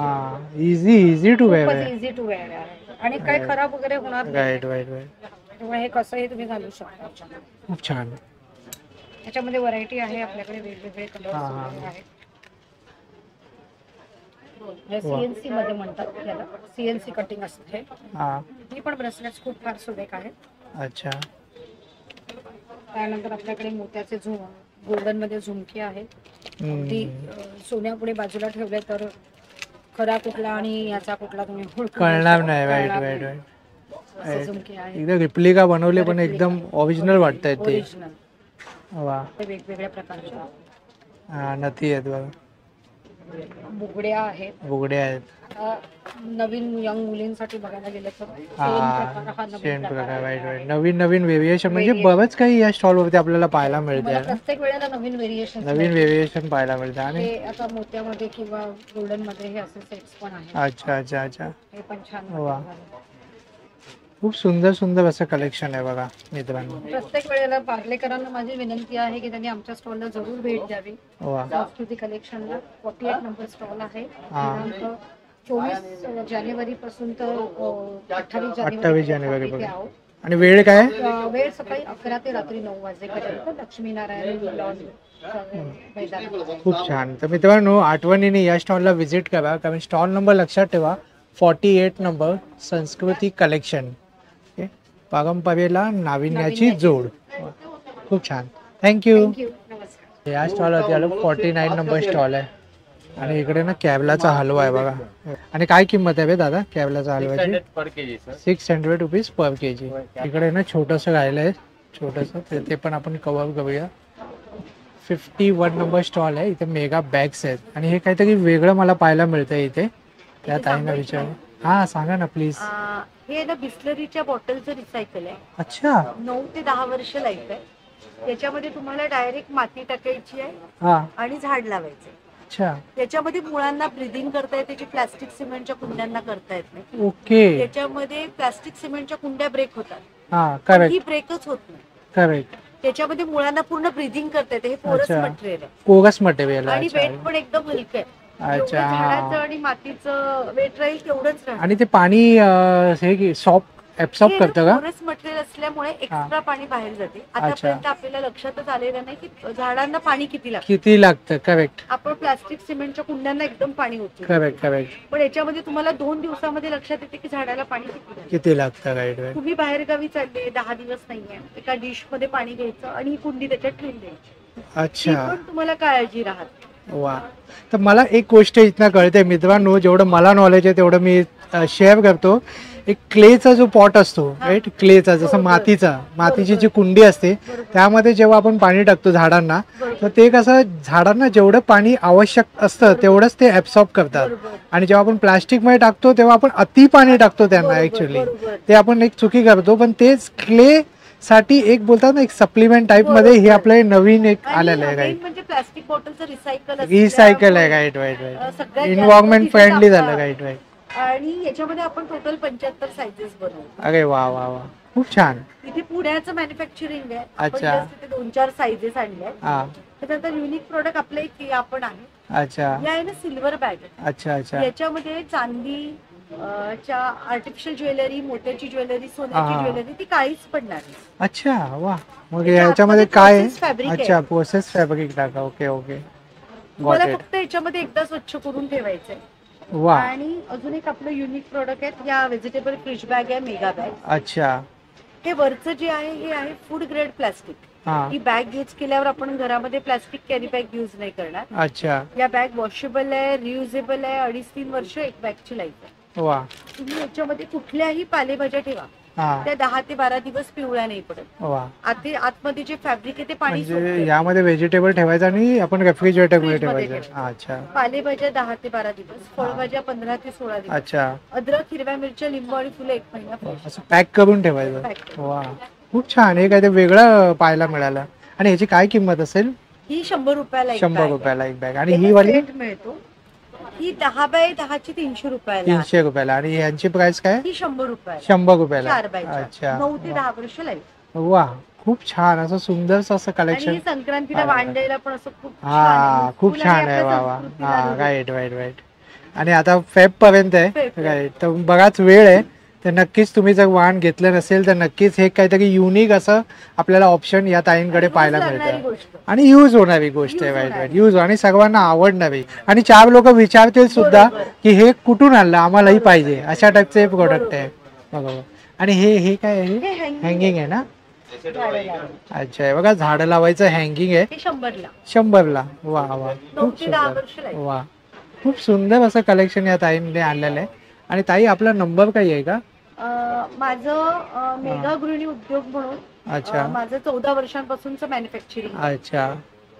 [SPEAKER 1] इझी टू वेअर आहे.
[SPEAKER 6] इझी टू वेअर आहे आणि काय खराब वगैरे होणार नाही.
[SPEAKER 1] Right right right.
[SPEAKER 6] त्यामुळे हे कसंही तुम्ही घालू शकता.
[SPEAKER 1] खूप छान.
[SPEAKER 6] याच्यामध्ये व्हरायटी आहे आपल्याकडे, वेगवेगळे कलर्स आहेत. सीएनसी मध्ये म्हणतात याला, सीएनसी कटिंग असते. ही पण ब्रेसलेट्स खूप फार सुरेख आहेत.
[SPEAKER 1] अच्छा.
[SPEAKER 6] त्यानंतर आपल्याकडे मोत्याचे गोल्डन मध्ये झुमके आहेत. अगदी सोन्यापुढे बाजूला ठेवले तर खरा कुठला आणि याचा कुठला तुम्ही
[SPEAKER 1] कळणार नाही. Right right right.
[SPEAKER 6] झुमके आहेत.
[SPEAKER 1] एकदम रिप्लिका बनवले पण एकदम ओरिजिनल वाटतंय ते. वा.
[SPEAKER 6] वेगवेगळ्या प्रकारचे.
[SPEAKER 1] हा नथी आहेत बघा.
[SPEAKER 6] बुगड्या आहेत.
[SPEAKER 1] बुगड्या आहेत.
[SPEAKER 6] नवीन यंग मुलींसाठी बघायला गेलं तर
[SPEAKER 1] सेम प्रकार. Right right. नवीन नवीन व्हेरिएशन म्हणजे बरंच काही या स्टॉल वरती आपल्याला पाहायला मिळते.
[SPEAKER 6] प्रत्येक वेळेला नवीन
[SPEAKER 1] व्हेरिएशन पाहायला मिळते. आणि
[SPEAKER 6] आता मोत्यामध्ये किंवा गोल्डन मध्ये हे असे सेट्स पण आहेत.
[SPEAKER 1] अच्छा अच्छा अच्छा.
[SPEAKER 6] हे पण छान.
[SPEAKER 1] वा. खूप सुंदर सुंदर असं कलेक्शन आहे बघा मित्रांनो.
[SPEAKER 6] प्रत्येक वेळेला पार्लेकरांना माझी विनंती आहे की त्यांनी आमच्या स्टॉलला जरूर भेट द्यावी. संस्कृती कलेक्शनला 48 नंबर स्टॉल आहे. दिनांक 24 जानेवारी पासून तर 28 जानेवारी पर्यंत.
[SPEAKER 1] आणि वेळ काय?
[SPEAKER 6] वेळ सकाळी 11 ते रात्री 9 वाजेपर्यंत. लक्ष्मीनारायण लॉन.
[SPEAKER 1] खूप छान. तर मित्रांनो आठवणीने या स्टॉलला व्हिजिट करा, कारण स्टॉल नंबर लक्षात ठेवा 48 नंबर संस्कृती कलेक्शन. पारंपरेला नाविन्याची जोड. खूप छान. थँक्यू. या स्टॉलवरती आलो 49 नंबर स्टॉल आहे. आणि इकडे ना कॅबलाचा हलवा आहे बघा. आणि काय किंमत आहे दादा कॅबलाचा हलव्याची? 600 रुपीज पर केजी. इकडे ना छोटंसं राहिलं आहे, छोटंसं ते पण आपण कव्हर करूया. 51 नंबर स्टॉल आहे. इथे मेगा बॅग्स आहेत आणि हे काहीतरी वेगळं मला पाहायला मिळतं इथे. त्या ताईंना विचार. हा सांगा ना प्लीज.
[SPEAKER 14] हे ना बिस्लरीच्या बॉटलचं रिसायकल आहे.
[SPEAKER 1] अच्छा.
[SPEAKER 14] 9 ते 10 वर्ष लाईफ आहे. याच्यामध्ये तुम्हाला डायरेक्ट माती टाकायची आहे आणि झाड लावायचं.
[SPEAKER 1] अच्छा.
[SPEAKER 14] याच्यामध्ये मुळांना ब्रिदिंग करता येते, जी प्लास्टिक सिमेंटच्या कुंड्यांना करता येत नाही.
[SPEAKER 1] ओके.
[SPEAKER 14] याच्यामध्ये प्लास्टिक सिमेंटच्या कुंड्या ब्रेक होतात.
[SPEAKER 1] हा करेक्ट.
[SPEAKER 14] ही ब्रेकच होत नाही.
[SPEAKER 1] करेक्ट.
[SPEAKER 14] त्याच्यामध्ये मुळांना पूर्ण ब्रिदिंग करता येते. हे पोरस मटेरियल आहे.
[SPEAKER 1] कोरस मटेरियल
[SPEAKER 14] आणि वेट पण एकदम हलकं आहे.
[SPEAKER 1] अच्छा.
[SPEAKER 14] झाडाचं आणि मातीचं वेट राहील तेवढंच राहील.
[SPEAKER 1] आणि ते पाणी हे सॉफ्ट ऍब्सॉर्ब करतं का?
[SPEAKER 14] पोरस मटेरियल असल्यामुळे एक्स्ट्रा पाणी बाहेर जाते. आतापर्यंत आपल्याला लक्षातच आलेलं नाही की झाडांना पाणी किती लागतं.
[SPEAKER 1] करेक्ट.
[SPEAKER 14] आपण प्लास्टिक सिमेंटच्या कुंड्यांना एकदम पाणी होतं.
[SPEAKER 1] Correct correct.
[SPEAKER 14] पण याच्यामध्ये तुम्हाला 2 दिवसामध्ये लक्षात येते की झाडाला पाणी
[SPEAKER 1] किती लागतं. Right right.
[SPEAKER 14] तुम्ही बाहेर गावी चालले 10 दिवस नाहीये, एका डिश मध्ये पाणी घ्यायचं आणि ही कुंडी त्याच्यात ठेवून द्यायची.
[SPEAKER 1] अच्छा.
[SPEAKER 14] पण तुम्हाला काळजी राहत.
[SPEAKER 1] वा. तर मला एक गोष्ट इथनं कळते मित्रांनो, जेवढं मला नॉलेज आहे तेवढं मी शेअर करतो. एक क्लेचा जो पॉट असतो, राईट, क्लेचा जसं मातीची जी कुंडी असते त्यामध्ये जेव्हा आपण पाणी टाकतो झाडांना, तर ते कसं झाडांना जेवढं पाणी आवश्यक असतं तेवढंच ते ऍब्सॉर्ब करतात. आणि जेव्हा आपण प्लास्टिकमध्ये टाकतो तेव्हा आपण अति पाणी टाकतो त्यांना. ऍक्च्युली ते आपण एक चुकी करतो. पण तेच क्ले साठी एक बोलतात ना, एक सप्लिमेंट टाइप मध्ये हे आपलं नवीन एक आलेलं आहे. राईट.
[SPEAKER 14] म्हणजे प्लास्टिक बॉटलचं
[SPEAKER 1] रिसायकल आहे. Right right right. Environment friendly झालं. Right right.
[SPEAKER 14] आणि याच्यामध्ये आपण टोटल 75 साइजेस बनवतो.
[SPEAKER 1] अरे वा वा वा. खूप छान.
[SPEAKER 14] इथे पुण्याचं मॅन्युफॅक्चरिंग आहे.
[SPEAKER 1] अच्छा.
[SPEAKER 14] तिथे 2-4 साइजेस आणले. त्यानंतर युनिक प्रोडक्ट आपलं एक आपण आहे.
[SPEAKER 1] अच्छा.
[SPEAKER 14] या आहे ना सिल्वर बॅग.
[SPEAKER 1] अच्छा अच्छा.
[SPEAKER 14] याच्यामध्ये चांदी च्या आर्टिफिशियल ज्वेलरी, मोत्याची ज्वेलरी, सोन्याची ज्वेलरी ती काहीच पडणार नाही.
[SPEAKER 1] अच्छा. वा. मग याच्यामध्ये काय? अच्छा. प्रोसेस फॅब्रिक टाका. Okay okay.
[SPEAKER 14] मला फक्त याच्यामध्ये एकदा स्वच्छ करून ठेवायचंय.
[SPEAKER 1] वा.
[SPEAKER 14] आणि अजून एक आपलं युनिक प्रोडक्ट आहे. या व्हेजिटेबल फ्रिज बॅग आहे, मेगा बॅग.
[SPEAKER 1] अच्छा.
[SPEAKER 14] हे वरचं जे आहे हे आहे फूड ग्रेड प्लास्टिक. ही बॅग यूज केल्यावर आपण घरामध्ये प्लास्टिक कॅरी बॅग यूज नाही करणार.
[SPEAKER 1] अच्छा.
[SPEAKER 14] या बॅग वॉशेबल आहे, रियुजेबल आहे. 2.5-3 वर्ष एक बॅगची लाईफ आहे.
[SPEAKER 1] वा.
[SPEAKER 14] तुम्ही याच्यामध्ये कुठल्याही पालेभाज्या ठेवा, त्या 10 ते 12 दिवस पिवळ्या नाही पडत.
[SPEAKER 1] वा.
[SPEAKER 14] आतमध्ये जे फॅब्रिक आहे ते पाणी
[SPEAKER 1] म्हणजे यामध्ये व्हेजिटेबल ठेवायचं आणि आपण रेफ्रिजरेटर मध्ये ठेवायचं. अच्छा.
[SPEAKER 14] पालेभाज्या 10 ते 12 दिवस, फळभाज्या 15 ते 16 दिवस.
[SPEAKER 1] अच्छा.
[SPEAKER 14] अद्रक, हिरव्या मिरच्या, लिंबू आणि फुलं 1 महिना
[SPEAKER 1] असं पॅक करून ठेवायचं. वा, खूप छान. हे काय ते वेगळं पाहायला मिळालं. आणि याची काय किंमत असेल?
[SPEAKER 14] ही 100 रुपयाला
[SPEAKER 1] 100 रुपयाला एक बॅग. आणि ही वाली
[SPEAKER 14] मिळतो, ही 10 बाय 10 ची 300 रुपयाला.
[SPEAKER 1] 300 रुपयाला. आणि यांची प्राइस काय?
[SPEAKER 14] ही 100 रुपयाला.
[SPEAKER 1] 100 रुपयाला.
[SPEAKER 14] 4 बाय 4.
[SPEAKER 1] अच्छा.
[SPEAKER 14] 9 ते 10 वर्ष लागेल.
[SPEAKER 1] वा, खूप छान असं सुंदर असं कलेक्शन.
[SPEAKER 14] आणि संक्रांतीला वांडायला पण असं खूप
[SPEAKER 1] हा, खूप छान आहे. वा वा. हा, राईट राईट राईट. आणि आता फेब पर्यंत आहे, राईट. तर बराच वेळ आहे, तर नक्कीच तुम्ही जर वाण घेतलं नसेल तर नक्कीच हे काहीतरी युनिक असं आपल्याला ऑप्शन या ताईंकडे पाहायला मिळतं. आणि यूज होणारी गोष्ट आहे. Right right. यूज आणि सर्वांना आवडणारी. आणि 4 लोक विचारतील सुद्धा की हे कुठून आणलं, आम्हालाही पाहिजे, अशा टाईपचं हे प्रोडक्ट आहे. बरोबर. आणि हे काय आहे? हँगिंग आहे ना? अच्छा. बघा, झाडं लावायचं हँगिंग आहे. 100ला. वा वा, खूप सुंदर. वा, खूप सुंदर असं कलेक्शन या ताईंनी आणलेलं आहे. आणि ताई, आपला नंबर काही आहे का?
[SPEAKER 14] माझं मेगा गृहिणी उद्योग म्हणून.
[SPEAKER 1] अच्छा.
[SPEAKER 14] माझं 14 वर्षांपासूनचं मॅन्युफॅक्चरिंग.
[SPEAKER 1] अच्छा.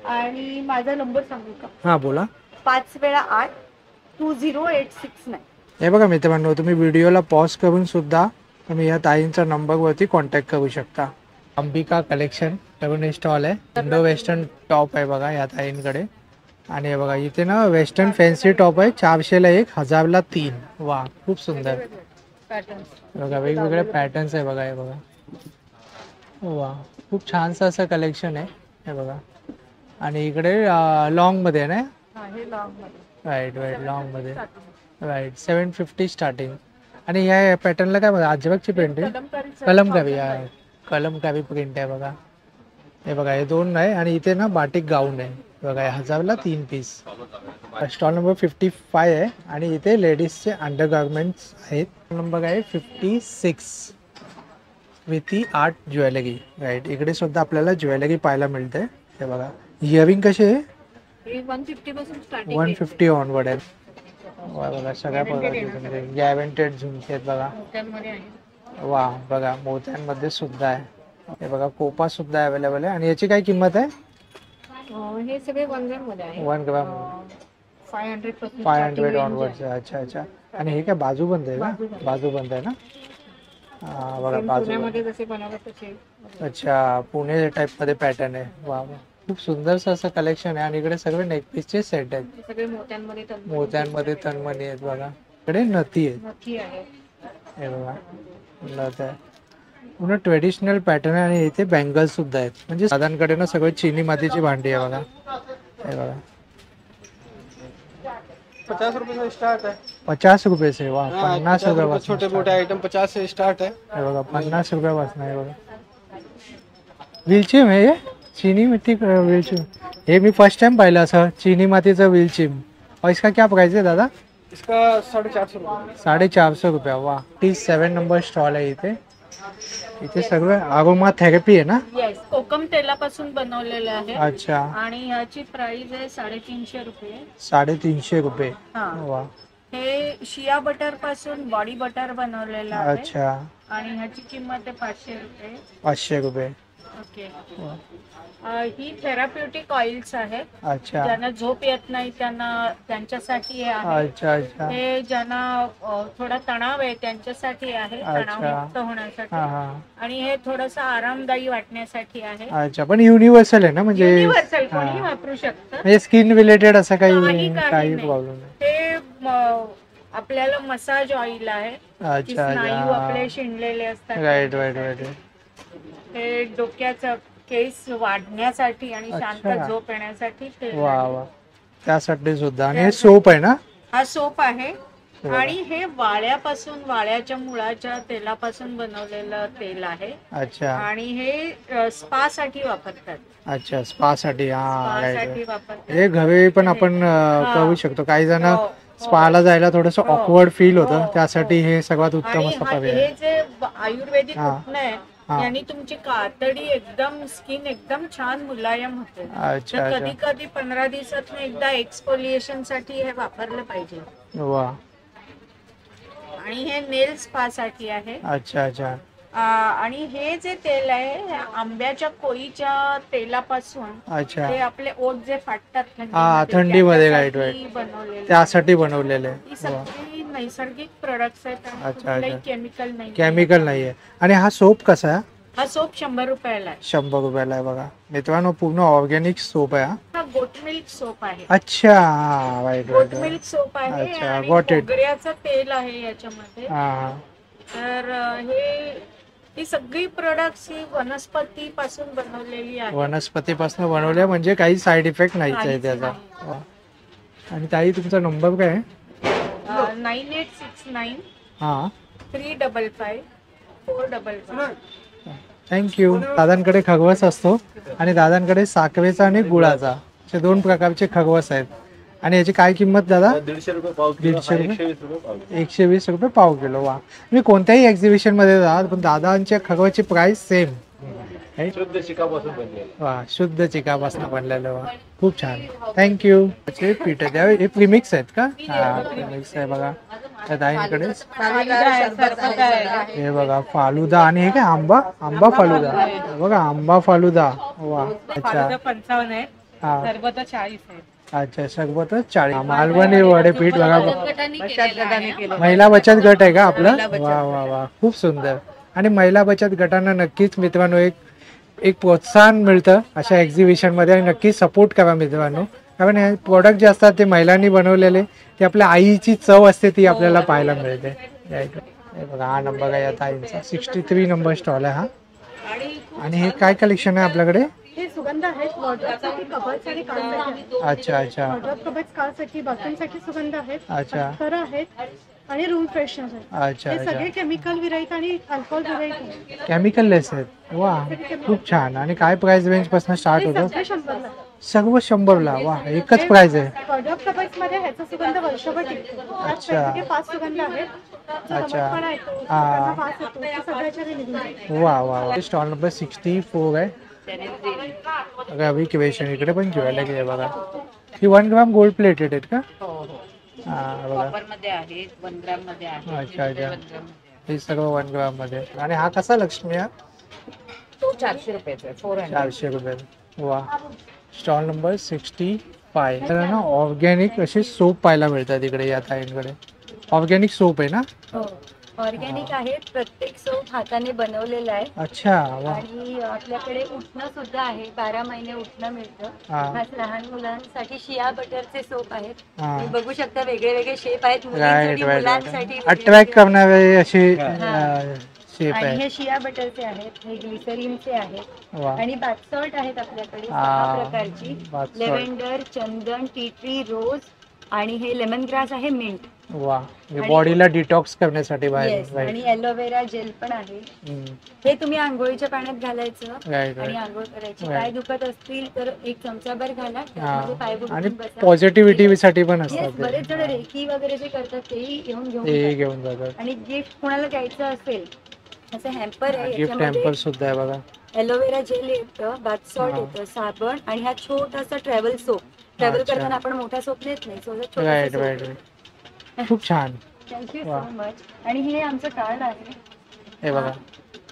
[SPEAKER 14] आणि माझा नंबर सांगू का?
[SPEAKER 1] हा, बोला.
[SPEAKER 14] 5 वेळा 8 20869.
[SPEAKER 1] हे बघा मित्रांनो, तुम्ही व्हिडिओला पॉज करून सुद्धा तुम्ही या ताईंचा नंबरवरती कॉन्टॅक्ट करू शकता. अंबिका कलेक्शन करून स्टॉल आहे. इंडो वेस्टर्न टॉप आहे बघा या ताईंकडे. आणि हे बघा, इथे ना वेस्टर्न फॅन्सी टॉप आहे. 400ला 1, 1000ला 3. वा, खूप सुंदर. बघा, वेगवेगळे पॅटर्न्स आहे बघा. हे बघा, वा, खूप छानसं असं कलेक्शन आहे. हे बघा. आणि इकडे लॉंग मध्ये आहे ना? Right right. लॉंग मध्ये. राईट. 750 स्टार्टिंग. आणि या पॅटर्नला काय बघा, अजरकची प्रिंट आहे. कलमकारी. कलमकारी प्रिंट आहे बघा. हे बघा, हे 2 आहे. आणि इथे ना बाटिक गाऊन आहे बघा. 1000ला 3 पीस. स्टॉल नंबर 55 आहे. आणि इथे लेडीजचे अंडर गार्मेंट्स आहेत. नंबर आहे 56 विथ आर्ट ज्वेलरी. राईट. इकडे सुद्धा आपल्याला ज्वेलरी पाहायला मिळते. हे बघा, इयरिंग कसे आहे?
[SPEAKER 6] 150 पासून स्टार्टिंग.
[SPEAKER 1] 150 ऑनवर्ड आहे. बघा, सगळ्या प्रकारचे गॅरंटेड झुमके आहेत बघा. वा, बघा, मोत्यांमध्ये सुद्धा आहे. हे बघा, कोपा सुद्धा अवेलेबल आहे. आणि याची काय किंमत आहे?
[SPEAKER 6] हे सगळे 1 ग्राम मध्ये आहे.
[SPEAKER 1] 1 ग्राम. 500 ऑनवर्ड. अच्छा अच्छा. आणि हे काय बाजूबंद आहे का? बाजूबंद आहे ना? हा, बघा, बाजूमध्ये
[SPEAKER 6] जसे बनवतात तसे.
[SPEAKER 1] अच्छा, पुणे टाइप मध्ये पॅटर्न आहे. वा वा, खूप सुंदरसं असं कलेक्शन आहे. आणि इकडे सगळे नेकपीसचे सेट आहेत.
[SPEAKER 6] सगळे मोत्यांमध्ये
[SPEAKER 1] तन्मणी आहेत बघा. इकडे नथी
[SPEAKER 6] आहे.
[SPEAKER 1] हे बघा, नथ आहे. पूर्ण ट्रेडिशनल पॅटर्न आहे. आणि इथे बँगल्स सुद्धा आहेत. म्हणजे दादांकडे ना सगळे चिनी मातीची भांडी आहे बघा. हे बघा,
[SPEAKER 10] 50 रुपये स्टार्ट आहे.
[SPEAKER 1] 50 रुपये से. वा, 50 रुपये.
[SPEAKER 10] छोटे मोठे आइटम 50 से स्टार्ट है.
[SPEAKER 1] हे बघा, 50 रुपयापासून आहे बघा. विलचिम आहे, चीनी मिट्टी विलचिम. हे मी फर्स्ट टाइम पाहिलं असं चीनी मातीचं विलचिम. और इसका क्या प्राइस है दादा?
[SPEAKER 10] इसका 450 रुपये.
[SPEAKER 1] 450 रुपया. वा. 7 नंबर स्टॉल आहे इथे. इथे सगळं अरोमा थेरपी आहे ना?
[SPEAKER 3] येस, कोकम तेलापासून बनवलेलं आहे.
[SPEAKER 1] अच्छा.
[SPEAKER 3] आणि ह्याची प्राइस आहे 350 रुपये.
[SPEAKER 1] 350 रुपये. वा.
[SPEAKER 3] हे शिया बटर पासून बॉडी बटर बनवलेलं आहे.
[SPEAKER 1] अच्छा.
[SPEAKER 3] आणि ह्याची किंमत आहे 500 रुपये.
[SPEAKER 1] 500 रुपये.
[SPEAKER 3] ओके. ही थेराप्युटिक ऑइल्स आहेत.
[SPEAKER 1] अच्छा.
[SPEAKER 3] ज्यांना झोप येत नाही त्यांच्यासाठी हे आहे.
[SPEAKER 1] अच्छा अच्छा.
[SPEAKER 3] हे ज्यांना थोडा तणाव आहे त्यांच्यासाठी आहे, तणावमुक्त होण्यासाठी. आणि हे थोडंसं आरामदायी वाटण्यासाठी आहे.
[SPEAKER 1] अच्छा, पण युनिव्हर्सल आहे ना? म्हणजे
[SPEAKER 3] युनिव्हर्सल कोणी वापरू शकतं.
[SPEAKER 1] म्हणजे स्किन रिलेटेड असं काही प्रॉब्लेम नाही.
[SPEAKER 3] हे आपल्याला मसाज ऑइल आहे. स्नायू आपले शिणलेले असतात.
[SPEAKER 1] Right right right.
[SPEAKER 3] हे डोक्याचं केस वाढण्यासाठी आणि शांत झोप येण्यासाठी.
[SPEAKER 1] वा वा, त्यासाठी सुद्धा. आणि हे सोप आहे ना?
[SPEAKER 3] हा सोप आहे. आणि हे वाळ्याच्या मुळाच्या तेलापासून बनवलेलं तेल आहे.
[SPEAKER 1] अच्छा.
[SPEAKER 3] आणि हे स्पा साठी वापरतात.
[SPEAKER 1] अच्छा, स्पा साठी.
[SPEAKER 3] वापरतात.
[SPEAKER 1] हे घरी पण आपण करू शकतो. काही जण स्पाला जायला थोडस ऑकवर्ड फील होतं, त्यासाठी हे सर्वात उत्तम असं पर्याय.
[SPEAKER 3] हे जे आयुर्वेदिक उठणं आहे यांनी तुमची कातडी एकदम, स्किन एकदम छान मुलायम होते. कधी कधी 15 दिवसात एकदा एक्सफोलिएशन साठी हे वापरलं पाहिजे.
[SPEAKER 1] वा.
[SPEAKER 3] आणि हे नेल स्पा साठी आहे.
[SPEAKER 1] अच्छा अच्छा.
[SPEAKER 3] आणि हे जे तेल आहे हे आंब्याच्या कोळीच्या तेलापासून
[SPEAKER 1] अच्छा.
[SPEAKER 3] ते आपले ओठ जे फाटतात
[SPEAKER 1] थंडीमध्ये
[SPEAKER 3] त्यासाठी बनवलेलं
[SPEAKER 1] त्यासाठी बनवलेले आहे.
[SPEAKER 3] ही सगळी नैसर्गिक प्रोडक्ट्स आहेत आणि
[SPEAKER 1] अच्छा,
[SPEAKER 3] कुठलंही
[SPEAKER 1] अच्छा.
[SPEAKER 3] केमिकल नाही.
[SPEAKER 1] केमिकल नाहीये. आणि हा सोप कसा आहे?
[SPEAKER 3] हा सोप 100 रुपयाला आहे.
[SPEAKER 1] 100 रुपयाला आहे बघा मित्रांनो, पूर्ण ऑर्गॅनिक सोप आहे.
[SPEAKER 3] हा गोट मिल्क सोप आहे.
[SPEAKER 1] अच्छा, वाईट
[SPEAKER 3] गोट मिल्क सोप आहे
[SPEAKER 1] अच्छा,
[SPEAKER 3] आणि
[SPEAKER 1] got it.
[SPEAKER 3] खोबऱ्याचं तेल आहे याच्यामध्ये. तर ही सगळी प्रोडक्ट्स ही वनस्पती पासून बनवलेली आहे.
[SPEAKER 1] वनस्पतीपासून बनवल्या म्हणजे काही साईड इफेक्ट नाहीच आहे त्याचा. आणि ताई तुमचा नंबर काय आहे?
[SPEAKER 3] 9869
[SPEAKER 1] हा
[SPEAKER 3] 355 455.
[SPEAKER 1] थँक्यू. दादांकडे खगवस असतो आणि दादांकडे साखरेचा आणि गुळाचा असे 2 प्रकारचे खगवस आहेत. आणि याची काय किंमत दादा?
[SPEAKER 7] 150 रुपये पाव किलो.
[SPEAKER 1] 150 रुपये?
[SPEAKER 7] 120 रुपये पाव किलो.
[SPEAKER 1] 120 रुपये पाव किलो. वा, तुम्ही कोणत्याही एक्झिबिशन मध्ये जा पण दादांच्या खगवाची प्राइस सेम.
[SPEAKER 7] शुद्ध चिकापासून बनलेलं.
[SPEAKER 1] वा, शुद्ध चिकापासून बनलेलं. वा, खूप छान. थँक्यू. पीठ आहे हे प्रीमिक्स आहेत का? हा, प्रीमिक्स आहे बघा त्या दाईंकडे. हे बघा फालुदा आणि हे काय आंबा फालुदा. बघा आंबा फालुदा. वा, अच्छा.
[SPEAKER 11] 55 आहे. सरबत 40 आहे.
[SPEAKER 1] अच्छा, सरबत 40. मालवणी वडे पीठ बघा. महिला बचत गट आहे का आपला? वा वा वा, खूप सुंदर. आणि महिला बचत गटांना नक्कीच मित्रांनो एक प्रोत्साहन मिळतं अशा एक्झिबिशन मध्ये आणि नक्की सपोर्ट करा मित्रांनो. कारण हे प्रोडक्ट जे असतात ते महिलांनी बनवलेले ते आपल्या आईची चव असते ती आपल्याला पाहायला मिळते. हे बघा हा नंबर आहे आता आईचा 63 नंबर स्टॉल आहे हा. आणि हे काय कलेक्शन आहे आपल्याकडे?
[SPEAKER 6] हे सुगंध आहेत वॉर्डरोबसाठी, कबर्ड्ससाठी, कारसाठी.
[SPEAKER 1] अच्छा अच्छा.
[SPEAKER 6] वॉर्डरोब, कबर्ड्स, कारसाठी, बाथरूमसाठी सुगंध आहेत.
[SPEAKER 1] अच्छा.
[SPEAKER 6] अत्तर आहेत आणि रूम फ्रेशनर आहेत.
[SPEAKER 1] अच्छा
[SPEAKER 6] हे
[SPEAKER 1] अच्छा.
[SPEAKER 6] सगळे केमिकल विरहित आणि अल्कोहोल विरहित.
[SPEAKER 1] केमिकल लेस आहेत. वा, खूप छान. आणि काय प्राइस रेंज पासून स्टार्ट होतं? सर्व 100 ला. वा, एकच प्राइस आहे.
[SPEAKER 6] वॉर्डरोब, कबर्ड्स मध्ये ह्याचा सुगंध वर्षभर टिकतो.
[SPEAKER 1] अच्छा.
[SPEAKER 6] 5 सुगंध आहेत.
[SPEAKER 1] अच्छा.
[SPEAKER 6] सगळ्याच्या
[SPEAKER 1] वा वा वा. स्टॉल नंबर 64 आहे. अभी क्वेश्चन इकडे पण घेऊया की बघा. ही 1 ग्राम गोल्ड प्लेटेड आहेत का? हा बघा. अच्छा अच्छा. हे सगळं 1 ग्राम मध्ये. आणि हा कसा लक्ष्मी हा?
[SPEAKER 8] तो 400 रुपयाचा आहे.
[SPEAKER 1] 400 रुपये. वा. Stall number 65. तर ना ऑर्गॅनिक असे सोप पाहायला मिळतात इकडे या ताईंकडे. ऑर्गॅनिक सोप आहे ना?
[SPEAKER 14] ऑर्गॅनिक आहेत. प्रत्येक सोप हाताने बनवलेला आहे.
[SPEAKER 1] अच्छा.
[SPEAKER 14] आणि आपल्याकडे उठणं सुद्धा आहे. 12 महिने उठणं मिळतं. लहान मुलांसाठी शिया बटरचे सोप आहेत. तुम्ही बघू शकता वेगळे वेगळे शेप आहेत. मुलांसाठी
[SPEAKER 1] अट्रॅक्ट करणारे असे शेप
[SPEAKER 14] आणि
[SPEAKER 1] आहे.
[SPEAKER 14] हे शिया बटरचे आहेत. हे ग्लिसरीनचे आहेत. आणि बाथ सॉल्ट आहेत आपल्याकडे 6 प्रकारची. लेव्हेंडर, चंदन, टी ट्री, रोज आणि हे लेमन ग्रास आहे, मिंट.
[SPEAKER 1] वा, बॉडीला डिटॉक्स करण्यासाठी बाहेर.
[SPEAKER 14] आणि एलोवेरा जेल पण आहे. हे तुम्ही आंघोळीच्या पाण्यात घालायचं आणि आंघोळ करायची. पाय दुखत असतील तर 1 चमचाभर घाला.
[SPEAKER 1] आणि पॉझिटिव्हिटी साठी पण असतात.
[SPEAKER 14] बरेच जण रेकी वगैरे जे करतात तेही घेऊन
[SPEAKER 1] जातात.
[SPEAKER 14] आणि गिफ्ट कोणाला द्यायचं असेल असं हॅम्पर आहे.
[SPEAKER 1] गिफ्ट हॅम्पर सुद्धा आहे बघा.
[SPEAKER 14] एलोवेरा जेल येतं, बाथ सॉल्ट येतं, साबण आणि हा छोटासा ट्रॅव्हल सोप. ट्रॅव्हल करताना आपण मोठा सोप नेत नाही.
[SPEAKER 1] राईट. खूप छान.
[SPEAKER 14] Thank you so much. आणि हे आमचं कार्ड आहे.
[SPEAKER 1] हे बघा.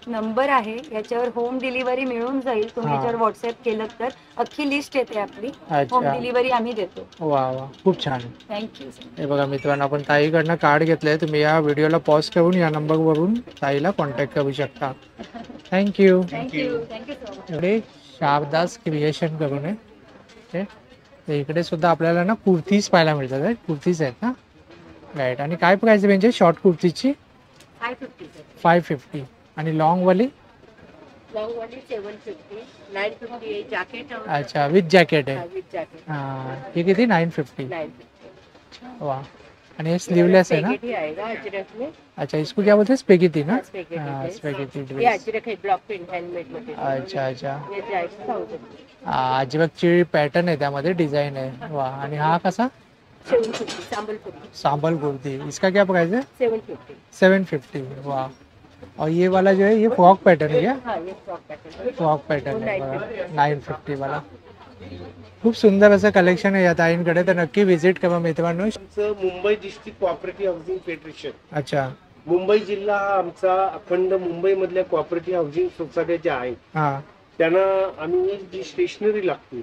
[SPEAKER 14] नंबर आहे याच्यावर होम डिलिव्हरी मिळून जाईल. तुम्ही याच्यावर व्हॉट्सअप केलं तर अख्खी लिस्ट येते आपली. होम डिलिव्हरी आम्ही देतो.
[SPEAKER 1] वा वा, खूप छान.
[SPEAKER 14] थँक्यू.
[SPEAKER 1] हे बघा मित्रांनो, आपण ताईकडनं कार्ड घेतलंय. तुम्ही या व्हिडिओला पॉज करून या नंबरवरून ताईला कॉन्टॅक्ट करू शकता. थँक्यू.
[SPEAKER 14] Thank you so much.
[SPEAKER 1] इकडे शारदास क्रिएशन करून आहे. इकडे सुद्धा आपल्याला ना कुर्तीज पाहायला मिळतात. कुर्तीज आहेत ना? राईट. आणि काय प्राइस रेंज आहे शॉर्ट कुर्तीची? 550. आणि लॉंग वाली?
[SPEAKER 3] 750. 950 जॅकेट.
[SPEAKER 1] अच्छा, विथ जॅकेट आहे. हाँ, ये किती? 950. वाह. आणि ये स्लीवलेस है ना? अच्छा, इसको क्या बोलते हैं? स्पेगेटी ना? हाँ, स्पेगेटी ड्रेस.
[SPEAKER 3] अजरक है, ब्लॉक प्रिंट हैंडमेड मटेरियल.
[SPEAKER 1] अच्छा अच्छा.
[SPEAKER 3] ये जायचं 1000.
[SPEAKER 1] अजरकची पॅटर्न आहे त्यामध्ये, डिझाइन है. वाह. आणि हा कसा?
[SPEAKER 3] 750.
[SPEAKER 1] सांबल कुर्ती. इसका क्या प्राइस है?
[SPEAKER 3] 750.
[SPEAKER 1] 750. वाह. और ये वाला जो है ये फ्रॉक पैटर्न है क्या?
[SPEAKER 3] हाँ, ये फ्रॉक पैटर्न.
[SPEAKER 1] फ्रॉक पैटर्न है 950 वाला. खूप सुंदर असं कलेक्शन आहे या ताईंकडे, तर नक्की व्हिजिट करा मित्रांनो.
[SPEAKER 15] Mumbai district cooperative housing federation.
[SPEAKER 1] अच्छा.
[SPEAKER 15] मुंबई जिल्हा हा आमचा अखंड मुंबई मधल्या कोऑपरेटिव्ह हाऊसिंग सोसायटी ज्या आहेत त्यांना आम्ही जी स्टेशनरी लागते,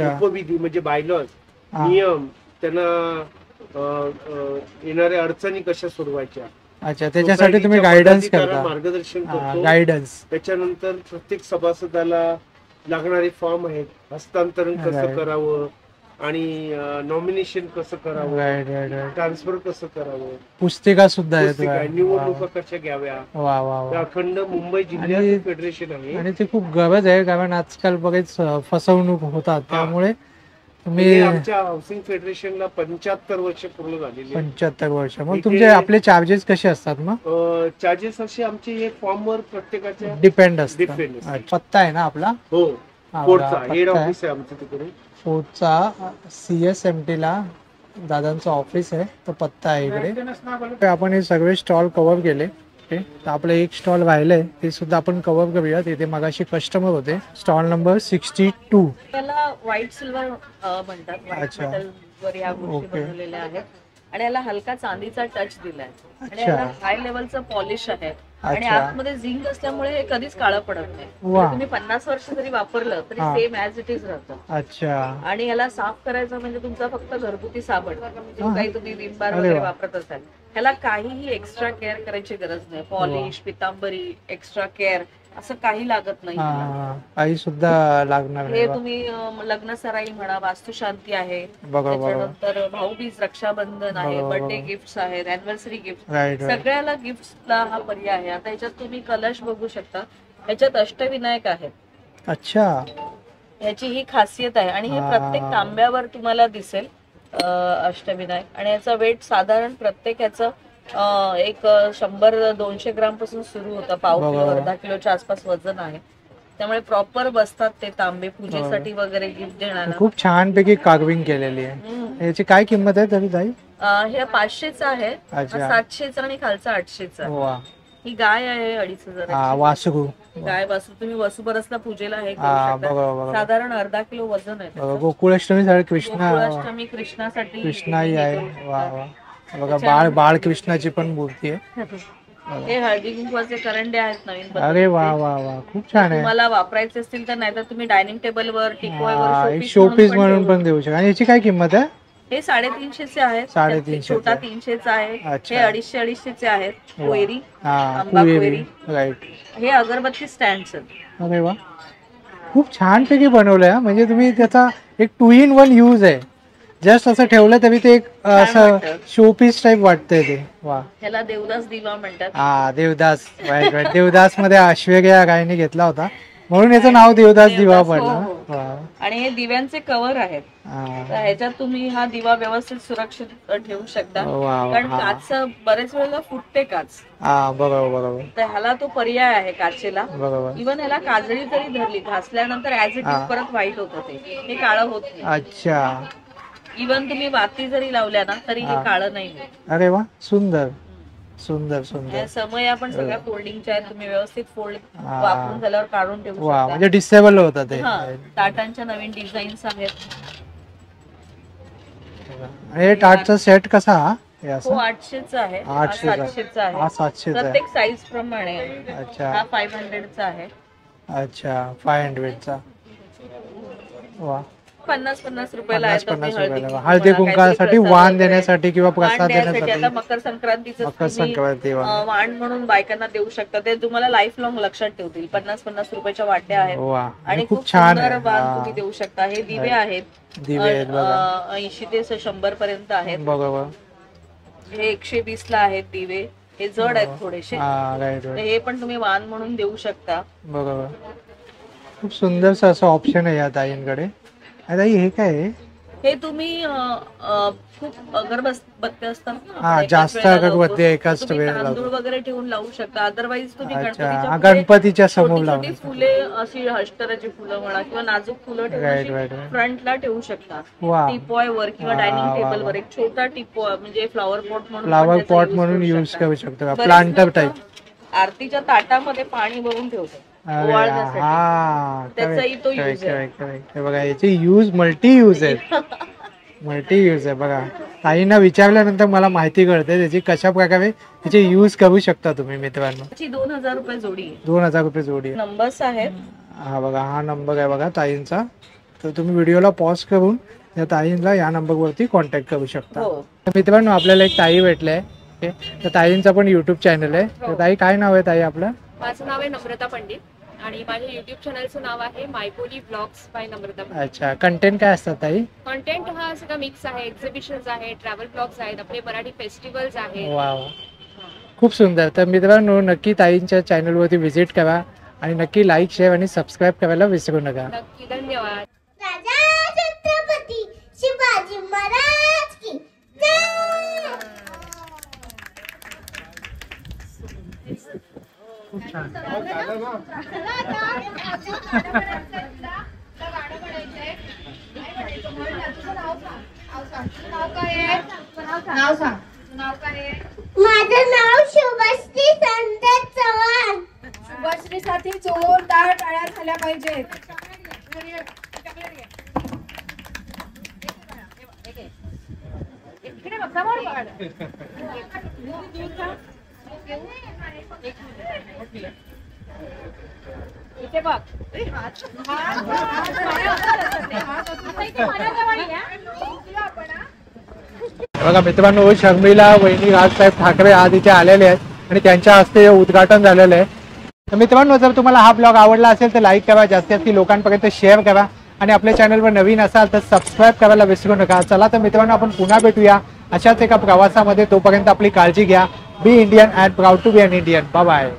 [SPEAKER 15] उपविधी म्हणजे बायलॉज, नियम, त्यांना येणाऱ्या अडचणी कशा सोडवायच्या,
[SPEAKER 1] अच्छा, त्याच्यासाठी तुम्ही गायडन्स करता,
[SPEAKER 15] मार्गदर्शन करतो.
[SPEAKER 1] गायडन्स.
[SPEAKER 15] त्याच्यानंतर प्रत्येक सभासदाला लागणारे फॉर्म आहेत, हस्तांतरण कसं करावं आणि नॉमिनेशन कसं करावं, ट्रान्सफर कसं करावं,
[SPEAKER 1] पुस्तिका सुद्धा आहेत,
[SPEAKER 15] निवडणुका कशा घ्याव्या. अखंड मुंबई जिल्ह्यात फेडरेशन आहे
[SPEAKER 1] आणि ती खूप गरज आहे, कारण आजकाल बरेच फसवणूक होतात. त्यामुळे तुम्ही
[SPEAKER 15] आमच्या हाऊसिंग फेडरेशनला 75 वर्ष पूर्ण झालेली.
[SPEAKER 1] 75 वर्ष. मग तुमचे आपले चार्जेस कसे असतात? मग
[SPEAKER 15] चार्जेस असे आमचे हे फॉर्मवर प्रत्येकाच्या
[SPEAKER 1] डिपेंड असतात. पत्ता आहे ना आपला?
[SPEAKER 15] हो, कोर्टचा हेड ऑफिस आहे आमचं तिकडे.
[SPEAKER 1] कोर्टचा CSMT ला दादांचं ऑफिस आहे, तो पत्ता आहे इकडे. आपण हे सगळे स्टॉल कव्हर केले. तर आपलं एक स्टॉल राहिलंय, ते सुद्धा आपण कव्हर करूया. तिथे मगाशी कस्टमर होते. Stall number 62.
[SPEAKER 11] त्याला व्हाईट सिल्वर म्हणतात. व्हाईट मेटल वर या गोष्टी बनवलेल्या आहेत आणि याला हलका चांदीचा टच दिलाय आणि याला हाय लेवलचं पॉलिश आहे आणि आतमध्ये झिंक असल्यामुळे हे कधीच काळं पडत नाही. तुम्ही 50 वर्ष जरी वापरलं तरी सेम ऍज इट इज राहतं.
[SPEAKER 1] अच्छा.
[SPEAKER 11] आणि याला साफ करायचं म्हणजे तुमचा फक्त घरगुती साबण, जो काही तुम्ही विम बार वगैरे वापरत असाल, ह्याला काहीही एक्स्ट्रा केअर करायची गरज नाही. पॉलिश, पितांबरी, एक्स्ट्रा केअर असं काही लागत नाही.
[SPEAKER 1] काही सुद्धा लागणार
[SPEAKER 11] हे तुम्ही लग्न सराई म्हणा, वास्तुशांती आहे, त्याच्यानंतर भाऊबीज, रक्षाबंधन आहे, बर्थडे गिफ्ट आहेत, अॅनिव्हर्सरी गिफ्ट, सगळ्याला गिफ्टला हा पर्याय आहे. आता ह्याच्यात तुम्ही कलश बघू शकता, ह्याच्यात अष्टविनायक आहेत.
[SPEAKER 1] अच्छा.
[SPEAKER 11] ह्याची ही खासियत आहे आणि हे प्रत्येक तांब्यावर तुम्हाला दिसेल अष्टविनायक. आणि याचा वेट साधारण प्रत्येक ह्याचं एक 100-200 ग्राम पासून सुरू होतं. पाव किलो, अर्धा किलोच्या आसपास वजन आहे. त्यामुळे प्रॉपर बसतात ते तांबे पूजेसाठी वगैरे गिफ्ट देण्याला.
[SPEAKER 1] खूप छानपैकी कार्विंग केलेली आहे. याची काय किंमत आहे तरी ताई?
[SPEAKER 11] हे 500चा आहे, 700चा आणि खालचा 800चा. ही गाय आहे 2500.
[SPEAKER 1] वासरू
[SPEAKER 11] गाय वासरू तुम्ही वसुबरसला पूजेला हे साधारण अर्धा किलो वजन आहे.
[SPEAKER 1] गोकुळाष्टमी
[SPEAKER 11] गोकुळाष्टमी कृष्णासाठी
[SPEAKER 1] कृष्णाई आहे. वा वा. बघा, बाळकृष्णाची पण मूर्ती आहे.
[SPEAKER 11] हे हळदी कुंकवाचे करंडे आहेत नवीन.
[SPEAKER 1] अरे वा वा वा, खूप छान आहे.
[SPEAKER 11] तुम्हाला वापरायचे असतील तर, नाहीतर तुम्ही डायनिंग टेबलवर, टिकवायवर
[SPEAKER 1] शोपीस म्हणून पण देऊ शकता. आणि याची काय किंमत आहे?
[SPEAKER 11] हे 350चे आहेत.
[SPEAKER 1] 350.
[SPEAKER 11] छोटा 300चा आहे. हे 250-250चे आहेत. कोयरी, आंबा कोयरी.
[SPEAKER 1] राईट.
[SPEAKER 11] हे अगरबत्ती स्टँड.
[SPEAKER 1] अरे वा, खूप छान पैकी बनवलंय. म्हणजे तुम्ही त्याचा एक 2 in 1 यूज आहे. जस्ट असं ठेवलं तरी ते एक असं शोपीस टाइप वाटतंय ते. वा.
[SPEAKER 11] ह्याला देवदास दिवा म्हणतात.
[SPEAKER 1] देवदास. राईट. देवदास मध्ये ऐश्वर्या रायने घेतला होता, म्हणून याचं नाव देवदास दिवा पडलं.
[SPEAKER 11] आणि हे दिव्यांचे कव्हर आहेत. ह्याच्यात तुम्ही हा दिवा व्यवस्थित सुरक्षित ठेवू शकता, कारण काच बरेच वेळेला फुटते काच.
[SPEAKER 1] बरोबर.
[SPEAKER 11] तर ह्याला तो पर्याय आहे काचेला. इव्हन ह्याला काजळी जरी धरली, घासल्यानंतर ऍज इट इज परत व्हाईट होतं, हे काळं होत नाही.
[SPEAKER 1] अच्छा.
[SPEAKER 11] इव्हन तुम्ही वाती जरी लावल्या ना तरी हे काळं नाही होत.
[SPEAKER 1] अरे वा, सुंदर सुंदर सुंदर.
[SPEAKER 11] समय आपण सगळ्या फोल्डिंगच्या आहेत, तुम्ही व्यवस्थित फोल्ड वापरून झाल्यावर काढून ठेवू शकता.
[SPEAKER 1] म्हणजे डिसेबल होतं ते.
[SPEAKER 11] टाटांच्या नवीन डिझाईन्स आहेत.
[SPEAKER 1] हे टाटचा सेट कसा?
[SPEAKER 11] हो, 800चा आहे. 700चा आहे.
[SPEAKER 1] 700चा.
[SPEAKER 11] प्रत्येक साईज प्रमाणे.
[SPEAKER 1] अच्छा.
[SPEAKER 11] हा 500चा आहे.
[SPEAKER 1] अच्छा, 500चा. वा.
[SPEAKER 11] 50-50 रुपयाला.
[SPEAKER 1] हळदी कुंकासाठी, वाण देण्यासाठी किंवा प्रसाद देण्यासाठी.
[SPEAKER 11] आता मकर संक्रांतीचं वाण म्हणून बायकांना देऊ शकता. ते तुम्हाला लाईफ लॉंग लक्षात ठेवतील. 50-50 रुपयाच्या वाट्या आहेत आणि खूप छान वाण तुम्ही देऊ शकता. हे दिवे आहेत. 80 ते 100 पर्यंत आहेत. हे 120 ला आहेत दिवे. हे जड आहेत थोडेसे. हे पण तुम्ही वाण म्हणून देऊ शकता.
[SPEAKER 1] बरोबर. खूप सुंदरस असं ऑप्शन आहे या ताईंकडे. हे काय?
[SPEAKER 11] हे तुम्ही खूप अगरबत्ती असतात
[SPEAKER 1] ना, जास्त अगरबत्ती एकाच वेळेला
[SPEAKER 11] तांदूळ वगैरे ठेवून लावू शकता. अदरवाईज तुम्ही
[SPEAKER 1] गणपतीच्या समोर लावून
[SPEAKER 11] फुले, अशी हष्टराची फुलं म्हणा किंवा नाजूक फुलं ठेवून फ्रंटला ठेवू शकता. टिपॉय वर किंवा डायनिंग टेबल वर एक छोटा टिपॉय म्हणजे फ्लॉवर पॉट म्हणून
[SPEAKER 1] यूज करू शकतो. Planter type.
[SPEAKER 11] आरतीच्या ताटामध्ये पाणी भरून ठेवतो. त्याचाही तो यूज आहे.
[SPEAKER 1] बघा, याचे यूज मल्टी यूज आहेत. मल्टी यूज आहे बघा. ताईंना विचारल्यानंतर मला माहिती कळते त्याची कशा प्रकारे त्याचे यूज करू शकता तुम्ही मित्रांनो.
[SPEAKER 11] 2000 रुपये जोडी आहे.
[SPEAKER 1] 2000 रुपये जोडी आहे.
[SPEAKER 11] नंबर्स आहेत.
[SPEAKER 1] हा बघा, हा नंबर आहे बघा ताईंचा. तर तुम्ही व्हिडिओला पॉज करून या ताईंना या नंबरवरती कॉन्टॅक्ट करू शकता. तर मित्रांनो आपल्याला एक ताई भेटले आहे. तर ताईंचा पण युट्यूब चॅनल आहे. तर ताई काय नाव आहे ताई आपलं?
[SPEAKER 9] माझं नाव आहे नम्रता पंडित आणि माझ्या युट्यूब चॅनलचं नाव आहे मायपोली ब्लॉग्स बाय नम्रता पंडित.
[SPEAKER 1] अच्छा, कंटेंट काय असतात ताई?
[SPEAKER 9] कंटेंट हा सगळा मिक्स आहे. एक्झिबिशन्स आहे, ट्रॅव्हल ब्लॉग्स आहेत, आपले मराठी फेस्टिवल्स आहेत.
[SPEAKER 1] वा, खूप सुंदर. तर मित्रांनो नक्की ताईंच्या चॅनलवरती व्हिजिट करा आणि नक्की लाईक, शेअर आणि सबस्क्राईब करायला विसरू नका.
[SPEAKER 9] नक्की, धन्यवाद.
[SPEAKER 5] राजा छत्रपती शिवाजी महाराज की जय.
[SPEAKER 1] खूप छान.
[SPEAKER 5] माझं नाव शुभश्री संदत चव्हाण.
[SPEAKER 6] शुभश्री साठी जोरदार टाळ्या झाल्या पाहिजेत.
[SPEAKER 9] इथे बघ.
[SPEAKER 1] बघा मित्रांनो, शर्मिला वहिनी राजसाहेब ठाकरे आज इथे आलेले आहेत आणि त्यांच्या हस्ते उद्घाटन झालेलं आहे. तर मित्रांनो जर तुम्हाला हा ब्लॉग आवडला असेल तर लाईक करा, जास्तीत जास्त लोकांपर्यंत शेअर करा आणि आपल्या चॅनलवर नवीन असाल तर सबस्क्राईब करायला विसरू नका. चला तर मित्रांनो आपण पुन्हा भेटूया अशाच एका प्रवासामध्ये. तोपर्यंत आपली काळजी घ्या. Be Indian and proud to be an Indian. Bye bye.